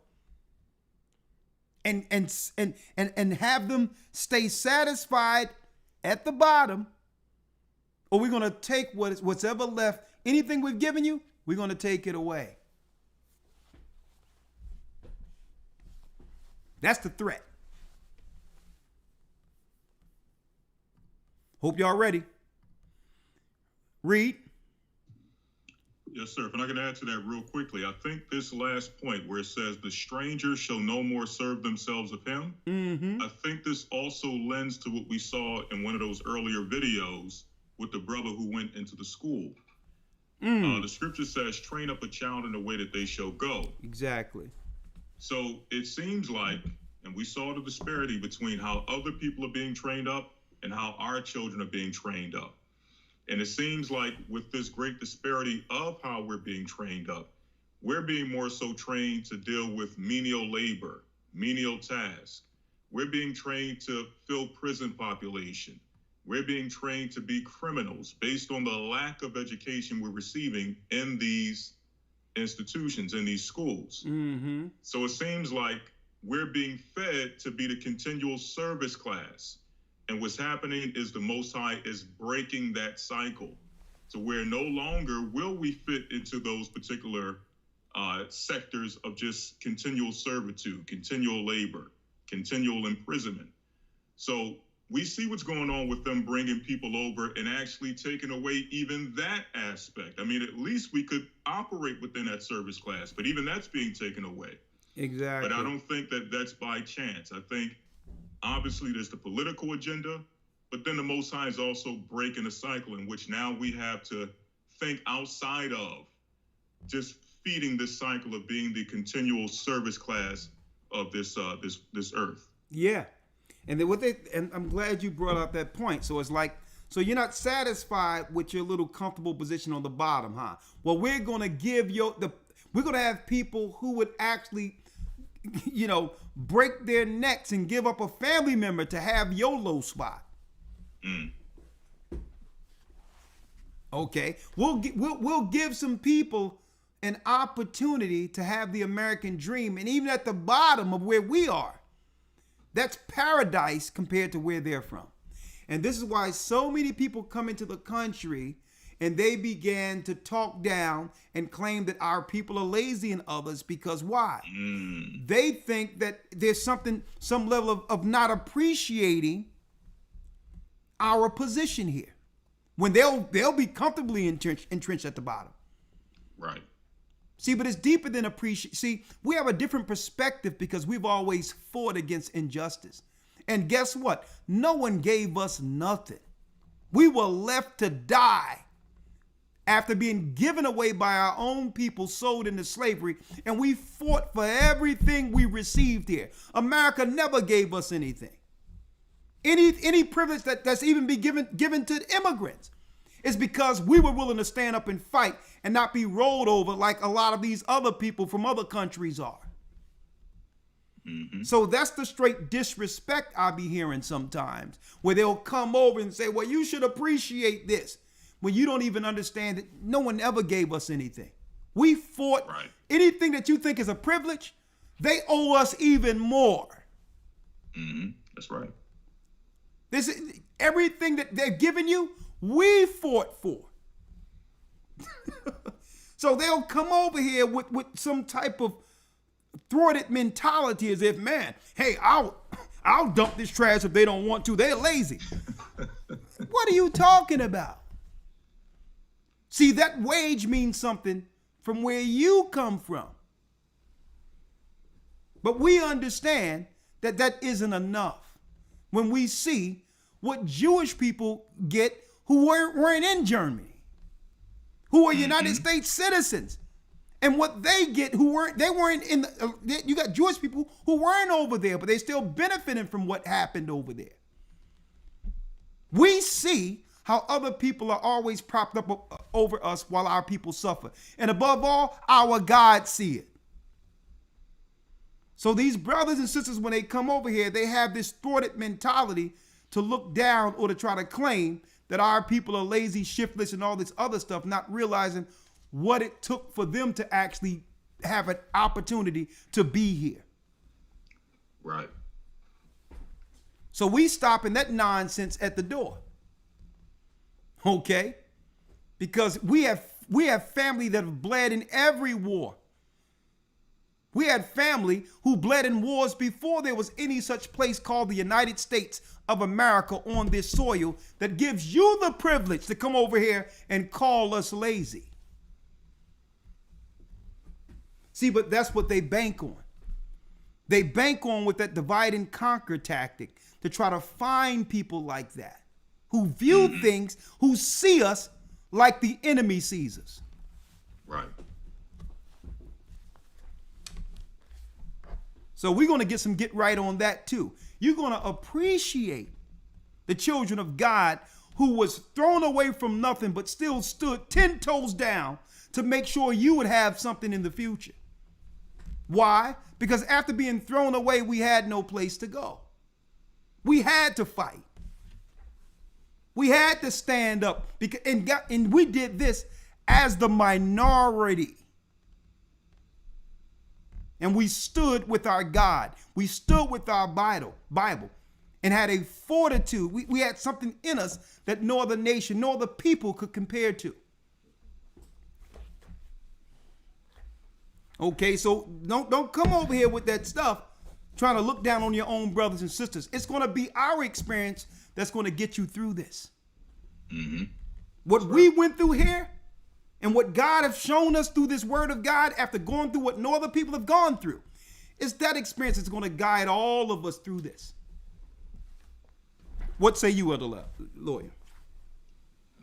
and have them stay satisfied at the bottom, or we're going to take what's ever left. Anything we've given you, we're going to take it away. That's the threat. Hope y'all ready. Read. Yes, sir. If I can add to that real quickly, I think this last point where it says the strangers shall no more serve themselves of him, I think this also lends to what we saw in one of those earlier videos with the brother who went into the school. The scripture says, train up a child in the way that they shall go. Exactly. So it seems like, and we saw the disparity between how other people are being trained up and how our children are being trained up. And it seems like with this great disparity of how we're being trained up, we're being more so trained to deal with menial labor, menial tasks. We're being trained to fill prison population. We're being trained to be criminals based on the lack of education we're receiving in these institutions, in these schools. Mm-hmm. So it seems like we're being fed to be the continual service class. And what's happening is the Most High is breaking that cycle. So where no longer will we fit into those particular sectors of just continual servitude, continual labor, continual imprisonment. So we see what's going on with them bringing people over and actually taking away even that aspect. I mean, at least we could operate within that service class, but even that's being taken away. Exactly. But I don't think that that's by chance. I think obviously there's the political agenda, but then the Most High is also breaking a cycle in which now we have to think outside of just feeding this cycle of being the continual service class of this earth. Yeah. And then and I'm glad you brought up that point. So it's like, so you're not satisfied with your little comfortable position on the bottom, huh? Well, we're going to give we're going to have people who would actually, break their necks and give up a family member to have your low spot. Mm. Okay. We'll give some people an opportunity to have the American dream. And even at the bottom of where we are, that's paradise compared to where they're from. And this is why so many people come into the country and they began to talk down and claim that our people are lazy and others, because why? They think that there's some level of not appreciating our position here, when they'll be comfortably entrenched at the bottom. Right. See, but it's deeper than appreciation. See, we have a different perspective because we've always fought against injustice. And guess what? No one gave us nothing. We were left to die after being given away by our own people, sold into slavery, and we fought for everything we received here. America never gave us anything. Any privilege that's even be given to immigrants is because we were willing to stand up and fight and not be rolled over like a lot of these other people from other countries are. Mm-hmm. So that's the straight disrespect I be hearing sometimes, where they'll come over and say, well, you should appreciate this, when you don't even understand that no one ever gave us anything. We fought. Right. Anything that you think is a privilege, they owe us even more. Mm-hmm. That's right. This is everything that they've given you, we fought for. So they'll come over here with some type of thwarted mentality, as if, man, hey, I'll dump this trash if they don't want to. They're lazy. What are you talking about? See, that wage means something from where you come from. But we understand that that isn't enough when we see what Jewish people get who weren't in Germany, who are United States citizens, and what they get you got Jewish people who weren't over there, but they're still benefiting from what happened over there. We see how other people are always propped up over us while our people suffer. And above all, our God see it. So these brothers and sisters, when they come over here, they have this thwarted mentality to look down or to try to claim that our people are lazy, shiftless, and all this other stuff, not realizing what it took for them to actually have an opportunity to be here. Right. So we stopping that nonsense at the door. Okay? Because we have family that have bled in every war. We had family who bled in wars before there was any such place called the United States of America on this soil that gives you the privilege to come over here and call us lazy. See, but that's what they bank on. They bank on with that divide and conquer tactic to try to find people like that, who view things, who see us like the enemy sees us. Right. So we're going to get right on that too. You're going to appreciate the children of God who was thrown away from nothing but still stood 10 toes down to make sure you would have something in the future. Why? Because after being thrown away, we had no place to go. We had to fight. We had to stand up, and we did this as the minority. And we stood with our God. We stood with our Bible, and had a fortitude. We had something in us that no other nation, no other people could compare to. Okay, so don't come over here with that stuff trying to look down on your own brothers and sisters. It's going to be our experience that's going to get you through this. Mm-hmm. What we went through here and what God has shown us through this word of God after going through what no other people have gone through, it's that experience that's going to guide all of us through this. What say you, Elder Lawyer?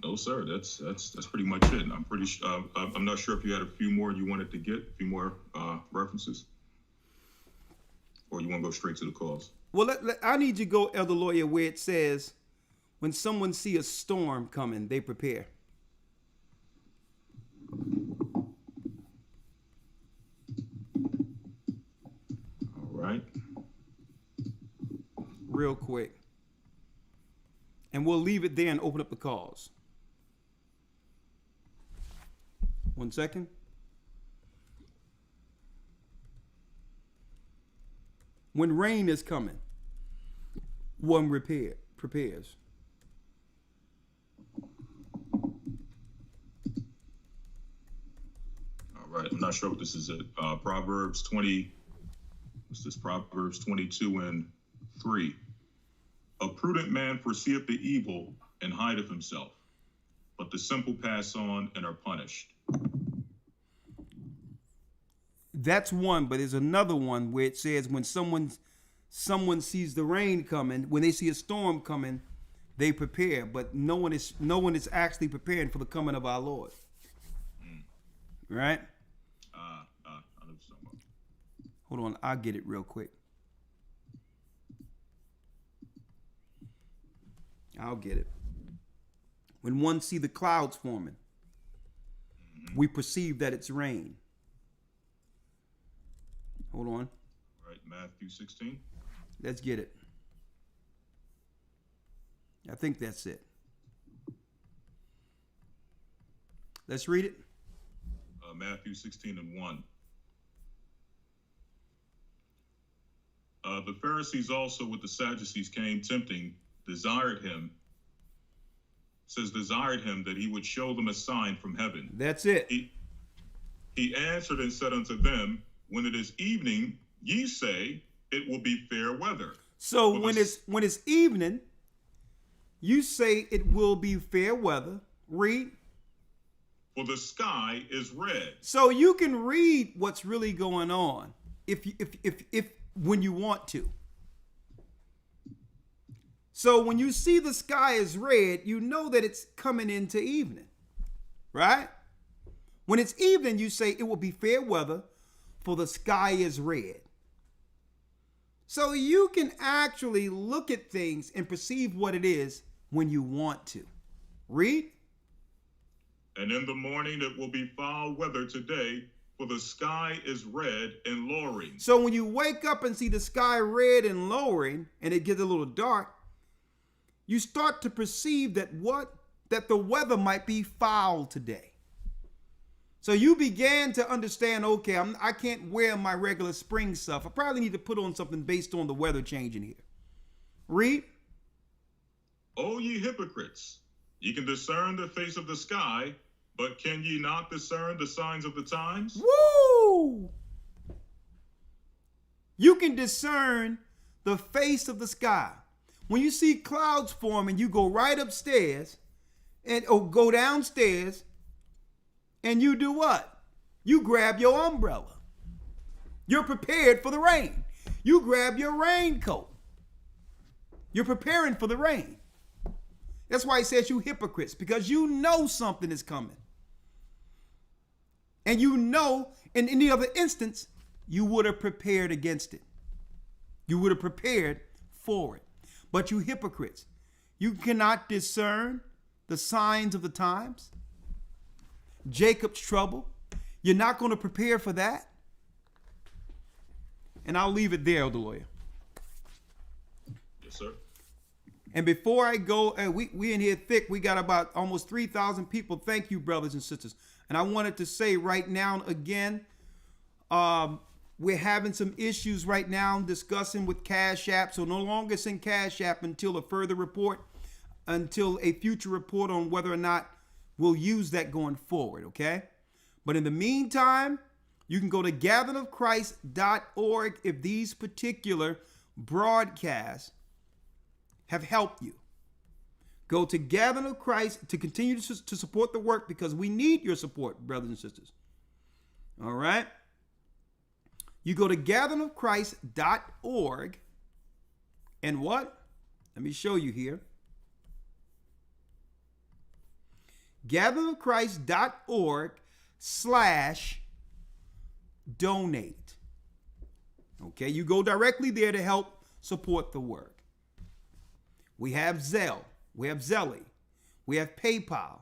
No, sir. That's pretty much it. I'm not sure if you had a few more you wanted to get, a few more references, or you want to go straight to the cause. Well, I need you to go, Elder Lawyer, where it says, when someone see a storm coming, they prepare. All right. Real quick. And we'll leave it there and open up the cause. 1 second. When rain is coming, one prepares. All right. I'm not sure what this is. Proverbs 20. What's this? Proverbs 22:3. A prudent man foreseeth the evil and hideth himself, but the simple pass on and are punished. That's one, but there's another one where it says when someone sees the rain coming, when they see a storm coming, they prepare, but no one is actually preparing for the coming of our Lord. Right? Hold on, I'll get it real quick. I'll get it. When one see the clouds forming, we perceive that it's rain. Hold on. All right, Matthew 16. Let's get it. I think that's it. Let's read it. Matthew 16:1. The Pharisees also with the Sadducees came tempting, desired him that he would show them a sign from heaven. That's it. He answered and said unto them, when it is evening, ye say it will be fair weather. So when it's evening, you say it will be fair weather. Read. For the sky is red. So you can read what's really going on if when you want to. So when you see the sky is red, you know that it's coming into evening, right? When it's evening, you say it will be fair weather, for the sky is red. So you can actually look at things and perceive what it is when you want to. Read. And in the morning it will be foul weather today, for the sky is red and lowering. So when you wake up and see the sky red and lowering, and it gets a little dark, you start to perceive that the weather might be foul today. So you began to understand, okay, I can't wear my regular spring stuff. I probably need to put on something based on the weather changing here. Read. O ye hypocrites, ye can discern the face of the sky, but can ye not discern the signs of the times? Woo! You can discern the face of the sky. When you see clouds forming, you go right upstairs or go downstairs, and you do what? You grab your umbrella. You're prepared for the rain. You grab your raincoat. You're preparing for the rain. That's why he says you hypocrites, because you know something is coming. And you know, in any other instance, you would have prepared against it. You would have prepared for it. But you hypocrites, you cannot discern the signs of the times. Jacob's trouble. You're not going to prepare for that. And I'll leave it there, Elder Lawyer. Yes, sir. And before I go, we in here thick. We got about almost 3,000 people. Thank you, brothers and sisters. And I wanted to say right now again, we're having some issues right now discussing with Cash App. So no longer send Cash App until a further report, until a future report on whether or not we'll use that going forward, okay? But in the meantime, you can go to gatheringofchrist.org if these particular broadcasts have helped you. Go to Gathering of Christ to continue to support the work, because we need your support, brothers and sisters. All right? You go to gatheringofchrist.org and what? Let me show you here. gatheringofchrist.org/donate. Okay, you go directly there to help support the work. We have Zelle, we have Zelly, we have PayPal,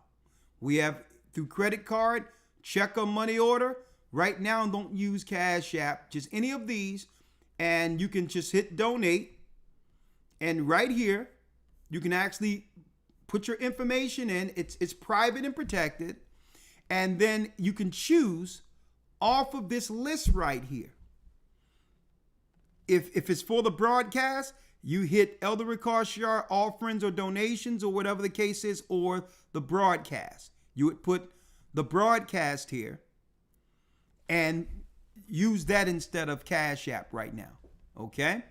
we have through credit card, check or money order. Right now, don't use Cash App, just any of these, and you can just hit donate. And right here, you can actually put your information in. It's private and protected. And then you can choose off of this list right here. If it's for the broadcast, you hit Elder Ricard Shiar offerings or donations or whatever the case is, or the broadcast. You would put the broadcast here and use that instead of Cash App right now, okay?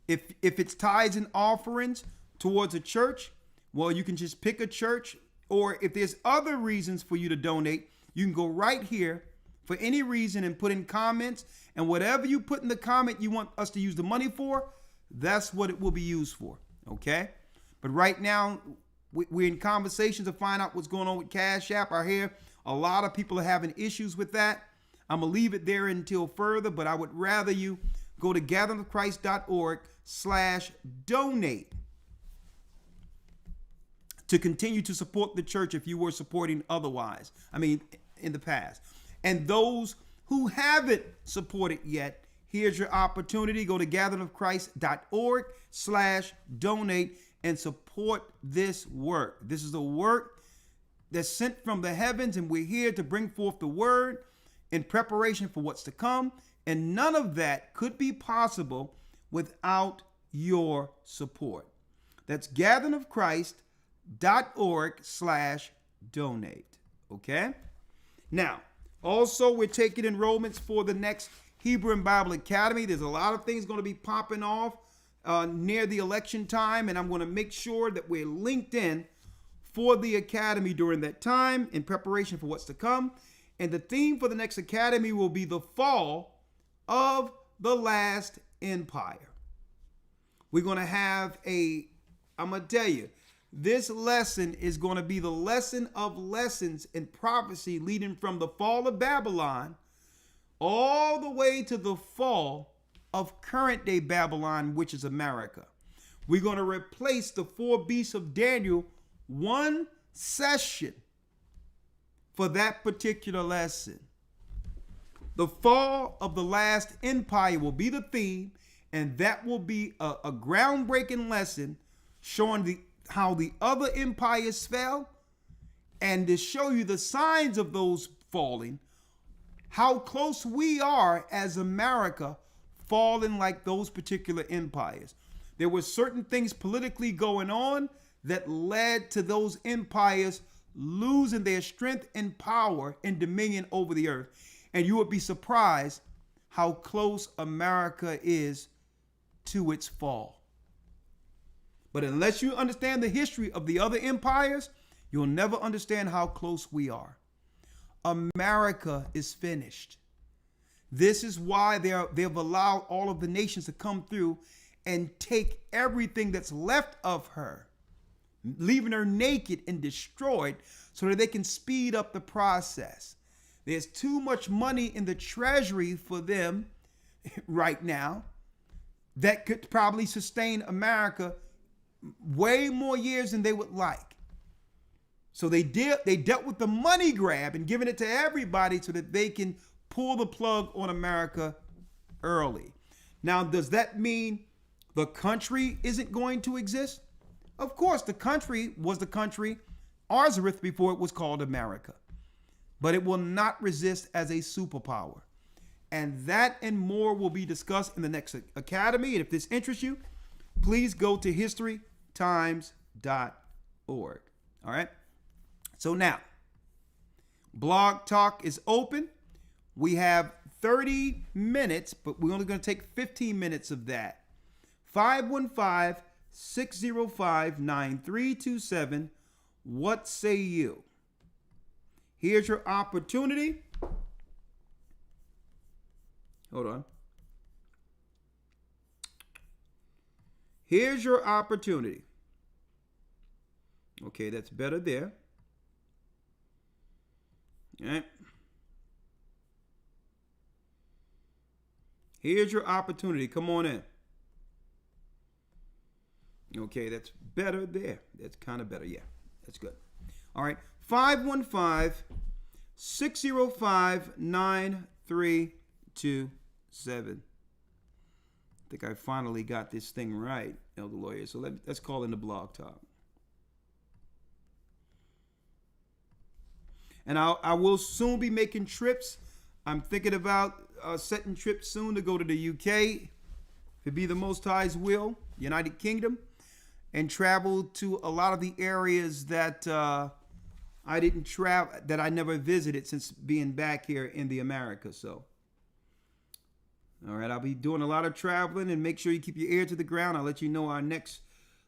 If it's tithes and offerings towards a church, well, you can just pick a church, or if there's other reasons for you to donate, you can go right here for any reason and put in comments, and whatever you put in the comment you want us to use the money for, that's what it will be used for, okay? But right now, we're in conversations to find out what's going on with Cash App. I hear a lot of people are having issues with that. I'm going to leave it there until further, but I would rather you go to gatheringofchrist.org/donate to continue to support the church if you were supporting otherwise. I mean, in the past. And those who haven't supported yet, here's your opportunity. Go to gatheringofchrist.org/donate and support this work. This is a work that's sent from the heavens, and we're here to bring forth the word in preparation for what's to come. And none of that could be possible without your support. That's gatheringofchrist.org/donate. Okay? Now, also, we're taking enrollments for the next Hebrew and Bible Academy. There's a lot of things going to be popping off near the election time, and I'm going to make sure that we're linked in for the academy during that time in preparation for what's to come. And the theme for the next academy will be the fall of the last empire. We're going to have I'm going to tell you, this lesson is going to be the lesson of lessons in prophecy leading from the fall of Babylon all the way to the fall of current day Babylon, which is America. We're going to replace the 4 beasts of Daniel one session for that particular lesson. The fall of the last empire will be the theme, and that will be a groundbreaking lesson showing how the other empires fell, and to show you the signs of those falling, how close we are as America falling like those particular empires. There were certain things politically going on that led to those empires losing their strength and power and dominion over the earth. And you would be surprised how close America is to its fall. But unless you understand the history of the other empires, you'll never understand how close we are. America is finished. This is why they've allowed all of the nations to come through and take everything that's left of her, leaving her naked and destroyed so that they can speed up the process. There's too much money in the treasury for them right now that could probably sustain America way more years than they would like. So they dealt with the money grab and giving it to everybody so that they can pull the plug on America early. Now, does that mean the country isn't going to exist? Of course, the country was the country Arzareth before it was called America. But it will not resist as a superpower. And that and more will be discussed in the next academy. And if this interests you, please go to historytimes.org. All right. So now, Blog Talk is open. We have 30 minutes, but we're only going to take 15 minutes of that. 515-605-9327. What say you? Here's your opportunity. Hold on. Here's your opportunity. Okay, that's better there. All right. Here's your opportunity. Come on in. Okay, that's better there. That's kind of better. Yeah, that's good. All right. 515-605-9327. I think I finally got this thing right, Elder Lawyer. So let's call in the Blog Talk. And I will soon be making trips. I'm thinking about setting trips soon to go to the UK, if it be the Most High's will, United Kingdom, and travel to a lot of the areas that I didn't travel, that I never visited since being back here in the Americas. So, all right, I'll be doing a lot of traveling, and make sure you keep your ear to the ground. I'll let you know our next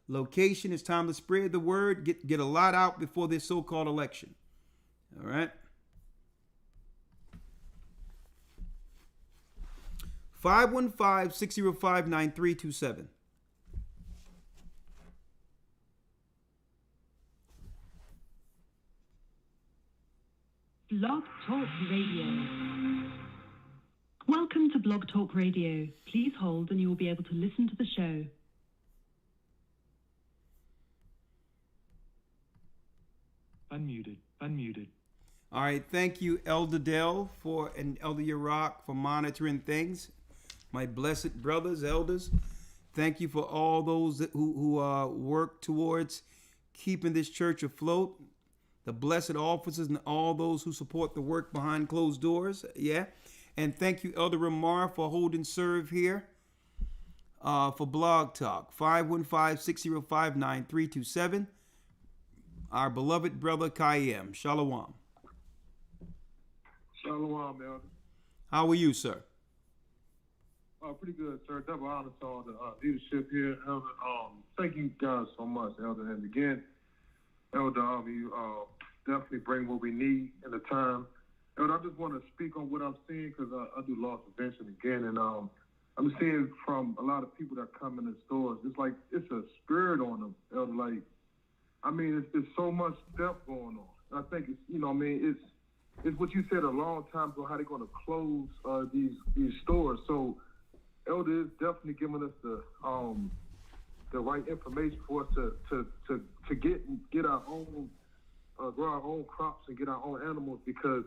location. It's time to spread the word, get a lot out before this so-called election. All right. 515-605-9327. Blog Talk Radio. Welcome to Blog Talk Radio. Please hold and you will be able to listen to the show. Unmuted. All right, thank you, Elder Dell and Elder Yarack for monitoring things. My blessed brothers, elders, thank you for all those who work towards keeping this church afloat. The blessed officers and all those who support the work behind closed doors. Yeah. And thank you, Elder Ramar, for holding serve here for Blog Talk. 515-605-9327. Our beloved brother, Kayem. Shalom. Shalom, Elder. How are you, sir? Pretty good, sir. Double honor to all the leadership here, Elder. Thank you guys so much, Elder. And again, Elder, you definitely bring what we need in the time. Elder, I just want to speak on what I'm seeing because I do loss prevention again, and I'm seeing from a lot of people that come in the stores, it's like it's a spirit on them, Elder. Like, I mean, it's so much stuff going on. I think it's, it's what you said a long time ago, how they're going to close these stores. So, Elder is definitely giving us the right information for us to get our own grow our own crops and get our own animals, because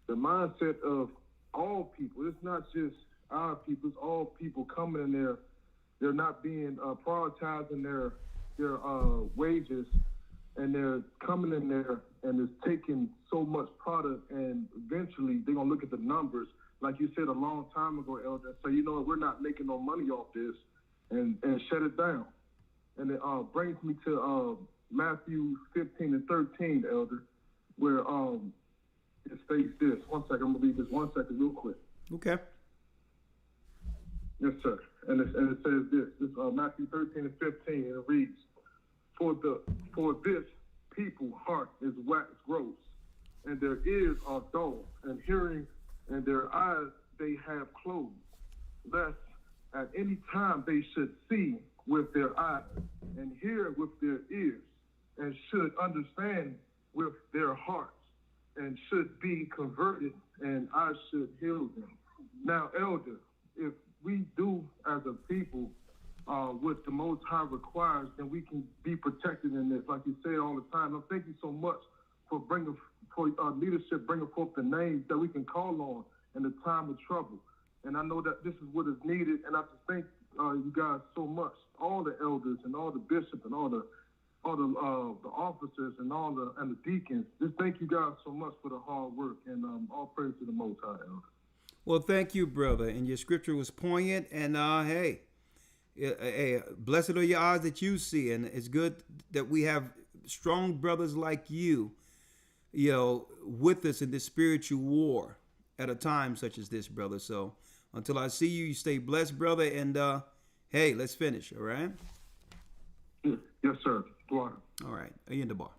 the mindset of all people, it's not just our people, it's all people coming in there. They're not being prioritizing their wages, and they're coming in there and it's taking so much product, and eventually they're gonna look at the numbers, like you said a long time ago, Elder, and say, you know what, we're not making no money off this, and shut it down. And it brings me to Matthew 15 and 13, Elder, where it states this. One second, I'm gonna read this 1 second real quick. Okay. Yes, sir. And it says this. This Matthew 13 and 15, and it reads, For this people heart is wax gross, and their ears are dull, and hearing, and their eyes they have closed, lest at any time they should see with their eyes, and hear with their ears, and should understand with their hearts, and should be converted, and I should heal them. Now, Elder, if we do as a people what the Most High requires, then we can be protected in this, like you say all the time. I thank you so much for leadership, bringing forth the names that we can call on in the time of trouble. And I know that this is what is needed, and I just thank you guys so much, all the elders and all the bishops and all the all the officers and all the deacons. Just thank you guys so much for the hard work, and all praise to the Most High, Elder. Well, thank you, brother. And your scripture was poignant. And hey, blessed are your eyes that you see. And it's good that we have strong brothers like you, with us in this spiritual war at a time such as this, brother. So until I see you, you stay blessed, brother. And hey, let's finish. All right. Yes, sir. Water. All right. Are you in the bar?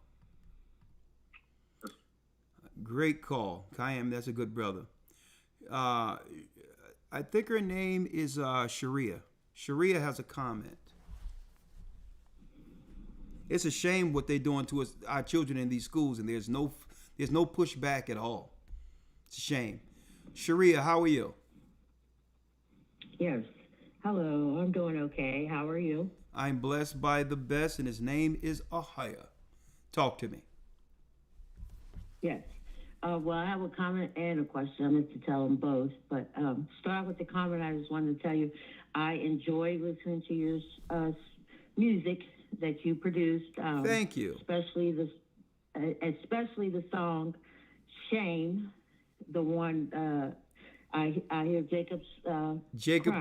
Great call, Kayam. That's a good brother. I think her name is Sharia. Sharia has a comment. It's a shame what they're doing to us, our children in these schools, and there's no pushback at all. It's a shame. Sharia, how are you? Yes. Hello. I'm doing okay. How are you? I'm blessed by the best, and his name is Ahaya. Talk to me. Yes. Well, I have a comment and a question. I meant to tell them both, but start with the comment. I just wanted to tell you, I enjoy listening to your music that you produced. Thank you. Especially the song "Shame," the one I hear Jacob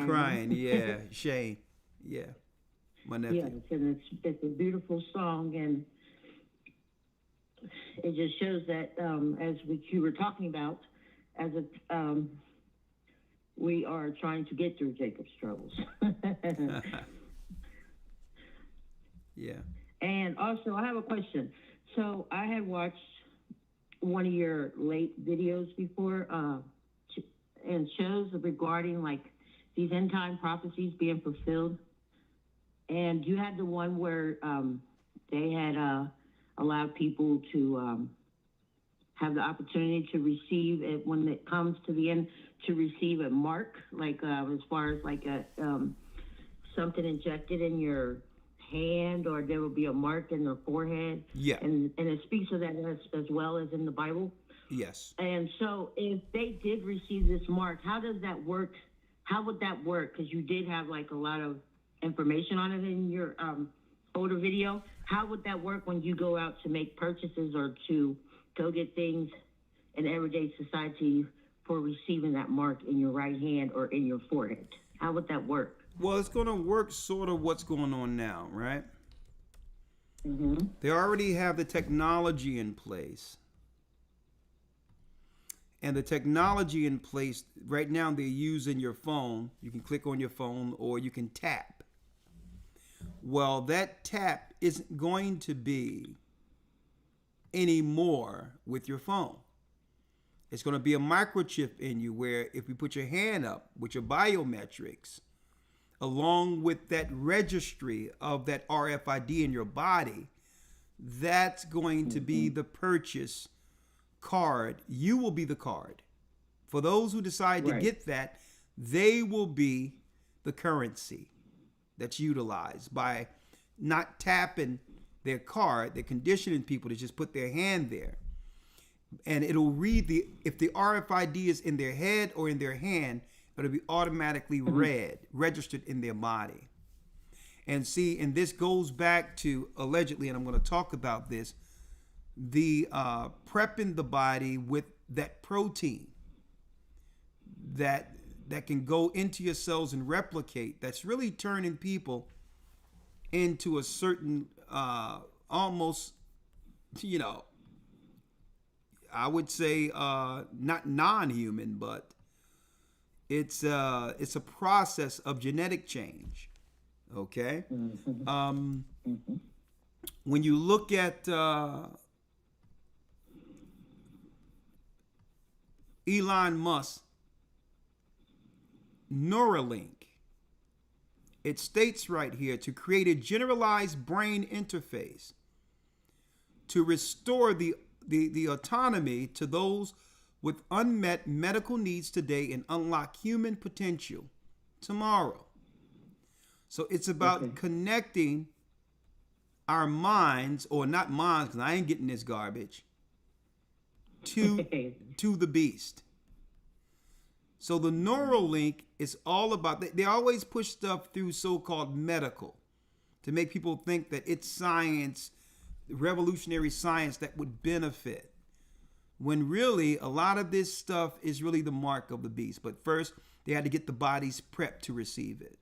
crying. Yeah, Shame. Yeah, my nephew. Yes, and it's a beautiful song, and it just shows that, as you were talking about, as we are trying to get through Jacob's troubles. Yeah. And also, I have a question. So I had watched one of your late videos before, and shows regarding like these end time prophecies being fulfilled. And you had the one where they had allowed people to have the opportunity to receive it when it comes to the end, to receive a mark, like as far as like a something injected in your hand, or there will be a mark in their forehead. Yeah. And it speaks of that as well as in the Bible. Yes. And so if they did receive this mark, how does that work? How would that work? Because you did have like a lot of information on it in your older video. How would that work when you go out to make purchases or to go get things in everyday society for receiving that mark in your right hand or in your forehead? How would that work? Well, it's going to work sort of what's going on now, right? Mm-hmm. They already have the technology in place. And the technology in place, right now they're using your phone. You can click on your phone or you can tap. Well, that tap isn't going to be anymore with your phone. It's going to be a microchip in you where if you put your hand up with your biometrics, along with that registry of that RFID in your body, that's going to be the purchase card. You will be the card. For those who decide to get that, they will be the currency that's utilized by not tapping their card. They're conditioning people to just put their hand there. And it'll read if the RFID is in their head or in their hand, it'll be automatically registered in their body. And see, and this goes back to allegedly, and I'm going to talk about this, the prepping the body with that protein that can go into your cells and replicate. That's really turning people into a certain almost, I would say not non-human, but it's a process of genetic change. Okay. When you look at Elon Musk, Neuralink, it states right here to create a generalized brain interface to restore the autonomy to those with unmet medical needs today and unlock human potential tomorrow. So it's about connecting our minds, or not minds, because I ain't getting this garbage, to the beast. So the Neuralink is all about, they always push stuff through so-called medical. to make people think that it's science, revolutionary science that would benefit, when really a lot of this stuff is really the mark of the beast. But first, they had to get the bodies prepped to receive it.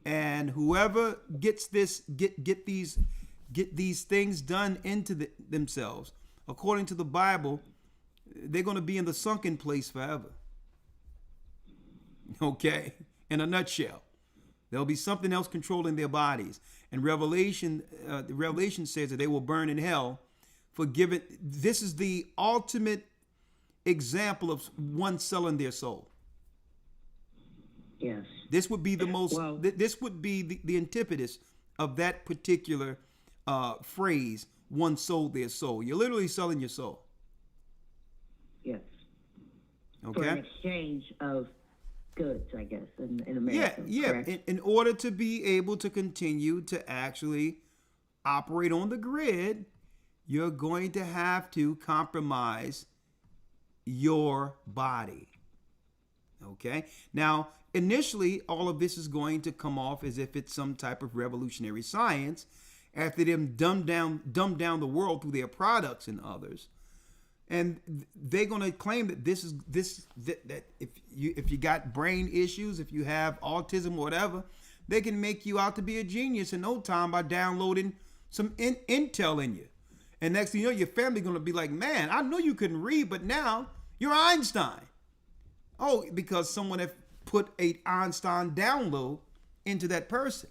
And whoever gets this, get these things done into themselves, according to the Bible, they're going to be in the sunken place forever. Okay, in a nutshell, there'll be something else controlling their bodies. And Revelation says that they will burn in hell for giving. This is the ultimate example of one selling their soul. Yes. This would be the most. This would be the antithesis of that particular phrase. One sold their soul. You're literally selling your soul. Yes. Okay. For an exchange of goods, I guess, in America. Yeah. In order to be able to continue to actually operate on the grid, you're going to have to compromise your body. Okay. Now, initially, all of this is going to come off as if it's some type of revolutionary science, after them dumb down the world through their products and others. And they're going to claim that that if you got brain issues, if you have autism or whatever, they can make you out to be a genius in no time by downloading some intel in you. And next thing you know, your family going to be like, man, I know you couldn't read, but now you're Einstein. Oh, because someone have put a Einstein download into that person.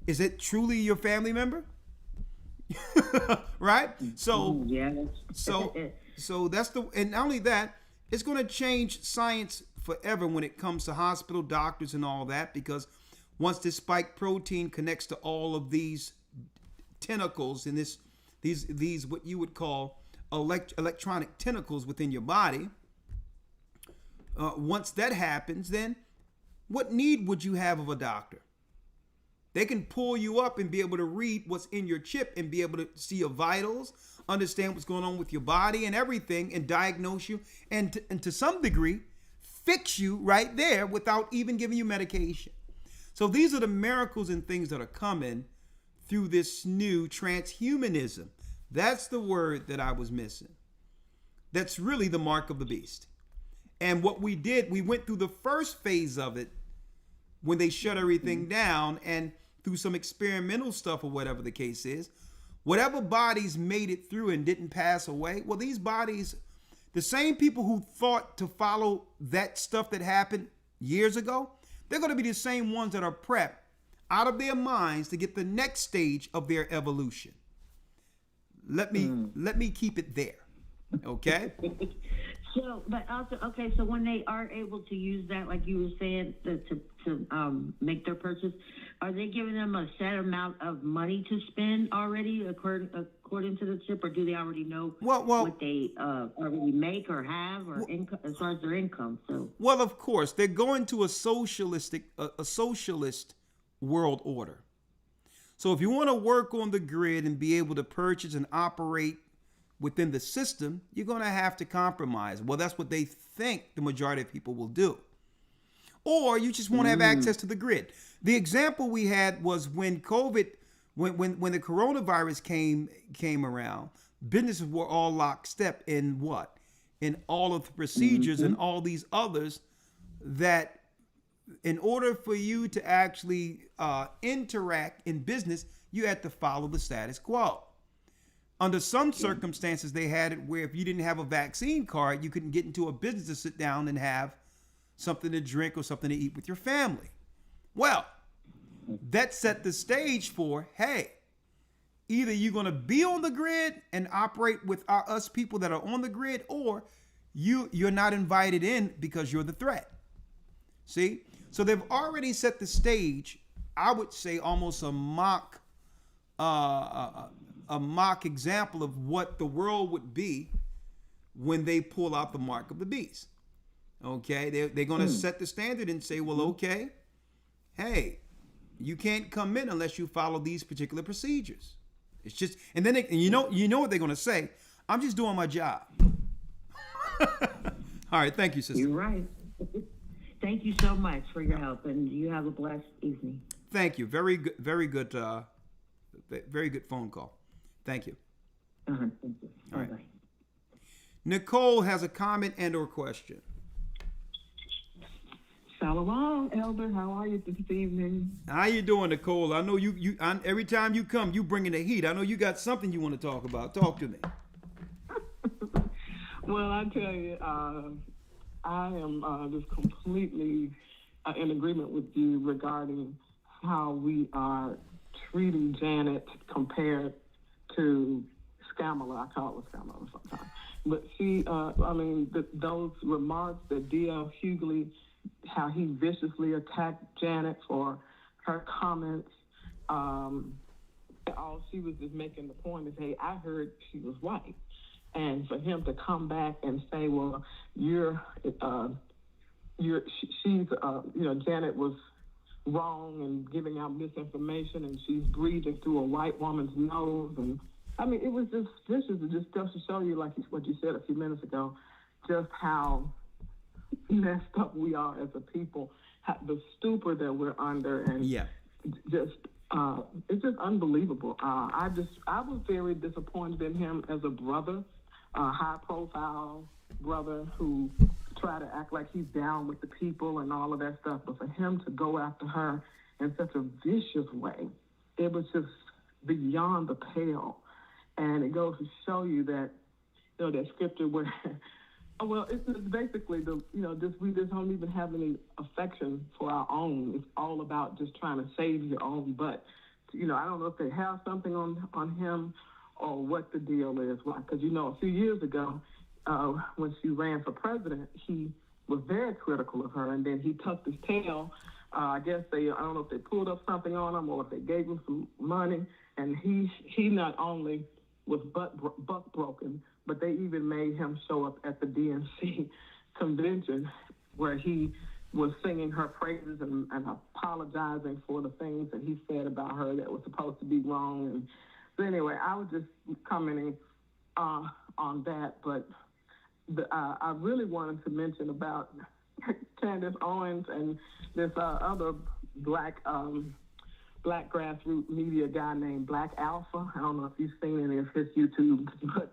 Is it truly your family member? Right? So, so that's and not only that, it's going to change science forever when it comes to hospital doctors and all that, because once this spike protein connects to all of these tentacles and these what you would call electronic tentacles within your body, once that happens, then what need would you have of a doctor? They can pull you up and be able to read what's in your chip and be able to see your vitals, understand what's going on with your body and everything, and diagnose you and to some degree fix you right there without even giving you medication. So these are the miracles and things that are coming through this new transhumanism. That's the word that I was missing. That's really the mark of the beast. And what we did, we went through the first phase of it when they shut everything down, and through some experimental stuff or whatever the case is, whatever bodies made it through and didn't pass away, well, these bodies, the same people who thought to follow that stuff that happened years ago, they're going to be the same ones that are prepped out of their minds to get the next stage of their evolution. Let me keep it there. Okay? So, but also, okay, so when they are able to use that, like you were saying, to make their purchase, are they giving them a set amount of money to spend already, according to the chip, or do they already know what they already make or have, or income, as far as their income? So, well, of course, they're going to a socialist world order. So if you want to work on the grid and be able to purchase and operate within the system, you're going to have to compromise. Well, that's what they think the majority of people will do. Or you just won't have access to the grid. The example we had was when COVID, when the coronavirus came around, businesses were all lockstep in what? In all of the procedures and all these others that in order for you to actually interact in business, you had to follow the status quo. Under some circumstances, they had it where if you didn't have a vaccine card, you couldn't get into a business to sit down and have something to drink or something to eat with your family. Well, that set the stage for, hey, either you're going to be on the grid and operate with us people that are on the grid, or you're not invited in because you're the threat. See? So they've already set the stage, I would say almost a mock example of what the world would be when they pull out the mark of the beast. Okay, they're going to set the standard and say, well, okay, hey, you can't come in unless you follow these particular procedures. It's just, and then you know what they're going to say. I'm just doing my job. All right, thank you, sister. You're right. Thank you so much for your help, and you have a blessed evening. Thank you. Very good. Very good. Very good phone call. Thank you. Thank you. All right. Nicole has a comment and/or question. Shalom, Elder. How are you this evening? How you doing, Nicole? I know you every time you come, you bringing the heat. I know you got something you want to talk about. Talk to me. Well, I tell you, I am just completely in agreement with you regarding how we are treating Janet compared to Scamala. I call her Scamala sometimes. But she, those remarks that D.L. Hughley, how he viciously attacked Janet for her comments, all she was just making the point is, hey, I heard she was white. And for him to come back and say, well, Janet was wrong and giving out misinformation, and she's breathing through a white woman's nose. And I mean, it was just vicious. It just goes to show you, like what you said a few minutes ago, just how messed up we are as a people, the stupor that we're under, and just it's just unbelievable. I was very disappointed in him as a brother, a high-profile brother who tried to act like he's down with the people and all of that stuff. But for him to go after her in such a vicious way, it was just beyond the pale. And it goes to show you that, that scripture where, well, it's basically we just don't even have any affection for our own. It's all about just trying to save your own butt. I don't know if they have something on him or what the deal is. Because, a few years ago, when she ran for president, he was very critical of her, and then he tucked his tail. I guess I don't know if they pulled up something on him or if they gave him some money, and he not only was buck broken, but they even made him show up at the DNC convention where he was singing her praises and apologizing for the things that he said about her that was supposed to be wrong. And so anyway, I was just commenting on that, but I really wanted to mention about Candace Owens and this other black grassroots media guy named Black Alpha. I don't know if you've seen any of his YouTube, but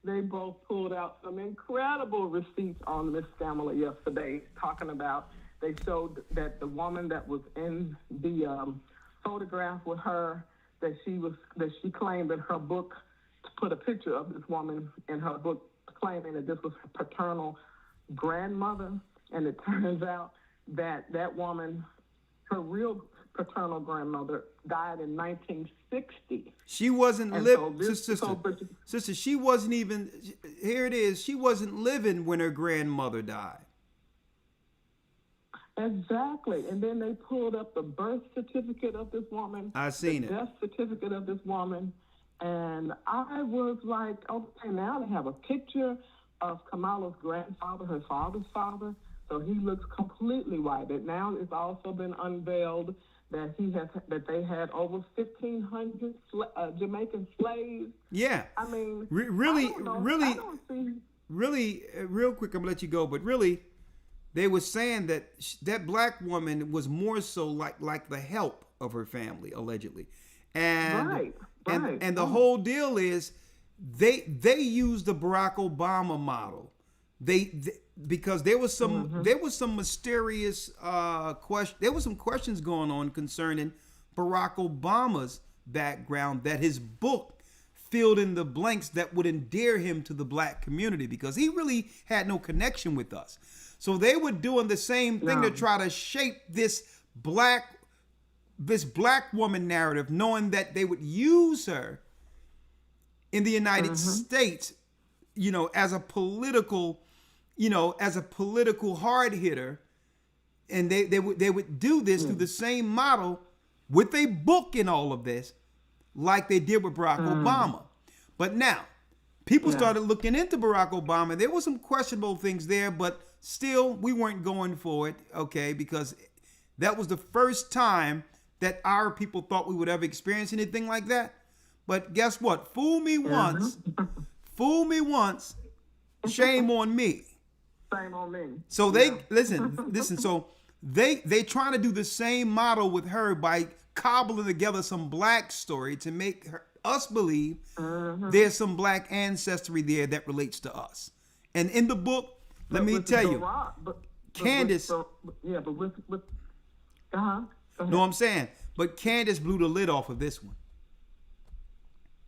they both pulled out some incredible receipts on Miss Scamala yesterday, talking about, they showed that the woman that was in the photograph with her, that she claimed in her book, put a picture of this woman in her book, claiming that this was her paternal grandmother. And it turns out that that woman, her real paternal grandmother, died in 1960. She wasn't living, sister, she wasn't even, here it is, she wasn't living when her grandmother died. Exactly. And then they pulled up the birth certificate of this woman. I seen it. The death certificate of this woman. And I was like, okay, now they have a picture of Kamala's grandfather, her father's father. So he looks completely white. And now it's also been unveiled that they had over 1,500 Jamaican slaves. Yeah. I mean, really, real quick, I'm gonna let you go, but really, they were saying that that black woman was more so like the help of her family, allegedly. And and the whole deal is they used the Barack Obama model. Because there was some mysterious question. There was some questions going on concerning Barack Obama's background that his book filled in the blanks that would endear him to the black community, because he really had no connection with us. So they were doing the same thing to try to shape this black woman narrative, knowing that they would use her in the United States, as a political hard hitter. And they would do this through the same model with a book and all of this, like they did with Barack Obama. But now people started looking into Barack Obama. There were some questionable things there, but still we weren't going for it, okay, because that was the first time that our people thought we would ever experience anything like that. But guess what? Fool me once, shame on me. Shame on me. So they listen. So They trying to do the same model with her by cobbling together some black story to make us believe there's some black ancestry there that relates to us. And in the book, let me tell you, Candace. No, I'm saying, but Candace blew the lid off of this one.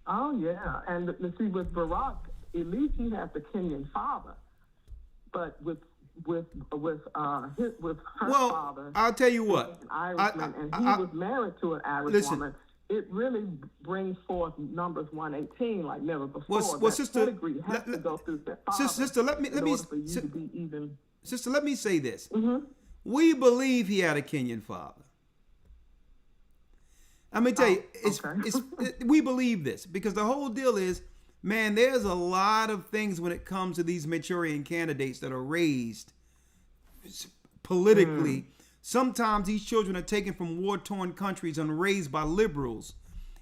Oh yeah, and see with Barack, at least he has the Kenyan father, but with her father. I'll tell you what. An Irishman, and he was married to an Irish woman. It really brings forth Numbers 118 like never before. Well, sister, pedigree has to go through that father. Sister, let me Sister, let me say this. Mm-hmm. We believe he had a Kenyan father. I'm gonna tell you, we believe this because the whole deal is, man, there's a lot of things when it comes to these Manchurian candidates that are raised politically. Sometimes these children are taken from war-torn countries and raised by liberals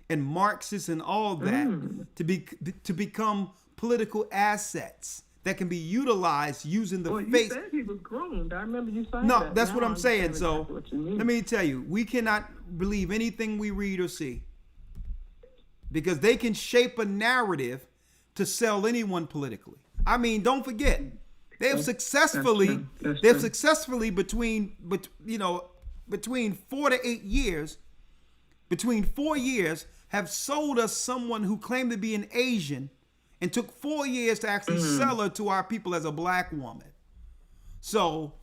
and Marxists and all that to become political assets that can be utilized using the face. You said he was groomed. I remember you saying that. No, that's now what I'm saying. So let me tell you, we cannot believe anything we read or see because they can shape a narrative to sell anyone politically. I mean, don't forget, they have successfully between 4 to 8 years, between 4 years, have sold us someone who claimed to be an Asian and took 4 years to actually sell her to our people as a black woman. So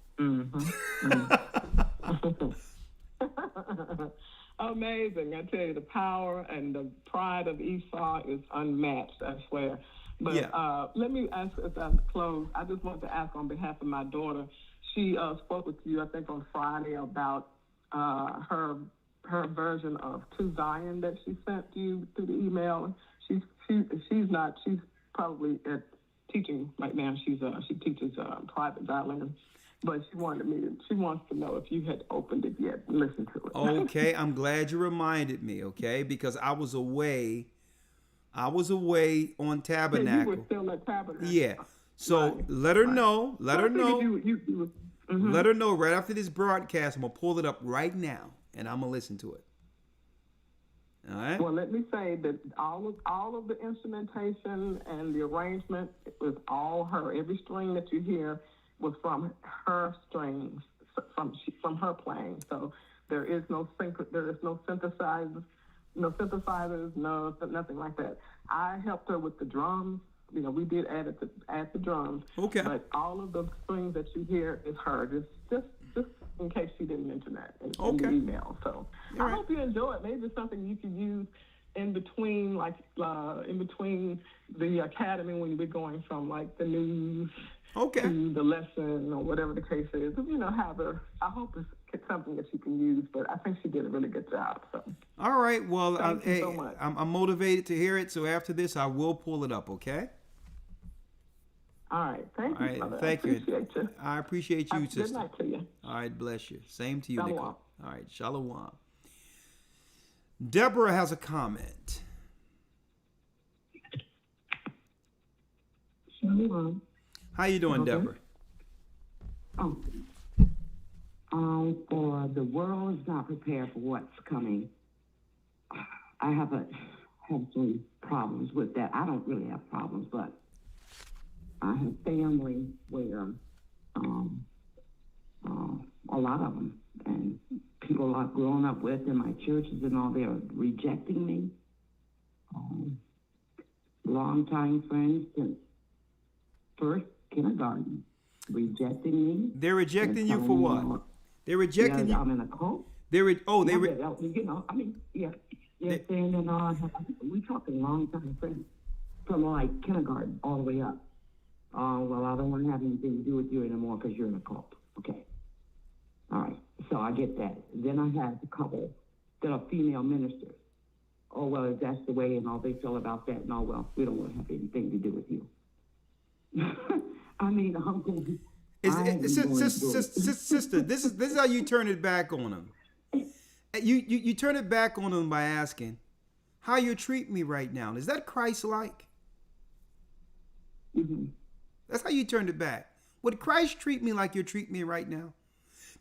amazing. I tell you, the power and the pride of Esau is unmatched, I swear. But let me ask, as I close, I just want to ask on behalf of my daughter. She spoke with you, I think, on Friday about her version of To Zion that she sent you through the email. She's probably at teaching right now. She teaches private violin. But she wants to know if you had opened it yet and listened to it. Okay, I'm glad you reminded me, okay? Because I was away on Tabernacle. Yeah, you were still at Tabernacle. Yeah. So let her know. Let her know. Let her know right after this broadcast. I'm going to pull it up right now, and I'm going to listen to it. All right? Well, let me say that all of the instrumentation and the arrangement, it was all her. Every string that you hear was from her strings, from her playing. So there is no synthesizers, nothing like that. I helped her with the drums. You know, we did add the drums. Okay. But all of the strings that you hear is her. Just in case she didn't mention that in the email. So I hope you enjoy it. Maybe it's something you could use in between the academy when we're going from like the news to the lesson or whatever the case is. You know, I hope it's something that you can use, but I think she did a really good job. So. All right. Well, thank you so much. I'm motivated to hear it. So after this, I will pull it up. Okay. All right. Thank you, brother. Thank you. I appreciate you, sister. Good night to you. All right. Bless you. Same to you, Shalom. Nicole. All right. Shalom. Deborah has a comment. Shalom. How you doing, Deborah? For the world is not prepared for what's coming. I have some problems with that. I don't really have problems, but I have family where a lot of them and people I've grown up with in my churches and all, they're rejecting me. Long-time friends since first kindergarten rejecting me. They're rejecting you for what? They're rejecting you. I'm in a cult. They're saying that we talking long-time friends from like kindergarten all the way up. Well, I don't want to have anything to do with you anymore because you're in a cult. Okay. All right. So I get that. Then I had a couple that are female ministers. Oh, well, if that's the way and all they feel about that, no, well, we don't want to have anything to do with you. I mean, sister, this is how you turn it back on them. You turn it back on them by asking, how you treat me right now. Is that Christ-like? Mm-hmm. That's how you turned it back. Would Christ treat me like you treat me right now?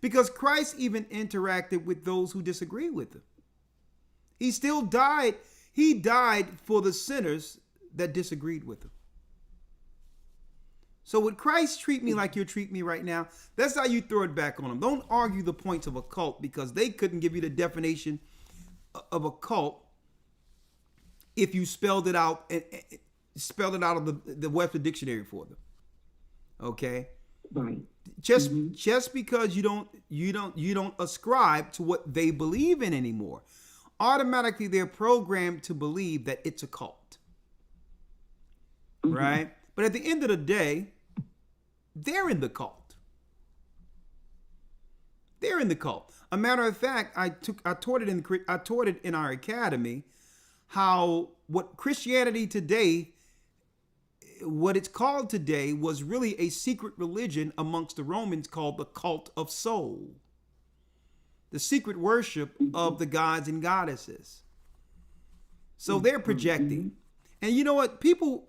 Because Christ even interacted with those who disagree with him. He still died. He died for the sinners that disagreed with him. So would Christ treat me like you treat me right now? That's how you throw it back on him. Don't argue the points of a cult because they couldn't give you the definition of a cult if you spelled it out and spelled it out of the Webster Dictionary for them. Okay? Right. Just because you don't ascribe to what they believe in anymore, automatically they're programmed to believe that it's a cult. Right? But at the end of the day, they're in the cult. They're in the cult. A matter of fact, I taught it in our academy how what Christianity today, what it's called today, was really a secret religion amongst the Romans called the cult of Sol. The secret worship of the gods and goddesses. So they're projecting. And you know what? People,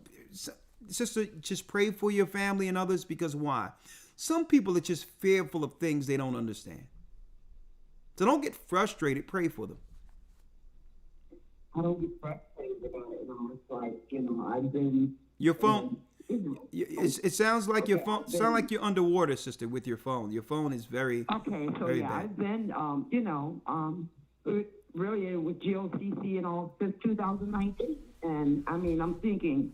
sister, just pray for your family and others, because why? Some people are just fearful of things they don't understand. So don't get frustrated. Pray for them. I don't get frustrated about it. It's like, I've been... Your phone, it sounds like your phone, sound like you're underwater, sister, with your phone. Your phone is very, okay, so very yeah, bad. I've been, really with GOCC and all since 2019. And I'm thinking,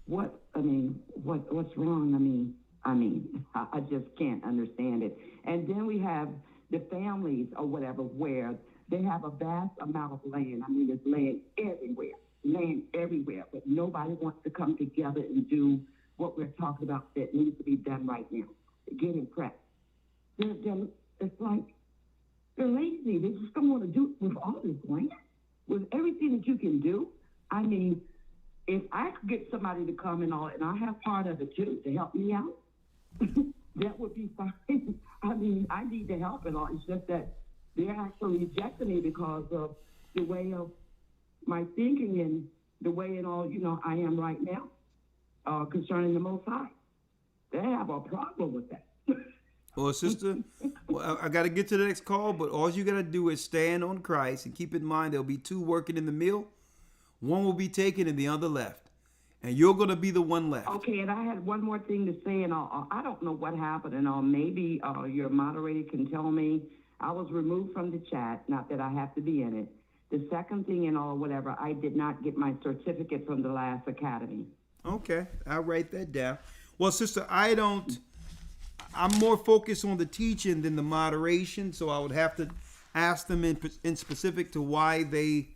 what's wrong? I just can't understand it. And then we have the families or whatever, where they have a vast amount of land. It's land everywhere, but nobody wants to come together and do what we're talking about that needs to be done right now. Getting prepped. It's like they're lazy. They just don't want to do it with all this land, with everything that you can do. If I could get somebody to come and all, and I have part of it too, to help me out, that would be fine. I need the help and all. It's just that they're actually rejecting me because of the way of my thinking and the way and all, I am right now, concerning the Most High. They have a problem with that. Well, sister, I got to get to the next call, but all you got to do is stand on Christ and keep in mind there'll be two working in the mill. One will be taken and the other left. And you're going to be the one left. Okay, and I had one more thing to say, and I don't know what happened, and maybe your moderator can tell me. I was removed from the chat, not that I have to be in it. The second thing and all, whatever, I did not get my certificate from the last academy. Okay, I'll write that down. Well, sister, I'm more focused on the teaching than the moderation, so I would have to ask them in specific to why they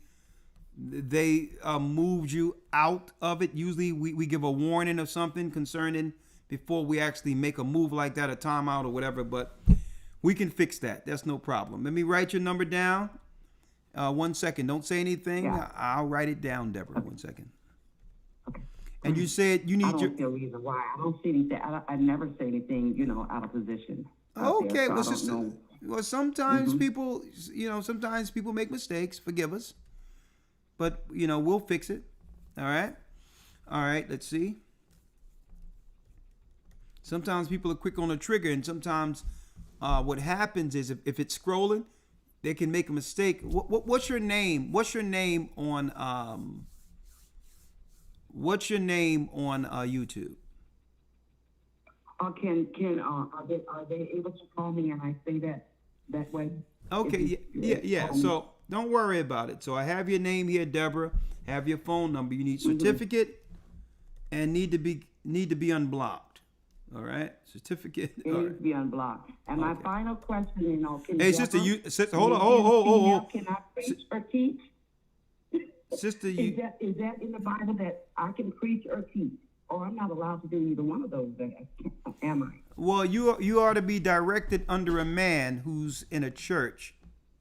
moved you out of it. Usually we give a warning of something concerning before we actually make a move like that, a timeout or whatever, but we can fix that. That's no problem. Let me write your number down. 1 second. Don't say anything. Yeah. I'll write it down, Deborah. 1 second. Okay. And you said you need I don't know reason why. I don't see anything. I never say anything, out of position. Okay. There, so well, sometimes people, sometimes people make mistakes. Forgive us. But, we'll fix it. All right. All right. Let's see. Sometimes people are quick on the trigger, and sometimes what happens is if it's scrolling, they can make a mistake. What's your name? What's your name on YouTube? Are they able to call me and I say that way? Okay. Yeah. So don't worry about it. So I have your name here, Deborah. Have your phone number. You need certificate and need to be unblocked. All right, certificate. It needs to be unblocked. And my final question, hey, sister, hold on. Can I preach or teach? Sister, is that in the Bible that I can preach or teach, or I'm not allowed to do either one of those? Am I? Well, you are to be directed under a man who's in a church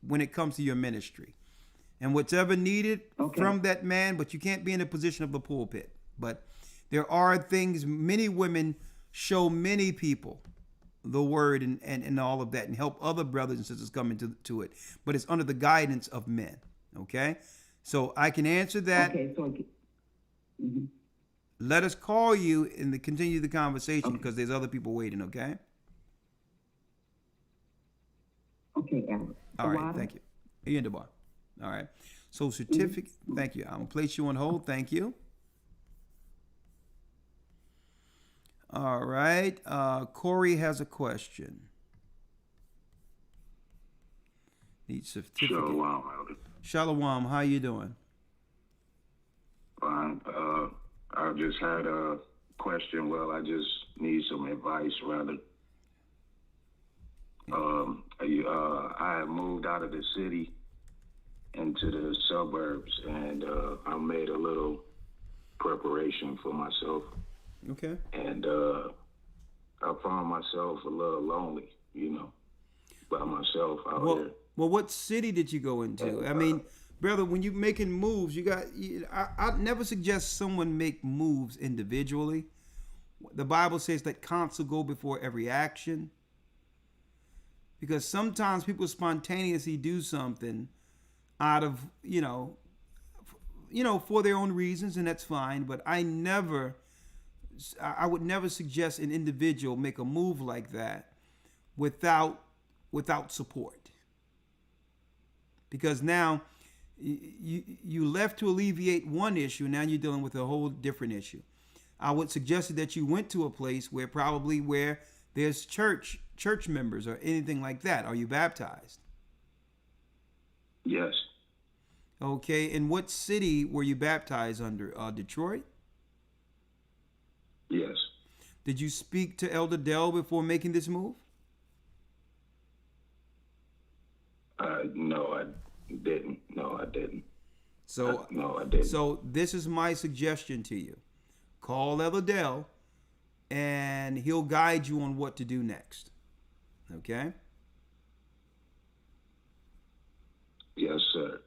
when it comes to your ministry, and whatever needed from that man. But you can't be in a position of the pulpit. But there are things many women show many people the word and all of that, and help other brothers and sisters come into it. But it's under the guidance of men. Okay, so I can answer that. Okay, so let us call you and continue the conversation because there's other people waiting. Okay. All right, thank you. You're in the bar. All right. So certificate, thank you. I'm going to place you on hold. Thank you. All right. Corey has a question. Needs certificate. Shalom, Elder. Shalom, how you doing? Fine. I just had a question. Well, I just need some advice, rather. I have moved out of the city into the suburbs, and I made a little preparation for myself. Okay. And I found myself a little lonely, by myself out here. Well, what city did you go into? I mean, brother, when you're making moves, I never suggest someone make moves individually. The Bible says that counsel go before every action. Because sometimes people spontaneously do something out of, for their own reasons, and that's fine. But I would never suggest an individual make a move like that without support. Because now you left to alleviate one issue, now you're dealing with a whole different issue. I would suggest that you went to a place where there's church members or anything like that. Are you baptized? Yes. Okay, in what city were you baptized under? Detroit? Yes. Did you speak to Elder Dell before making this move? No, I didn't. No, I didn't. No, I didn't. So this is my suggestion to you. Call Elder Dell, and he'll guide you on what to do next. Okay? Yes, sir.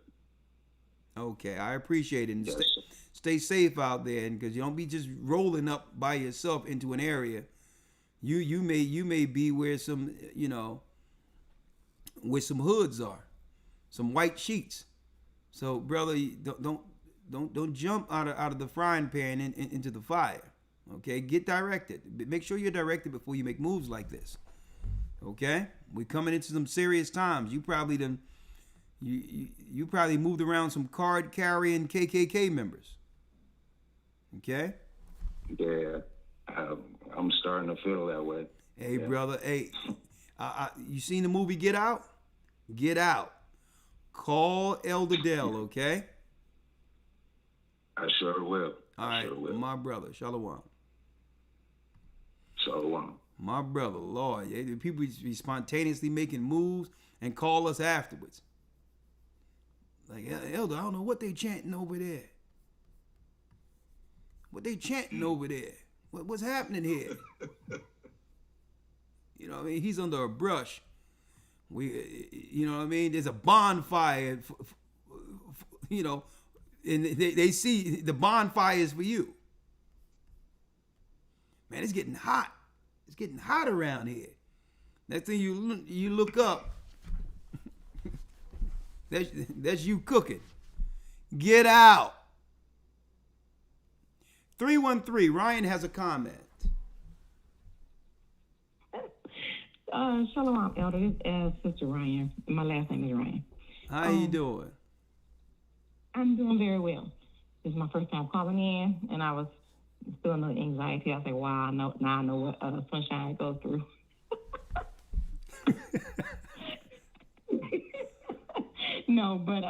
Okay, I appreciate it. And yes, stay safe out there, and because you don't be just rolling up by yourself into an area. You may be where some where some hoods are, some white sheets. So, brother, don't jump out of the frying pan into the fire. Okay, get directed. Make sure you're directed before you make moves like this. Okay, we're coming into some serious times. You probably moved around some card carrying KKK members. Okay. Yeah, I'm starting to feel that way. Hey, brother. Hey, you seen the movie Get Out? Get Out. Call Elder Dell, okay? I sure will. All right, my brother. Shalom. Shalom. My brother, Lord. People be spontaneously making moves and call us afterwards. Like, Elder, I don't know what they chanting over there. What they chanting over there? What's happening here? You know what I mean? He's under a brush. You know what I mean? There's a bonfire, and they see the bonfire is for you. Man, it's getting hot. It's getting hot around here. Next thing you look up, that's you cooking. Get out. 313, Ryan has a comment. Shalom, Elder. This is Sister Ryan. My last name is Ryan. How you doing? I'm doing very well. This is my first time calling in, and I was feeling the anxiety. I said, wow, now I know what Sunshine goes through. No, but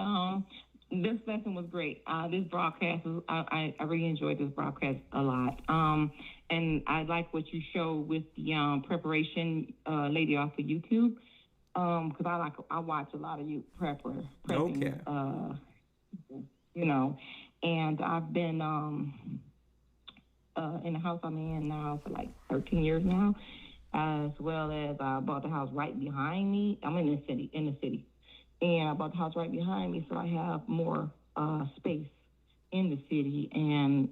this lesson was great. This broadcast, I really enjoyed this broadcast a lot. And I like what you showed with the preparation lady off of YouTube. Because I watch a lot of you prepping. Okay. And I've been in the house I'm in now for like 13 years now, as well as I bought the house right behind me. I'm in the city, and I bought the house right behind me, so I have more space in the city, and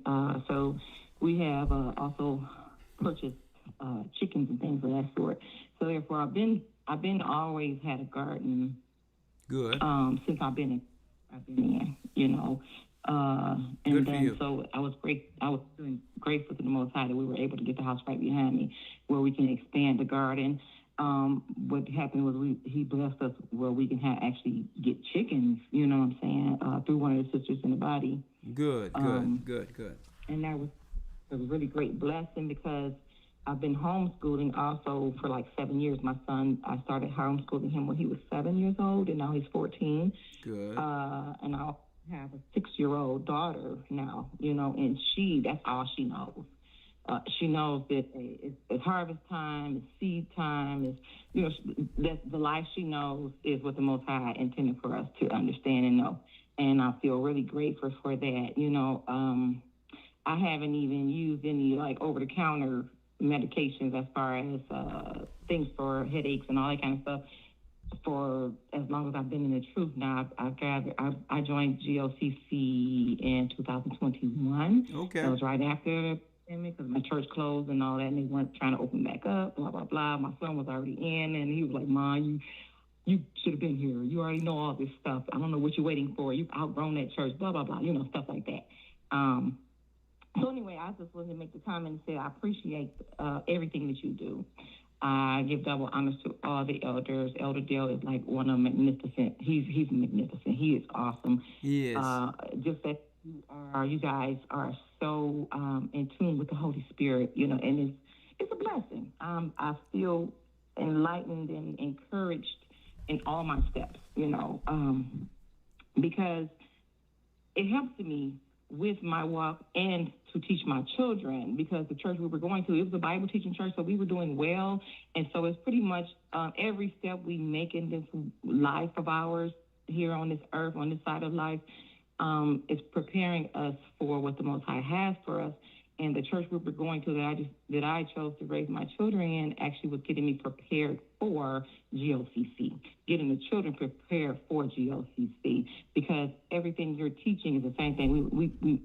so we have also purchased chickens and things of that sort. So therefore, I've been always had a garden. Good. Since I've been in, and good for then you. So I was grateful to the Most High that we were able to get the house right behind me, where we can expand the garden. what happened was he blessed us where we can actually get chickens, you know what I'm saying, through one of the sisters in the body. Good. And that was a really great blessing because I've been homeschooling also for like 7 years. My son, I started homeschooling him when he was 7 years old, and now he's 14. Good. And I have a 6-year-old daughter now, you know, and that's all she knows. She knows that it's harvest time, it's seed time, it's, you know, that's the life she knows is what the Most High intended for us to understand and know. And I feel really grateful for that. You know, I haven't even used any like over-the-counter medications as far as things for headaches and all that kind of stuff for as long as I've been in the truth. Now I joined GOCC in 2021. Okay. That was right after the pandemic because my church closed and all that, and they weren't trying to open back up. Blah blah blah. My son was already in, and he was like, "Mom, you should have been here. You already know all this stuff. I don't know what you're waiting for. You've outgrown that church. Blah blah blah. You know, stuff like that." So anyway, I just wanted to make the comment and say I appreciate everything that you do. I give double honors to all the elders. Elder Dale is like one of them magnificent. He's magnificent. He is awesome. He is. Just that you guys are so in tune with the Holy Spirit, you know, and it's a blessing. I feel enlightened and encouraged in all my steps, you know, because it helps me with my walk and to teach my children, because the church we were going to, it was a Bible teaching church, so we were doing well. And so it's pretty much every step we make in this life of ours here on this earth, on this side of life, is preparing us for what the Most High has for us. And the church we were going to that I chose to raise my children in actually was getting me prepared for GOCC, getting the children prepared for GOCC, because everything you're teaching is the same thing.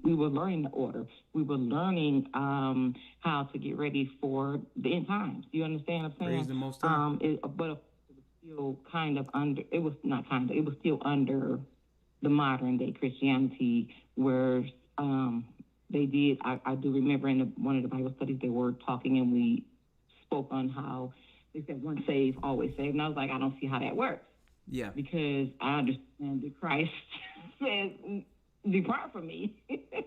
We were learning the order. We were learning how to get ready for the end times. Do you understand what I'm saying? Praise the Most High. But it was still kind of under, it was not kind of, it was still under the modern day Christianity where they did, I do remember in one of the Bible studies they were talking and we spoke on how they said once saved, always saved. And I was like, I don't see how that works. Yeah. Because I understand that Christ says, depart from me.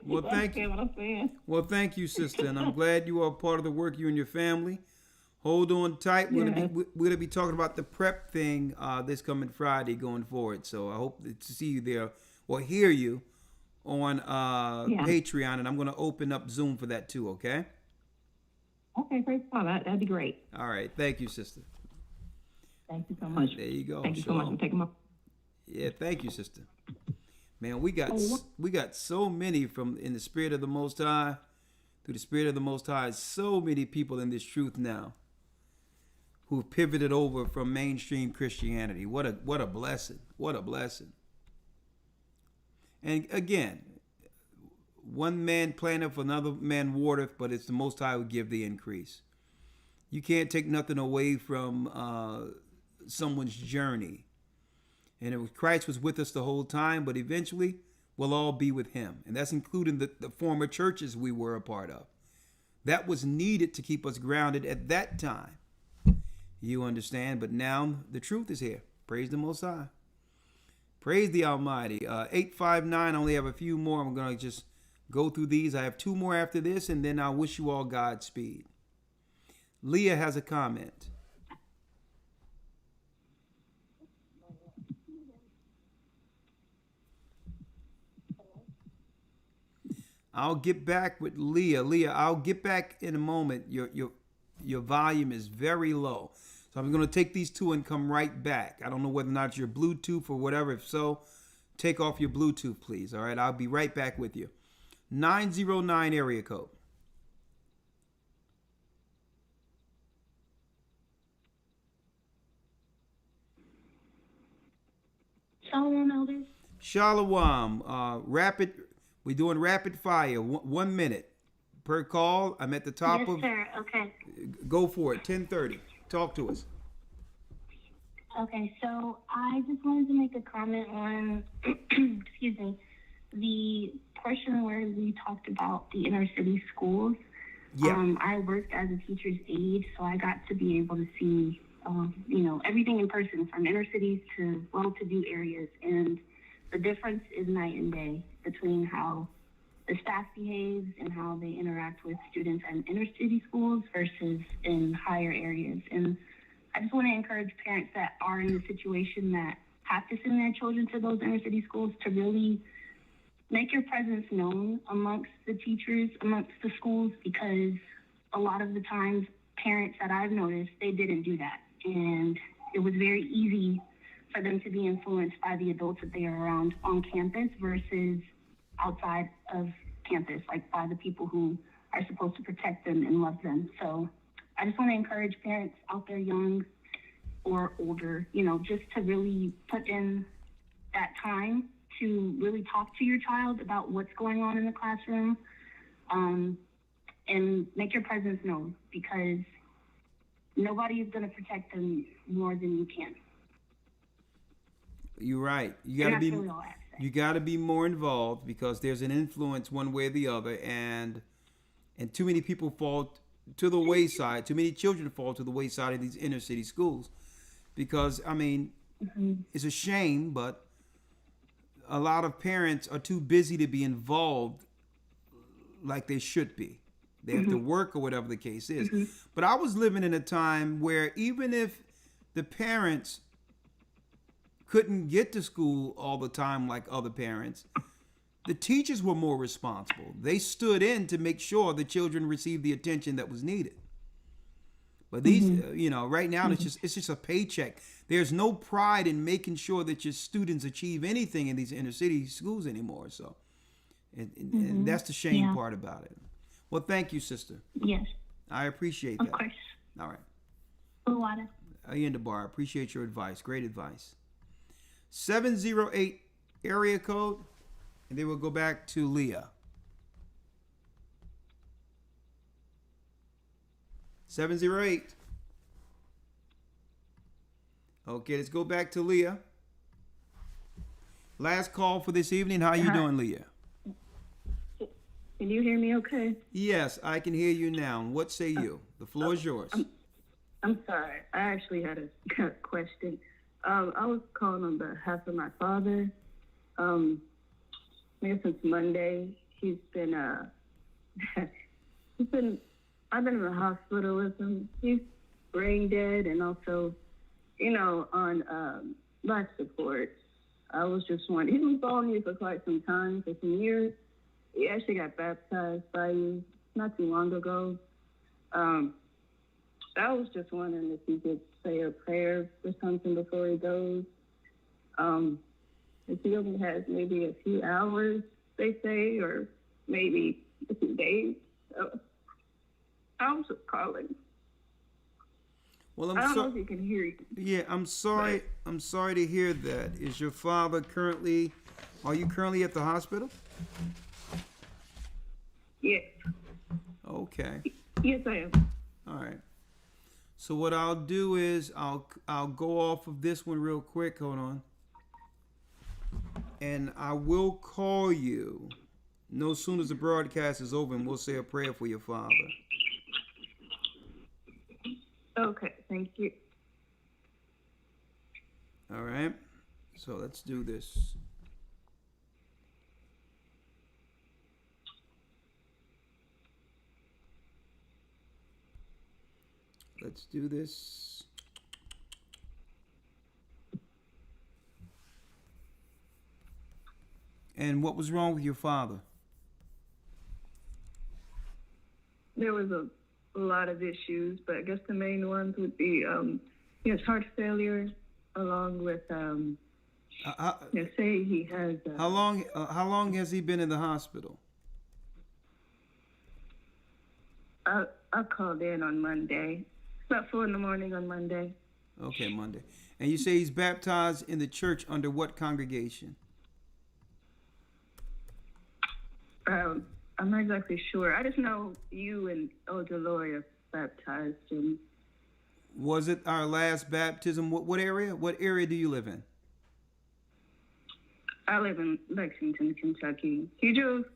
Well, thank you. What I'm saying? Well, thank you, sister. And I'm glad you are part of the work, you and your family. Hold on tight. We're going to be talking about the prep thing this coming Friday going forward. So I hope to see you there or hear you on Patreon, and I'm going to open up Zoom for that too, okay? Okay, praise God. That'd be great. All right. Thank you, sister. Thank you so much. There you go. Thank you so much for taking my... Yeah, thank you, sister. Man, we got so many from in the Spirit of the Most High, through the Spirit of the Most High, so many people in this truth now who've pivoted over from mainstream Christianity. What a blessing. What a blessing. And again, one man planteth, another man watereth, but it's the Most High who give the increase. You can't take nothing away from someone's journey. And Christ was with us the whole time, but eventually we'll all be with him. And that's including the former churches we were a part of. That was needed to keep us grounded at that time. You understand? But now the truth is here. Praise the Most High. Praise the Almighty. 859, I only have a few more. I'm going to just go through these. I have 2 more after this, and then I'll wish you all Godspeed. Leah has a comment. I'll get back with Leah. Leah, I'll get back in a moment. Your volume is very low. So I'm going to take these 2 and come right back. I don't know whether or not your Bluetooth or whatever. If so, take off your Bluetooth, please. All right, I'll be right back with you. 909 area code. Shalom, elders. Shalom. We're doing rapid fire. 1 minute per call. I'm at the top of. Yes, sir. Okay. Go for it. 10:30. Talk to us. Okay, so I just wanted to make a comment on, excuse me, the portion where we talked about the inner city schools. Yeah. I worked as a teacher's aide, so I got to be able to see everything in person, from inner cities to well-to-do areas. And the difference is night and day between how the staff behaves and how they interact with students in inner city schools versus in higher areas. And I just want to encourage parents that are in the situation that have to send their children to those inner city schools to really make your presence known amongst the teachers, amongst the schools, because a lot of the times parents that I've noticed, they didn't do that. And it was very easy for them to be influenced by the adults that they are around on campus versus outside of campus, like by the people who are supposed to protect them and love them. So I just want to encourage parents out there, young or older, just to really put in that time to really talk to your child about what's going on in the classroom, and make your presence known, because nobody is going to protect them more than you can. You're right. You got to be more involved, because there's an influence one way or the other, and too many people fall to the wayside. Too many children fall to the wayside of these inner city schools, because it's a shame, but a lot of parents are too busy to be involved like they should be. They have to work or whatever the case is. But I was living in a time where even if the parents couldn't get to school all the time like other parents, the teachers were more responsible. They stood in to make sure the children received the attention that was needed. But these, right now it's just a paycheck. There's no pride in making sure that your students achieve anything in these inner city schools anymore. So, and that's the shame part about it. Well, thank you, sister. Yes. I appreciate that. Of course. All right. Luana. Ian DeBar, I appreciate your advice. Great advice. 708 area code, and then we'll go back to Leah. 708. Okay, let's go back to Leah. Last call for this evening. How you doing, Leah? Can you hear me okay? Yes, I can hear you now. What say you? The floor is yours. I'm sorry. I actually had a question. I was calling on behalf of my father. I guess since Monday, I've been in the hospital with him. He's brain dead and also, on life support. I was just wondering, he's been following you for quite some time, for some years. He actually got baptized by you not too long ago. I was just wondering if you could say a prayer or something before he goes. If he only has maybe a few hours, they say, or maybe a few days. I was just calling. Well, I don't know if you can hear you. Yeah, I'm sorry. I'm sorry to hear that. Is your father currently? Are you currently at the hospital? Yes. Okay. Yes, I am. All right. So what I'll do is I'll go off of this one real quick. Hold on. And I will call you no sooner as the broadcast is over, and we'll say a prayer for your father. Okay, thank you. All right. So let's do this. Let's do this. And what was wrong with your father? There was a lot of issues, but I guess the main ones would be he has heart failure, along with say he has. How long has he been in the hospital? I called in on Monday. About 4 a.m. on Monday. Okay, Monday. And you say he's baptized in the church under what congregation? I'm not exactly sure. I just know you and Elder Lawyer baptized him. Was it our last baptism? What area? What area do you live in? I live in Lexington, Kentucky. He drove,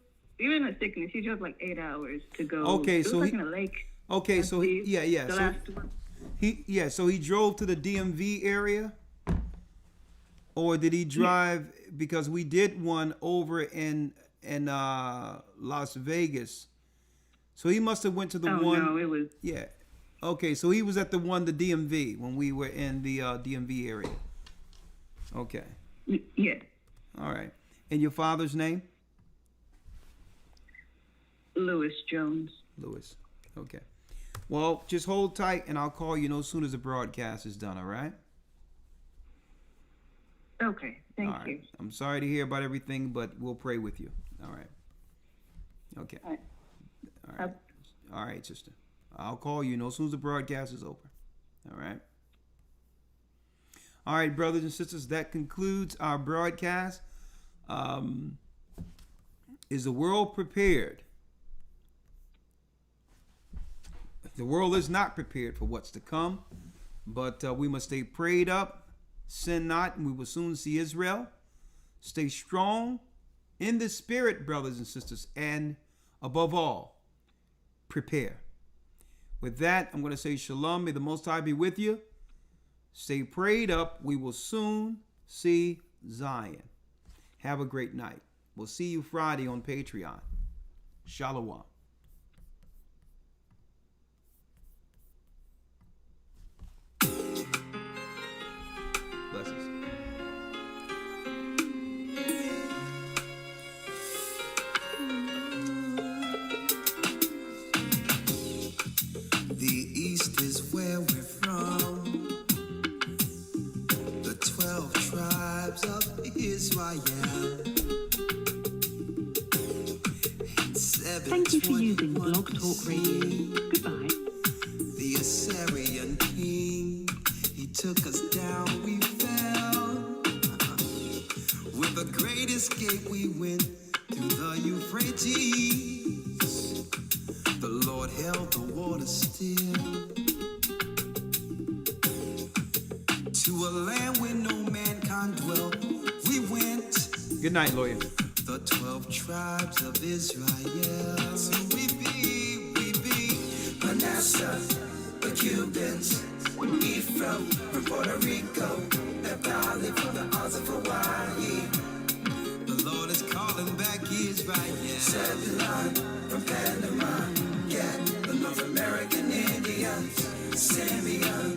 even in sickness, he drove like 8 hours to go. Okay, it so was like in a lake. Okay, so So he drove to the DMV area, or did he drive? Because we did one over in Las Vegas. So he must have went to the one. No, it was. Yeah. Okay, so he was at the DMV, when we were in the DMV area. Okay. Yeah. All right. And your father's name? Lewis Jones. Lewis. Okay. Well, just hold tight, and I'll call you as soon as the broadcast is done, all right? Okay, thank you. I'm sorry to hear about everything, but we'll pray with you. All right. Okay. All right. All right. All right, sister. I'll call you as soon as the broadcast is over. All right. All right, brothers and sisters, that concludes our broadcast. Is the world prepared? The world is not prepared for what's to come, but we must stay prayed up, sin not, and we will soon see Israel. Stay strong in the spirit, brothers and sisters, and above all, prepare. With that, I'm going to say shalom. May the Most High be with you. Stay prayed up. We will soon see Zion. Have a great night. We'll see you Friday on Patreon. Shalom. Blessings. The East is where we're from. The 12 tribes of Israel. Thank you for using Blog Talk Radio. Goodbye. The Assyrian king, he took us down, we fell. With a great escape, we went through the Euphrates. The Lord held the water still. To a land where no mankind dwelt, we went. Good night, lawyer. The 12 tribes of Israel. So we be Manasseh, the Cubans, Ephraim from Puerto Rico, Nepali from the Isles of Hawaii. The Lord is calling back Israel. Zebulon from Panama, yeah, the North American Indians, Simeon